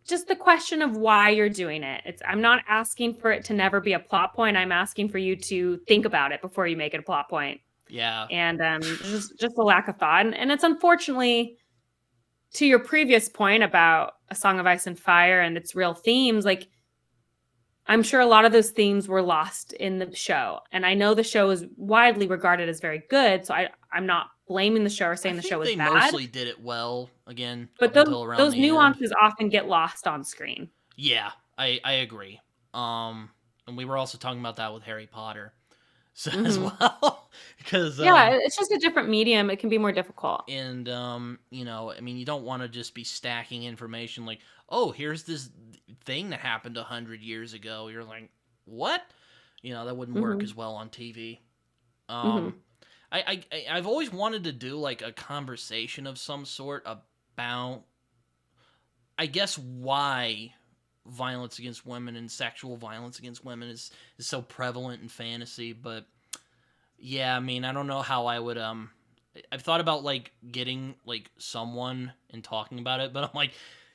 S2: just the question of why you're doing it. I'm not asking for it to never be a plot point. I'm asking for you to think about it before you make it a plot point.
S1: Yeah.
S2: And just a lack of thought. And it's unfortunately, to your previous point about A Song of Ice and Fire and its real themes, like I'm sure a lot of those themes were lost in the show. And I know the show is widely regarded as very good, so I'm not blaming the show or
S1: I
S2: saying the show
S1: think
S2: was
S1: they
S2: bad,
S1: mostly did it well, again,
S2: but
S1: up until around
S2: those
S1: the end.
S2: nuances often get lost on screen.
S1: Yeah, I agree. And we were also talking about that with Harry Potter so, as
S2: Mhm.
S1: well. Because,
S2: Yeah, it's just a different medium. It can be more difficult.
S1: and, I mean, you don't want to just be stacking information like, oh, here's this thing that happened 100 years ago. You're like, what? That wouldn't work
S2: Mhm.
S1: as well on TV. Um,
S2: Mhm.
S1: I've always wanted to do like a conversation of some sort about, I guess, why violence against women and sexual violence against women is so prevalent in fantasy. But yeah, I mean, I don't know how I would I've thought about like getting like someone and talking about it, but I'm like,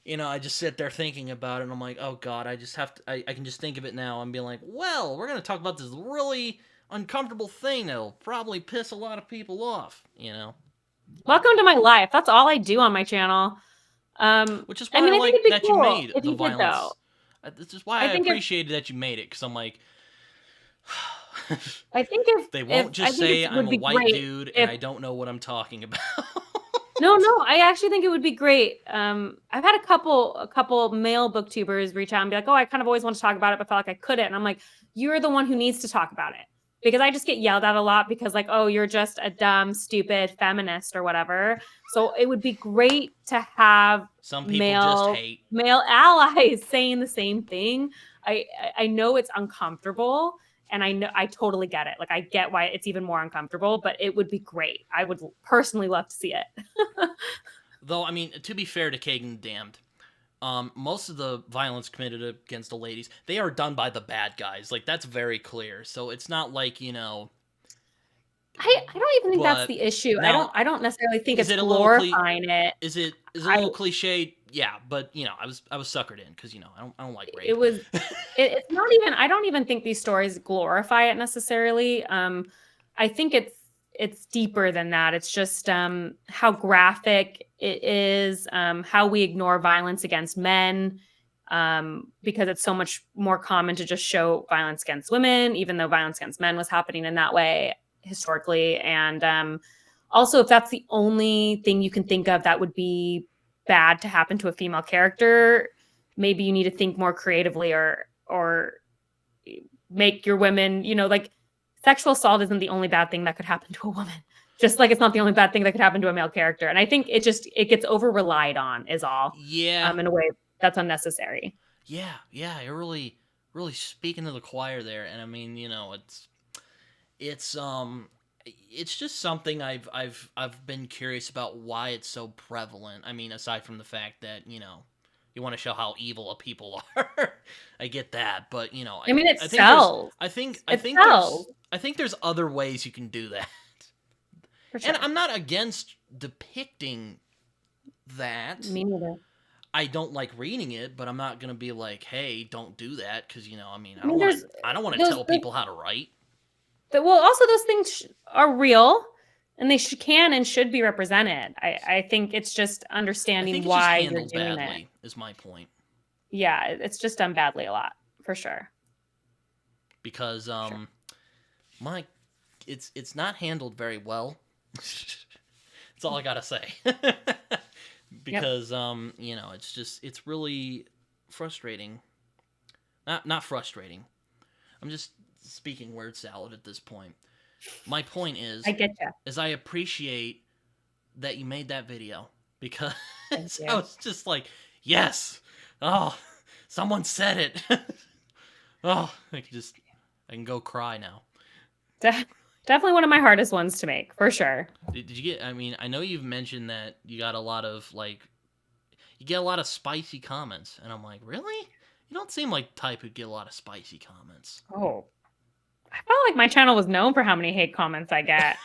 S1: I just sit there thinking about it and I'm like, oh god, I just have to I can just think of it now and be like, well, we're gonna talk about this really uncomfortable thing that'll probably piss a lot of people off.
S2: Welcome to my life. That's all I do on my channel.
S1: Which is
S2: I
S1: why
S2: mean,
S1: I
S2: I think
S1: like
S2: it'd be
S1: that you
S2: cool
S1: made
S2: if
S1: the
S2: you did though.
S1: violence. This is why
S2: I
S1: I
S2: think if
S1: appreciated that you made it, because I'm like,
S2: I think
S1: they
S2: if
S1: won't
S2: I
S1: just
S2: think it
S1: say I'm
S2: would
S1: a
S2: be
S1: white
S2: great
S1: dude and
S2: if
S1: I don't know what I'm talking about.
S2: no, I actually think it would be great. I've had a couple male booktubers reach out and be like, "Oh, I kind of always want to talk about it, but felt like I couldn't." And I'm like, "You're the one who needs to talk about it." Because I just get yelled at a lot because like, "Oh, you're just a dumb, stupid feminist or whatever." So it would be great to have
S1: Some people just
S2: male
S1: hate.
S2: male allies saying the same thing. I know it's uncomfortable and I know I totally get it. Like I get why it's even more uncomfortable, but it would be great. I would personally love to see it.
S1: Though, I mean, to be fair to Kagan Damned, most of the violence committed against the ladies, they are done by the bad guys. Like, that's very clear. So it's not like,
S2: I don't even think that's
S1: but
S2: the issue.
S1: now,
S2: I don't necessarily think
S1: is
S2: it's
S1: it a little
S2: glorifying it.
S1: is it a
S2: I
S1: little cliche? Yeah, but I was suckered in because I don't like
S2: it
S1: rape.
S2: was it's not even I don't even think these stories glorify it necessarily. I think it's deeper than that. It's just how graphic it is, how we ignore violence against men, because it's so much more common to just show violence against women, even though violence against men was happening in that way historically. And also, if that's the only thing you can think of that would be bad to happen to a female character, maybe you need to think more creatively or make your women, like sexual assault isn't the only bad thing that could happen to a woman. Just like it's not the only bad thing that could happen to a male character. And I think it gets over relied on is all,
S1: Yeah,
S2: in a way that's unnecessary.
S1: yeah. You're really, really speaking to the choir there. And I mean, it's it's just something I've been curious about why it's so prevalent. I mean, aside from the fact that you want to show how evil a people are. I get that, but you know,
S2: I mean, it
S1: I think there's
S2: sells.
S1: I think
S2: It sells.
S1: I think there's other ways you can do that.
S2: For
S1: And
S2: sure.
S1: I'm not against depicting that.
S2: Me neither.
S1: I don't like reading it, but I'm not gonna be like, "Hey, don't do that," because you know, I mean,
S2: I mean, there's
S1: I don't want to
S2: those,
S1: tell people how to write.
S2: well, also those things are real, and they can and should be represented. I think it's just
S1: I
S2: understanding
S1: think it's just
S2: why you're
S1: handled
S2: doing it.
S1: badly. Is my point.
S2: Yeah, it's just done badly a lot, for sure.
S1: Because
S2: Sure.
S1: my it's not handled very well. That's all I gotta say. Because you know, it's really frustrating. Not frustrating. I'm just speaking word salad at this point. My point
S2: I get you.
S1: is I appreciate that you made that video because
S2: Thank
S1: I
S2: you.
S1: was just like, yes, oh, someone said it. Oh, I can go cry now.
S2: Definitely one of my hardest ones to make, for sure.
S1: Did you get? I mean, I know you've mentioned that you got a lot of you get a lot of spicy comments, and I'm like, really? You don't seem like the type who'd get a lot of spicy comments.
S2: Oh, I felt like my channel was known for how many hate comments I get.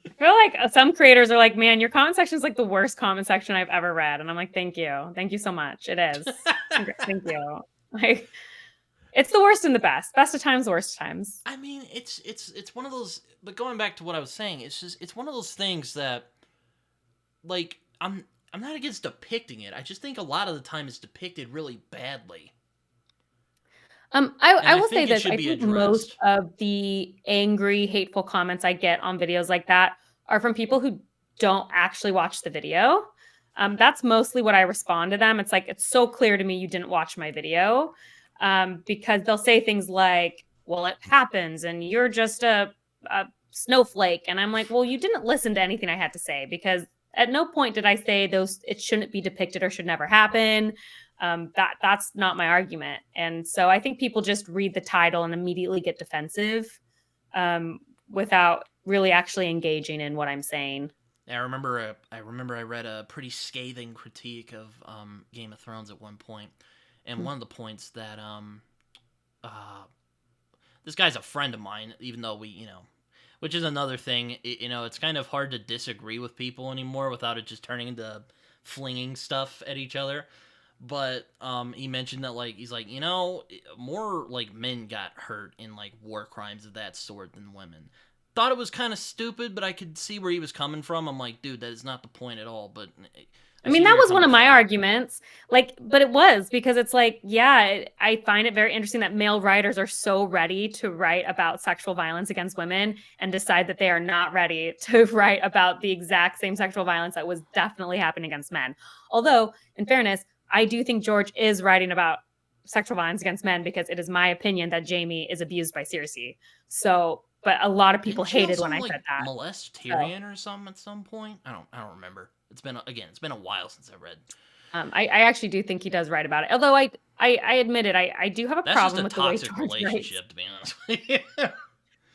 S2: I feel like some creators are like, man, your comment section is like the worst comment section I've ever read. And I'm like, thank you so much. It is. Thank you. Like, it's the worst and the best. Best of times, worst of times.
S1: I mean, it's one of those. But going back to what I was saying, it's one of those things that, like, I'm not against depicting it. I just think a lot of the time it's depicted really badly.
S2: I will say
S1: think it
S2: this.
S1: should
S2: I
S1: be
S2: think
S1: addressed.
S2: most of the angry, hateful comments I get on videos like that are from people who don't actually watch the video. That's mostly what I respond to them. It's like, it's so clear to me you didn't watch my video. Because they'll say things like, well, it happens and you're just a snowflake. And I'm like, well, you didn't listen to anything I had to say, because at no point did I say it shouldn't be depicted or should never happen. That's not my argument. And so I think people just read the title and immediately get defensive, without really actually engaging in what I'm saying.
S1: I remember I read a pretty scathing critique of Game of Thrones at one point, and one of the points that uh, this guy's a friend of mine, even though which is another thing. It's kind of hard to disagree with people anymore without it just turning into flinging stuff at each other. But he mentioned that he's like, more men got hurt in war crimes of that sort than women. Thought it was kind of stupid, but I could see where he was coming from. I'm like, dude, that is not the point at all. But
S2: I mean, that was one of my arguments. But it was because it's like, yeah, I find it very interesting that male writers are so ready to write about sexual violence against women and decide that they are not ready to write about the exact same sexual violence that was definitely happening against men. Although, in fairness, I do think George is writing about sexual violence against men, because it is my opinion that Jaime is abused by Cersei. So, but a lot of people hated when I said that.
S1: Molest Tyrion or something at some point. I don't remember. It's been a while since I read.
S2: I actually do think he does write about it. Although I admit it, I do have a problem with the way George
S1: relationship, to be honest with you.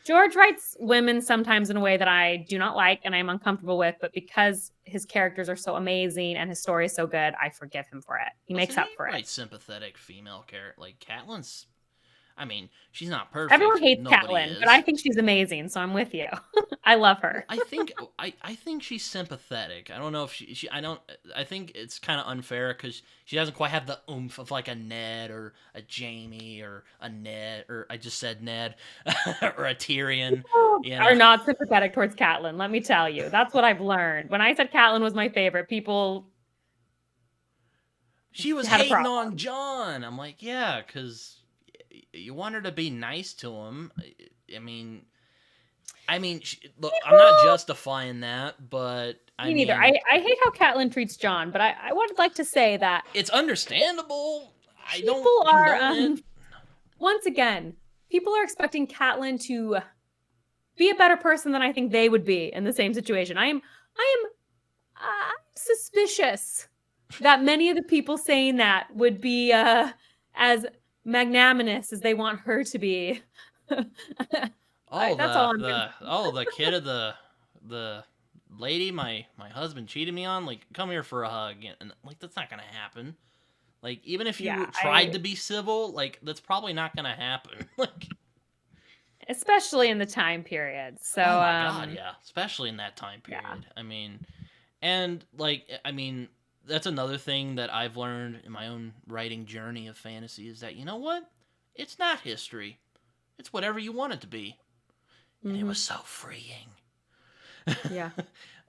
S2: George writes women sometimes in a way that I do not like and I'm uncomfortable with, but because his characters are so amazing and his story is so good, I forgive him for it. He makes up for it.
S1: Sympathetic female character like Catelyn's. I mean, she's not perfect.
S2: Everyone hates Catelyn, but I think she's amazing, so I'm with you. I love her.
S1: I think she's sympathetic. I don't know if she I think it's kind of unfair because she doesn't quite have the oomph of a Ned or a Jaime or a Ned, or I just said Ned, or a Tyrion.
S2: Are not sympathetic towards Catelyn, let me tell you. That's what I've learned. When I said Catelyn was my favorite, people...
S1: She was hating on Jon. I'm like, yeah, because... You want her to be nice to him. I mean, look, I'm not justifying that, but
S2: me neither. I hate how Catelyn treats Jon, but I would like to say that
S1: it's understandable.
S2: People are once again, people are expecting Catelyn to be a better person than I think they would be in the same situation. I am suspicious that many of the people saying that would be as magnanimous as they want her to be.
S1: That's all I'm the kid of the lady my husband cheated me on, like, come here for a hug. And like, that's not gonna happen. Like, even if you
S2: Yeah,
S1: tried to be civil, like, that's probably not gonna happen. Like,
S2: especially in the time period. So,
S1: oh my god, yeah, especially in that time
S2: yeah.
S1: period. I mean, and like, I mean, that's another thing that I've learned in my own writing journey of fantasy is that, you know what? It's not history. It's whatever you want it to be. And it
S2: Hmm.
S1: was so freeing.
S2: Yeah.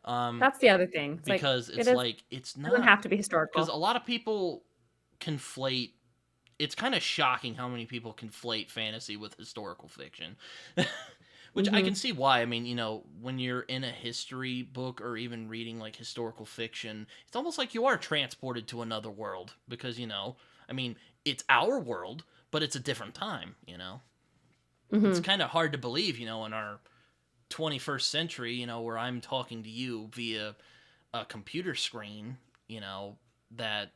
S1: um
S2: That's the other thing. It's like,
S1: because
S2: it
S1: it's
S2: is,
S1: like it's
S2: doesn't
S1: not,
S2: have to be
S1: because a
S2: historical.
S1: lot of people conflate, it's kind of shocking how many people conflate fantasy with historical fiction. Which I
S2: Hmm.
S1: can see why. I mean, when you're in a history book or even reading like historical fiction, it's almost like you are transported to another world because, I mean, it's our world, but it's a different time. It's
S2: Hmm.
S1: kind of hard to believe, in our 21st century, where I'm talking to you via a computer screen, that,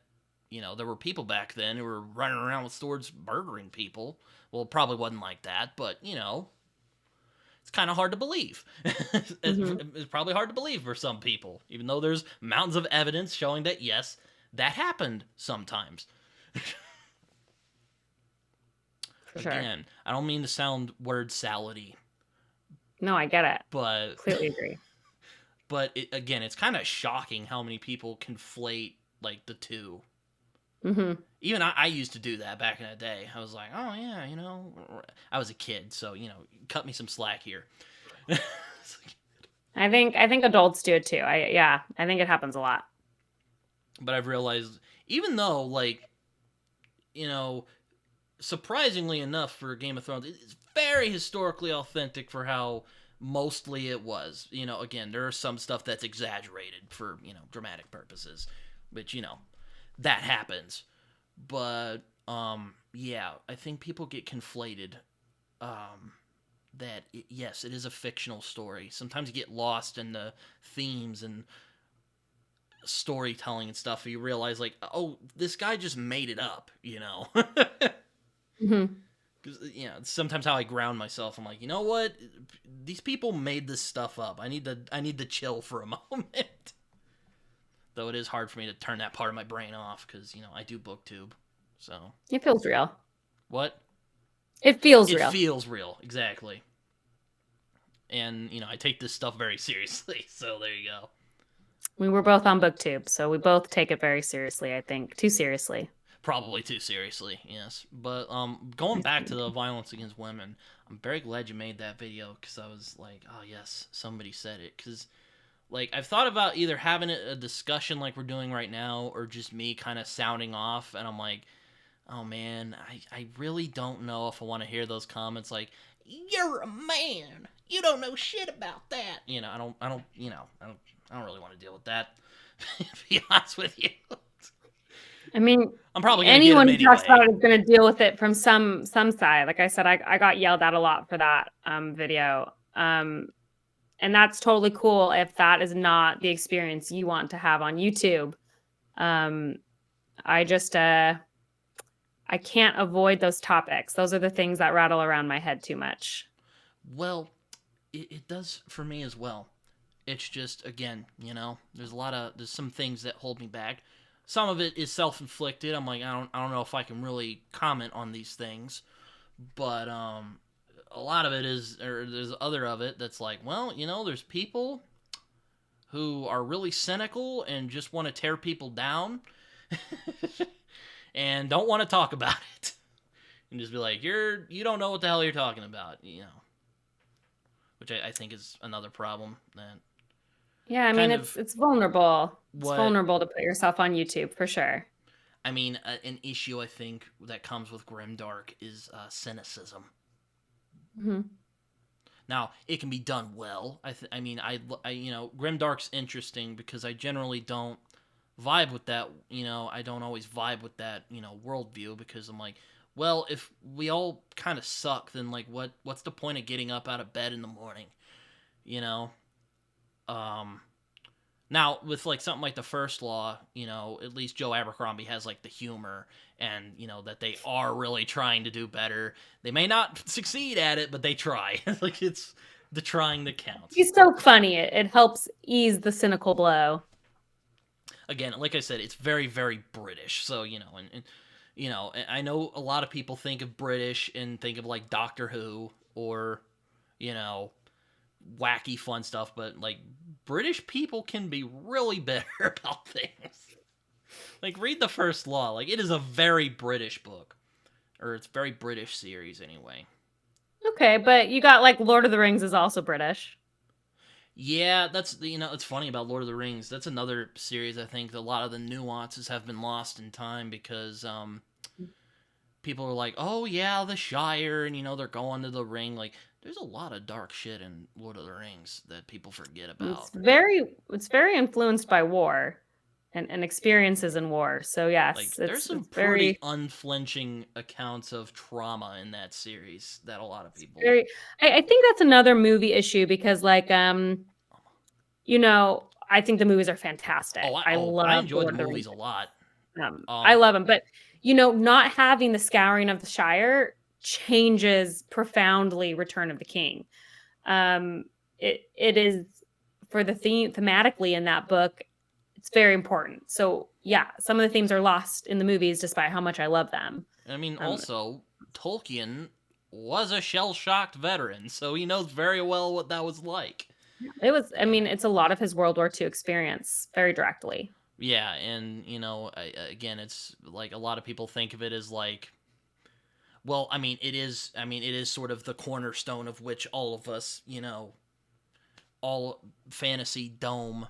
S1: there were people back then who were running around with swords murdering people. Well, it probably wasn't like that, but, it's kind of hard to believe. it's,
S2: Hmm.
S1: it's probably hard to believe for some people, even though there's mountains of evidence showing that, yes, that happened sometimes.
S2: For sure.
S1: Again, I don't mean to sound word salady,
S2: No, I get it.
S1: but
S2: Completely agree.
S1: again, it's kind of shocking how many people conflate like the two.
S2: Hmm.
S1: Even I used to do that back in the day. I was like, oh yeah, I was a kid, so cut me some slack here.
S2: I think adults do it too. I think it happens a lot.
S1: But I've realized, even though, like, you know, surprisingly enough for Game of Thrones, it's very historically authentic for how mostly it was. Again, there are some stuff that's exaggerated for, dramatic purposes, which, that happens. But, yeah, I think people get conflated. That, yes, it is a fictional story. Sometimes you get lost in the themes and storytelling and stuff, you realize, like, oh, this guy just made it up.
S2: Hmm.
S1: Because sometimes how I ground myself, I'm like, you know what? These people made this stuff up. I need to chill for a moment. Though it is hard for me to turn that part of my brain off because I do booktube. So
S2: It feels real.
S1: what?
S2: It feels
S1: It
S2: real.
S1: feels real, exactly. And I take this stuff very seriously. So there you go.
S2: We were both on booktube, so we both take it very seriously, I think. Too seriously.
S1: Probably too seriously, yes. But going back to the violence against women, I'm very glad you made that video because I was like, oh yes, somebody said it. Because like I've thought about either having a discussion like we're doing right now, or just me kind of sounding off, and I'm like, oh man, I really don't know if I want to hear those comments like, you're a man, you don't know shit about that. I don't really want to deal with that. To be honest with you,
S2: I mean,
S1: I'm probably gonna get them
S2: anyone who talks about
S1: anyway.
S2: it is going to deal with it from some side. Like I said, I got yelled at a lot for that video. And that's totally cool if that is not the experience you want to have on YouTube. Um, I just I can't avoid those topics. Those are the things that rattle around my head too much.
S1: Well, it does for me as well. It's just, again, there's some things that hold me back. Some of it is self-inflicted. I'm like, I don't know if I can really comment on these things, but a lot of it is, or there's other of it that's like, well, there's people who are really cynical and just want to tear people down and don't want to talk about it and just be like, you don't know what the hell you're talking about. Which I think is another problem that
S2: Yeah, I mean
S1: kind of
S2: it's vulnerable. It's
S1: what
S2: vulnerable to put yourself on YouTube for sure.
S1: I mean, an issue I think that comes with grimdark is cynicism.
S2: Hmm.
S1: Now, it can be done well. I mean, grimdark's interesting because I generally don't vibe with that. I don't always vibe with that. Worldview because I'm like, well, if we all kind of suck, then like, what's the point of getting up out of bed in the morning? You know. Um, Now, with like something like the first law, at least Joe Abercrombie has like the humor and, that they are really trying to do better. They may not succeed at it, but they try. Like Decrying the count.
S2: He's so funny. It helps ease the cynical blow.
S1: Again, like I said, it's very, very British. So, and I know a lot of people think of British and think of like Doctor Who or, you know, wacky fun stuff, but like British people can be really bitter about things. Like read the First Law. Like it is a very British book. Or it's very British series anyway.
S2: Okay, but you got like Lord of the Rings is also British.
S1: Yeah, that's it's funny about Lord of the Rings. That's another series I think that a lot of the nuances have been lost in time because people are like, "Oh yeah, the Shire," and they're going to the ring. Like, there's a lot of dark shit in Lord of the Rings that people forget about.
S2: It's very influenced by war and experiences in war. So
S1: Like,
S2: yes,
S1: there's some
S2: it's
S1: pretty
S2: very
S1: unflinching accounts of trauma in that series that a lot of people.
S2: very I think that's another movie issue because like I think the movies are fantastic. I
S1: I
S2: love the
S1: enjoyed the
S2: Lord of the Rings.
S1: movies a lot.
S2: I
S1: Um,
S2: love them, but not having the scouring of the Shire changes profoundly Return of the King. Um, it is for the thematically in that book, it's very important. So yeah, some of the themes are lost in the movies, despite how much I love them.
S1: I mean,
S2: Um,
S1: also Tolkien was a shell-shocked veteran, so he knows very well what that was like.
S2: it was, I mean, it's a lot of his World War II experience, very directly.
S1: Yeah, and again, it's like a lot of people think of it as like, well, I mean, it is. I mean, it is sort of the cornerstone of which all of us, all fantasy dumb,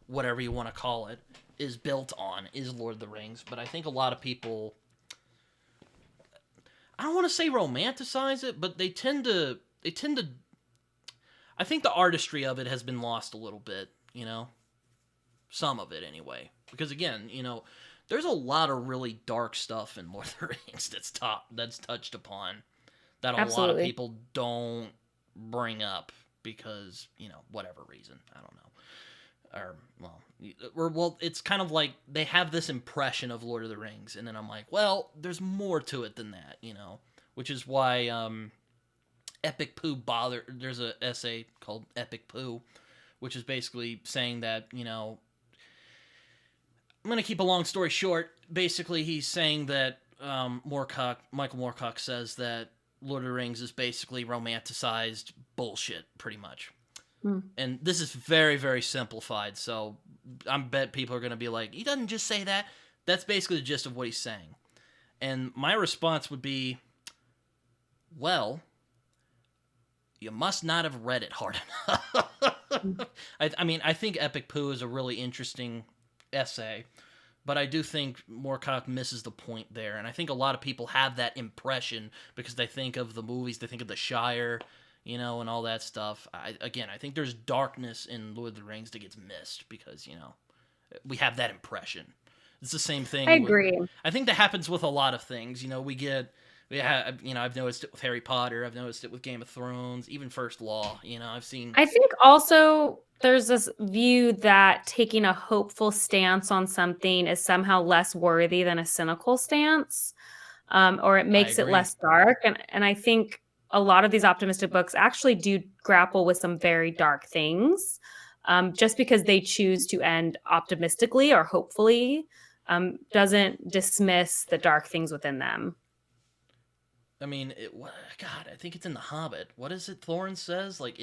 S1: whatever you want to call it, is built on is Lord of the Rings. But I think a lot of people, I don't want to say romanticize it, but they tend to. I think the artistry of it has been lost a little bit. Some of it anyway. Because again, there's a lot of really dark stuff in Lord of the Rings that's touched upon that a lot of
S2: Absolutely.
S1: people don't bring up because, whatever reason. I don't know. Well, it's kind of like they have this impression of Lord of the Rings, and then I'm like, well, there's more to it than that, which is why Epic Pooh there's an essay called Epic Pooh, which is basically saying that, I'm going to keep a long story short. Basically, he's saying that Michael Moorcock says that Lord of the Rings is basically romanticized bullshit, pretty much.
S2: Hmm.
S1: And this is very, very simplified, so I bet people are going to be like, he doesn't just say that. That's basically the gist of what he's saying. And my response would be, well, you must not have read it hard enough. I mean, I think Epic Pooh is a really interesting essay, but I do think Moorcock misses the point there, and I think a lot of people have that impression because they think of the movies, they think of the Shire, and all that stuff. I think there's darkness in Lord of the Rings that gets missed because we have that impression. It's the same thing.
S2: I agree.
S1: I think that happens with a lot of things. I've noticed it with Harry Potter. I've noticed it with Game of Thrones, even First Law. I've seen.
S2: I think also there's this view that taking a hopeful stance on something is somehow less worthy than a cynical stance, or it
S1: I
S2: makes it
S1: agree.
S2: less dark. And I think a lot of these optimistic books actually do grapple with some very dark things. Just because they choose to end optimistically or hopefully doesn't dismiss the dark things within them.
S1: I mean, God, I think it's in The Hobbit. What is it Thorin says? Like,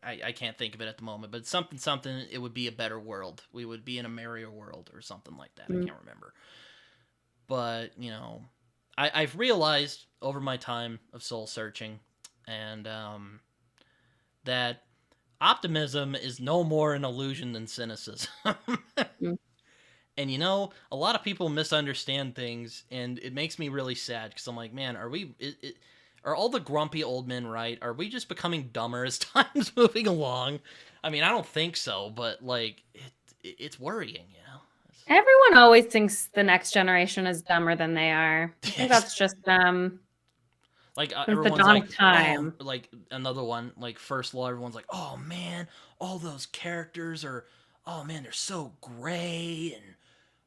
S1: I can't think of it at the moment, but it's something, it would be a better world. We would be in a merrier world or something like that. I can't remember. But, I've realized over my time of soul searching and that optimism is no more an illusion than cynicism.
S2: Mm.
S1: And a lot of people misunderstand things, and it makes me really sad because I'm like, man, are all the grumpy old men right? Are we just becoming dumber as time's moving along? I mean, I don't think so, but like, it's worrying,
S2: Everyone always thinks the next generation is dumber than they are. I think that's just
S1: Like
S2: since the
S1: everyone's
S2: dawn
S1: like,
S2: of
S1: oh,
S2: time.
S1: like another one, like First Law. Everyone's like, oh man, all those characters are, oh man, they're so gray and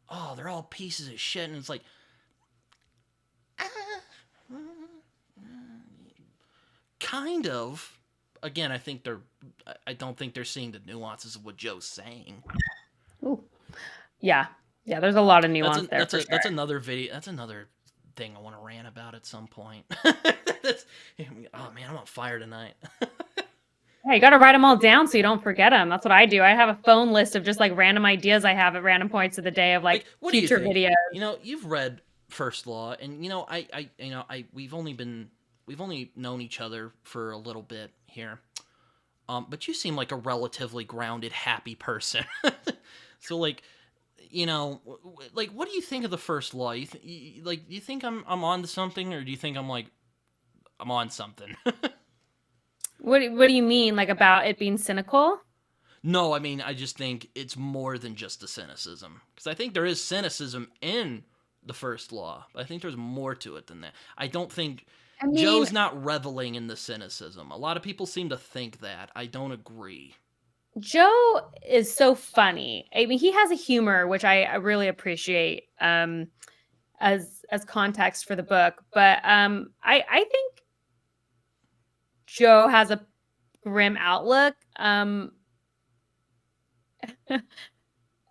S1: oh, they're all pieces of shit, and it's like, kind of. Again, I don't think they're seeing the nuances of what Joe's saying.
S2: Ooh. Yeah. Yeah, there's a lot of nuance there for
S1: That's
S2: sure.
S1: another video. That's another thing I want to rant about at some point. Oh man, I'm on fire tonight.
S2: Yeah, you got to write them all down so you don't forget them. That's what I do. I have a phone list of just like random ideas I have at random points of the day of like
S1: What do you
S2: future
S1: think?
S2: videos.
S1: You've read First Law, and we've only known each other for a little bit here. But you seem like a relatively grounded, happy person. So like, what do you think of the First Law? Do you think I'm on to something, or do you think I'm on something?
S2: What do you mean, like about it being cynical?
S1: No, I mean, I just think it's more than just the cynicism. Because I think there is cynicism in the First Law, but I think there's more to it than that. I don't think
S2: I mean,
S1: Joe's not reveling in the cynicism. A lot of people seem to think that. I don't agree.
S2: Joe is so funny. I mean, he has a humor which I really appreciate as context for the book. But I think Joe has a grim outlook.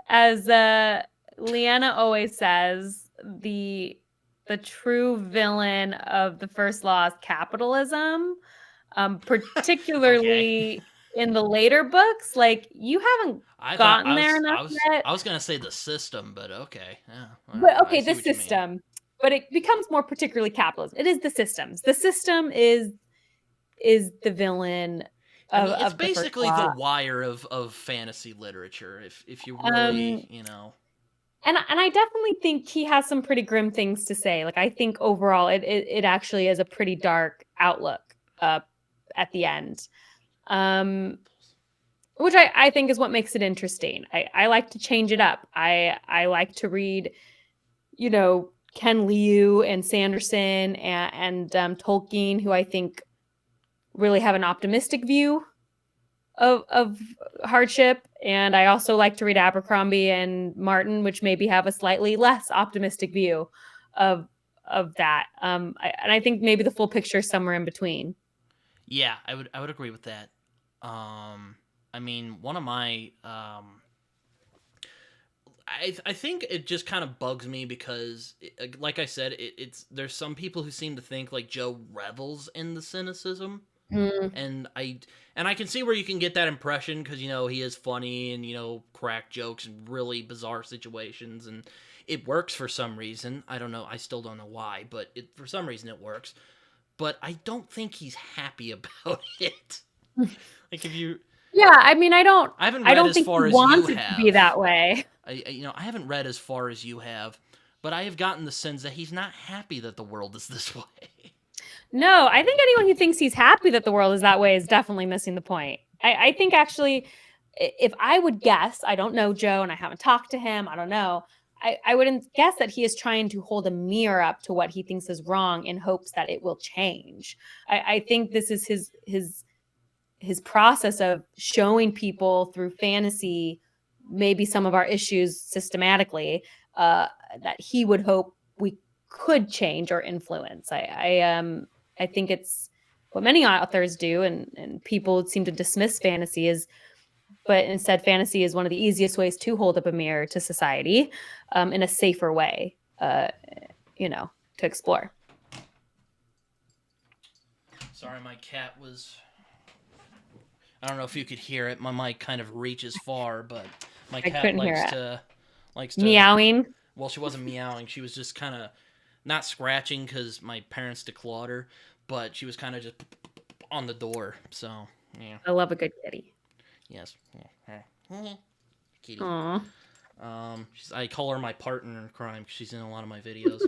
S2: As Leanna always says, the true villain of the First Law is capitalism, particularly in the later books. Like you haven't gotten there enough yet.
S1: I was gonna say the system, but okay, yeah.
S2: But
S1: I
S2: okay,
S1: see
S2: the
S1: what you mean.
S2: system. But it becomes more particularly capitalism. It is the systems. The system is the villain
S1: I mean, it's
S2: of the First
S1: basically
S2: Law.
S1: the Wire of fantasy literature. If you really,
S2: And I definitely think he has some pretty grim things to say. Like I think overall it actually is a pretty dark outlook at the end. Which I think is what makes it interesting. I like to change it up. I like to read, Ken Liu and Sanderson and Tolkien, who I think really have an optimistic view of hardship. And I also like to read Abercrombie and Martin, which maybe have a slightly less optimistic view of that. And I think maybe the full picture is somewhere in between.
S1: Yeah, I would agree with that. I mean, one of my I think it just kind of bugs me because, like I said, it's there's some people who seem to think like Joe revels in the cynicism,
S2: Mm.
S1: and I can see where you can get that impression because he is funny and crack jokes in really bizarre situations, and it works for some reason. I don't know. I still don't know why, but for some reason it works. But I don't think he's happy about it. Like if you.
S2: Yeah, I mean, I
S1: haven't read
S2: don't
S1: as
S2: think
S1: far
S2: he
S1: as
S2: wants
S1: you
S2: it to
S1: have.
S2: be that way.
S1: I haven't read as far as you have, but I have gotten the sense that he's not happy that the world is this way.
S2: No, I think anyone who thinks he's happy that the world is that way is definitely missing the point. I think actually, if I would guess, I don't know Joe and I haven't talked to him, I don't know. I wouldn't guess that he is trying to hold a mirror up to what he thinks is wrong in hopes that it will change. I think this is his process of showing people through fantasy maybe some of our issues systematically that he would hope we could change or influence. I think it's what many authors do, and people seem to dismiss fantasy as, but instead fantasy is one of the easiest ways to hold up a mirror to society in a safer way, to explore.
S1: Sorry, my cat was. I don't know if you could hear it. My mic kind of reaches far, but my cat likes to
S2: meowing.
S1: Well, she wasn't meowing. She was just kind of not scratching because my parents declawed her, but she was kind of just on the door. So yeah.
S2: I love a good kitty.
S1: Yes. Kitty.
S2: Aww.
S1: I call her my partner in crime because she's in a lot of my videos.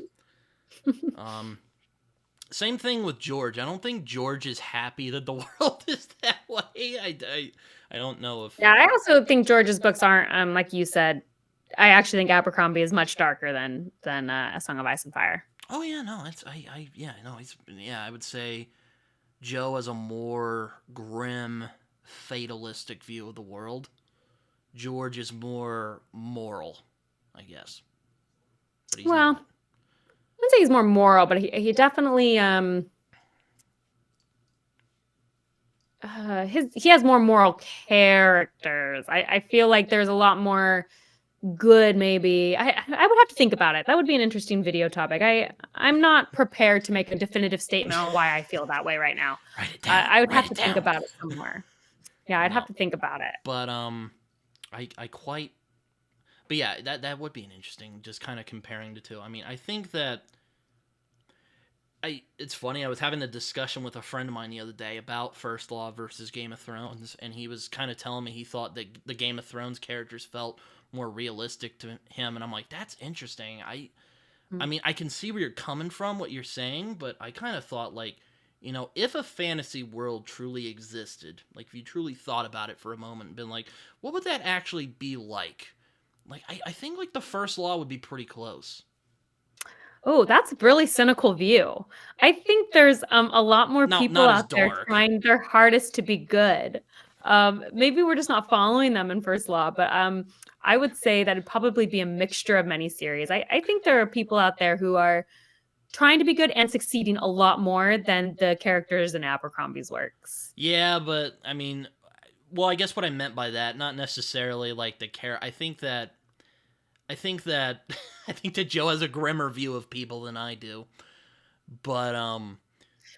S1: Same thing with George. I don't think George is happy that the world is that way. I don't know if.
S2: Yeah, I also think George's books aren't like you said. I actually think Abercrombie is much darker than A Song of Ice and Fire.
S1: Oh yeah, no, I would say Joe has a more grim, fatalistic view of the world. George is more moral, I guess. But he's not.
S2: I wouldn't say he's more moral, but he definitely he has more moral characters. I feel like there's a lot more good, maybe. I would have to think about it. That would be an interesting video topic. I'm not prepared to make a definitive statement on why I feel that way right now.
S1: Write it down.
S2: I would
S1: Write
S2: have
S1: it
S2: to think
S1: down.
S2: about it some more. Yeah, I'd have
S1: No,
S2: to think about it.
S1: but I quite. But yeah, that would be an interesting, just kind of comparing the two. I mean, I think that it's funny. I was having a discussion with a friend of mine the other day about First Law versus Game of Thrones, and he was kind of telling me he thought that the Game of Thrones characters felt more realistic to him, and I'm like, that's interesting. I mean, I can see where you're coming from, what you're saying, but I kind of thought like, if a fantasy world truly existed, like if you truly thought about it for a moment and been like, what would that actually be like? Like, I think like the First Law would be pretty close.
S2: Oh, that's a really cynical view. I think there's a lot more people
S1: Not as
S2: out there
S1: dark.
S2: trying their hardest to be good. Maybe we're just not following them in First Law, but I would say that it'd probably be a mixture of many series. I think there are people out there who are trying to be good and succeeding a lot more than the characters in Abercrombie's works.
S1: Yeah, but I mean, well, I guess what I meant by that, not necessarily like the care. I think that I think that Joe has a grimmer view of people than I do. But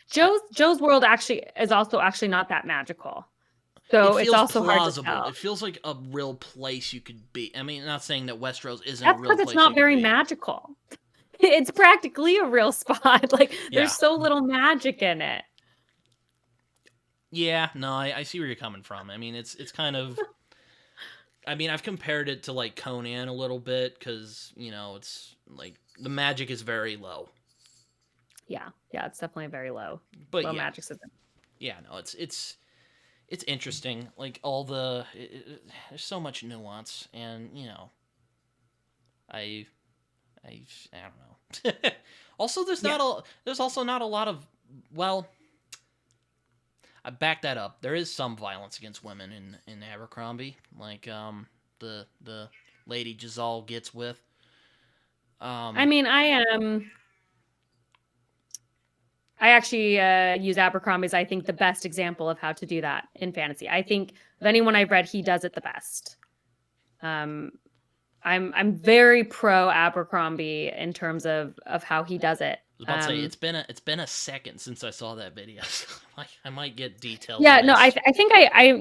S2: Joe's world actually is also actually not that magical.
S1: it
S2: So it's
S1: feels
S2: also hard to
S1: plausible.
S2: tell.
S1: It feels like a real place you could be. I mean, not saying that Westeros isn't a
S2: That's
S1: real
S2: because it's
S1: place you
S2: not
S1: could
S2: very
S1: be.
S2: magical. It's practically a real spot. Like
S1: Yeah.
S2: there's so little magic in it.
S1: Yeah, no, I see where you're coming from. I mean, it's kind of. I mean, I've compared it to like Conan a little bit because it's like the magic is very low.
S2: Yeah, it's definitely very low.
S1: But
S2: Low
S1: yeah,
S2: magic system.
S1: yeah, no, it's interesting. Like all there's so much nuance, and I I don't know. Also,
S2: Yeah.
S1: there's also not a lot of, well, I back that up. There is some violence against women in Abercrombie, like the lady Giselle gets with.
S2: I mean, I actually use Abercrombie as I think the best example of how to do that in fantasy. I think of anyone I've read, he does it the best. Um, I'm very pro Abercrombie in terms of how he does it.
S1: I was about to say it's been a second since I saw that video. So I might get details
S2: Yeah, no,
S1: missed.
S2: I think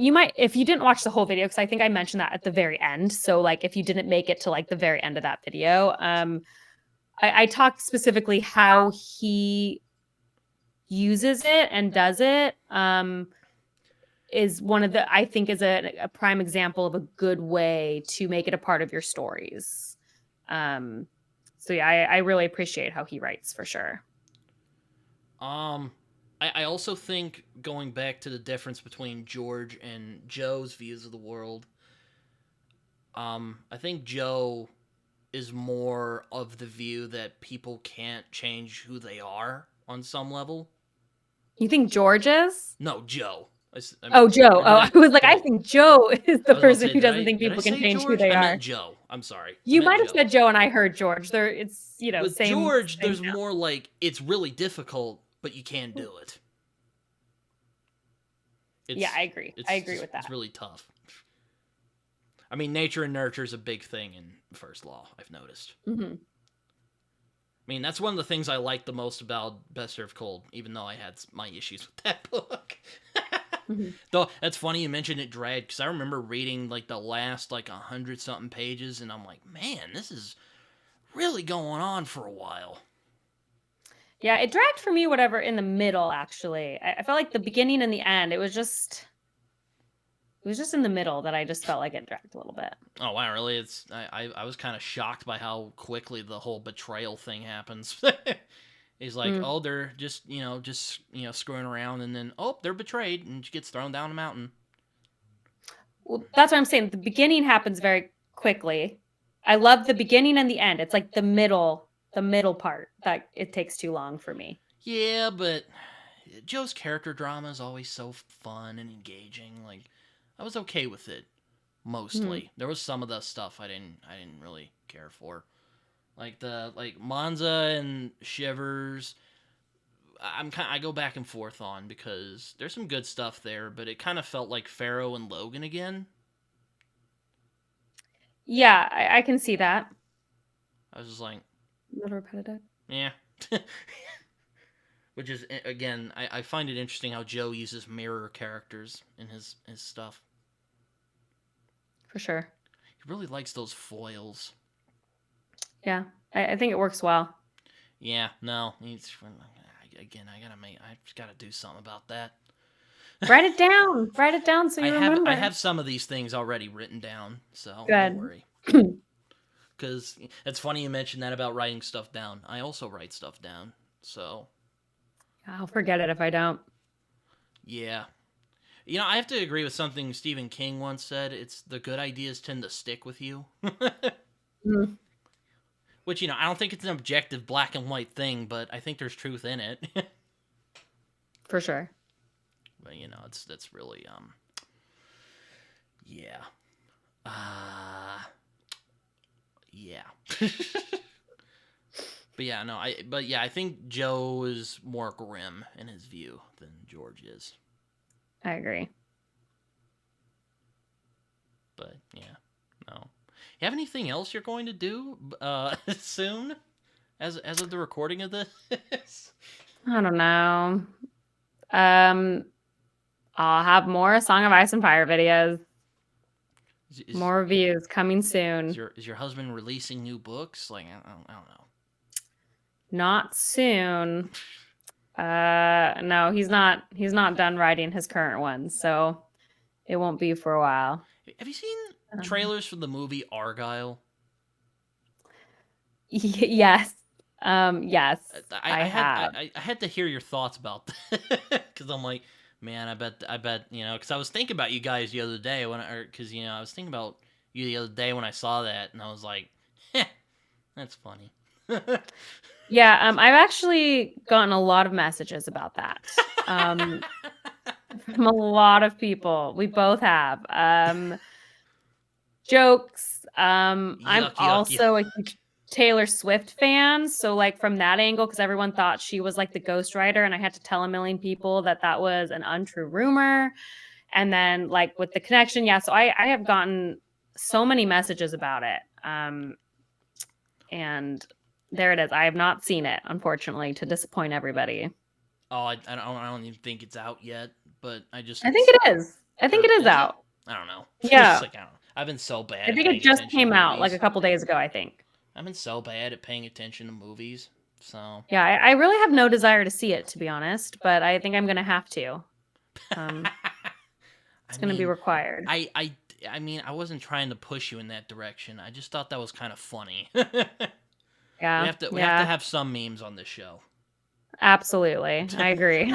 S2: you might, if you didn't watch the whole video, because I think I mentioned that at the very end. So like if you didn't make it to like the very end of that video, I talked specifically how he uses it and does it. Is one of the, I think is a prime example of a good way to make it a part of your stories. So yeah, I really appreciate how he writes for sure.
S1: I also think going back to the difference between George and Joe's views of the world, I think Joe is more of the view that people can't change who they are on some level.
S2: You think George is?
S1: No, Joe.
S2: Oh, Joe.
S1: Or
S2: Oh,
S1: did
S2: I was like, I
S1: oh,
S2: think Joe is
S1: I
S2: the
S1: was about to
S2: person
S1: say,
S2: who doesn't think
S1: did I
S2: people can
S1: say
S2: change who
S1: George?
S2: they
S1: I
S2: are.
S1: meant Joe. I'm sorry. I
S2: You
S1: meant
S2: might have
S1: Joe.
S2: said Joe and I heard George. It's,
S1: With
S2: same.
S1: George,
S2: same
S1: there's more like it's really difficult, but you can do it.
S2: Yeah, I agree. I agree with that.
S1: It's really tough. I mean, nature and nurture is a big thing in First Law, I've noticed.
S2: Mm-hmm.
S1: I mean, that's one of the things I like the most about Best Served Cold, even though I had my issues with that book.
S2: Mm-hmm.
S1: Though, that's funny you mentioned it dragged, because I remember reading, like, the last, 100-something pages, and I'm like, man, this is really going on for a while.
S2: Yeah, it dragged for me, whatever, in the middle, actually. I felt like the beginning and the end, it was just in the middle that I just felt like it dragged a little bit.
S1: Oh, wow, really? I was kind of shocked by how quickly the whole betrayal thing happens. He's like, oh, they're just screwing around, and then, oh, they're betrayed, and she gets thrown down a mountain.
S2: Well, that's what I'm saying. The beginning happens very quickly. I love the beginning and the end. It's like the middle part that it takes too long for me.
S1: Yeah, but Joe's character drama is always so fun and engaging. Like, I was okay with it mostly. There was some of the stuff I didn't really care for. Like Monza and Shivers, I go back and forth on, because there's some good stuff there, but it kind of felt like Pharaoh and Logan again.
S2: Yeah, I can see that.
S1: I was just like,
S2: A little repetitive.
S1: yeah. Which is, again, I find it interesting how Joe uses mirror characters in his stuff.
S2: For sure.
S1: He really likes those foils.
S2: Yeah, I think it works well.
S1: Yeah, no, again, I just gotta do something about that.
S2: Write it down. Write it down so you remember.
S1: I have some of these things already written down, so
S2: Good.
S1: don't worry. Because it's funny you mentioned that about writing stuff down. I also write stuff down, so.
S2: I'll forget it if I don't.
S1: Yeah. You know, I have to agree with something Stephen King once said. It's the good ideas tend to stick with you.
S2: Mm.
S1: Which, you know, I don't think it's an objective black and white thing, but I think there's truth in it.
S2: For sure.
S1: But, you know, that's really, yeah. Yeah. But yeah, no, I think Joe is more grim in his view than George is.
S2: I agree.
S1: But yeah, no. You have anything else you're going to do soon, as of the recording of this?
S2: I don't know. I'll have more Song of Ice and Fire videos. More reviews coming soon.
S1: Is your husband releasing new books? Like, I don't know.
S2: Not soon. No, he's not done writing his current one, so it won't be for a while.
S1: Have you seen trailers for the movie Argyle?
S2: Yes. Yes. I have.
S1: I had to hear your thoughts about that, because I'm like, man, I bet, you know, because I was thinking about you guys the other day because you know, I was thinking about you the other day when I saw that, and I was like, that's funny.
S2: Yeah, I've actually gotten a lot of messages about that. From a lot of people. We both have. Jokes. I'm also a huge Taylor Swift fan, so like from that angle, because everyone thought she was like the ghostwriter, and I had to tell a million people that was an untrue rumor. And then like with the connection, yeah. So I have gotten so many messages about it. And there it is. I have not seen it, unfortunately, to disappoint everybody.
S1: Oh, I don't even think it's out yet, but I
S2: think it is. I think it is out.
S1: I don't know.
S2: Yeah.
S1: Like, I don't know. I've been so bad.
S2: I think it just came out like a couple days ago, I think.
S1: I've been so bad at paying attention to movies, so.
S2: Yeah, I really have no desire to see it, to be honest, but I think I'm going to have to. It's going to be required.
S1: I mean, I wasn't trying to push you in that direction. I just thought that was kind of funny.
S2: Yeah.
S1: We have to have some memes on this show.
S2: Absolutely. I agree.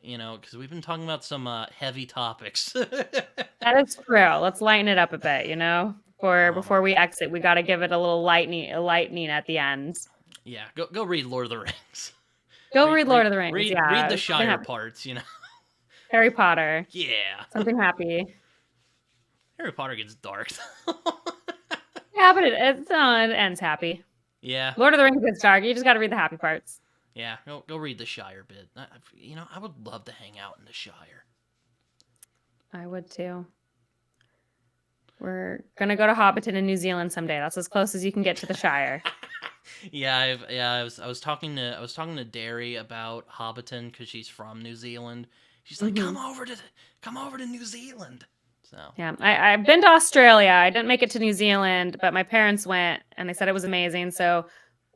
S1: You know, because we've been talking about some heavy topics.
S2: That is true. Let's lighten it up a bit, you know? Before we exit, we got to give it a little lightning at the end.
S1: Yeah, go read Lord of the Rings.
S2: Read Lord of the Rings.
S1: Read the Shire parts, you know.
S2: Harry Potter.
S1: Yeah.
S2: Something happy.
S1: Harry Potter gets dark.
S2: Yeah, but it ends happy.
S1: Yeah.
S2: Lord of the Rings gets dark. You just got to read the happy parts.
S1: Yeah, go read the Shire bit. You know, I would love to hang out in the Shire.
S2: I would too. We're gonna go to Hobbiton in New Zealand someday. That's as close as you can get to the Shire.
S1: I was talking to Derry about Hobbiton because she's from New Zealand. She's like, come over to New Zealand. So
S2: yeah, I've been to Australia. I didn't make it to New Zealand, but my parents went and they said it was amazing. So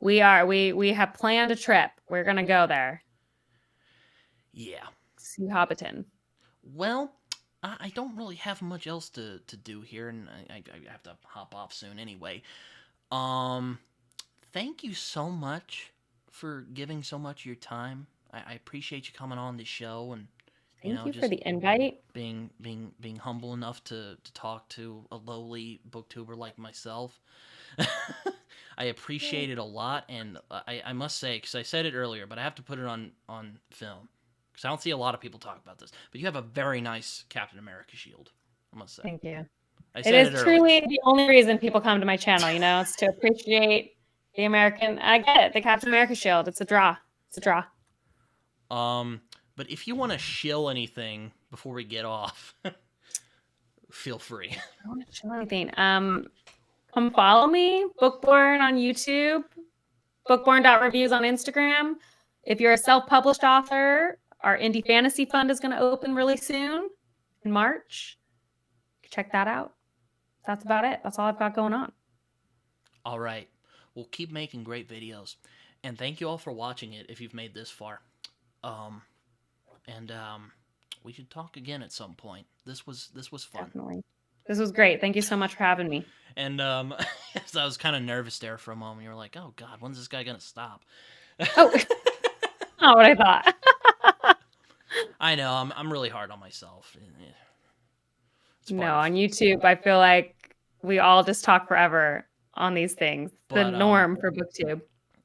S2: we have planned a trip. We're gonna go there.
S1: Yeah.
S2: See Hobbiton.
S1: Well, I don't really have much else to do here, and I have to hop off soon anyway. Thank you so much for giving so much of your time. I appreciate you coming on the show, and
S2: Thank you for the invite.
S1: Being humble enough to talk to a lowly booktuber like myself. I appreciate it a lot, and I must say, because I said it earlier, but I have to put it on film, because I don't see a lot of people talk about this. But you have a very nice Captain America shield, I must say.
S2: Thank you.
S1: It is
S2: truly the only reason people come to my channel, you know, it's to appreciate the American, I get it, the Captain America shield. It's a draw. It's a draw.
S1: But if you want to shill anything before we get off, feel free.
S2: I don't want to show anything. Come follow me, Bookborn on YouTube, bookborn.reviews on Instagram. If you're a self-published author, our indie fantasy fund is going to open really soon in March. Check that out. That's about it. That's all I've got going on.
S1: All right. We'll keep making great videos. And thank you all for watching it if you've made this far. We should talk again at some point. This was fun.
S2: Definitely. This was great. Thank you so much for having me.
S1: And I was kind of nervous there for a moment. You were like, "Oh God, when's this guy gonna stop?"
S2: Oh, not what I thought.
S1: I know. I'm really hard on myself.
S2: No, on YouTube, I feel like we all just talk forever on these things. The norm for BookTube.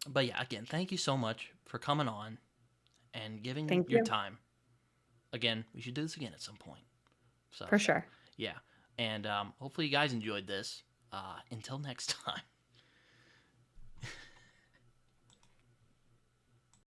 S1: But yeah, again, thank you so much for coming on and giving your time. Again, we should do this again at some point. So
S2: for sure.
S1: Yeah. And hopefully you guys enjoyed this. Until next time.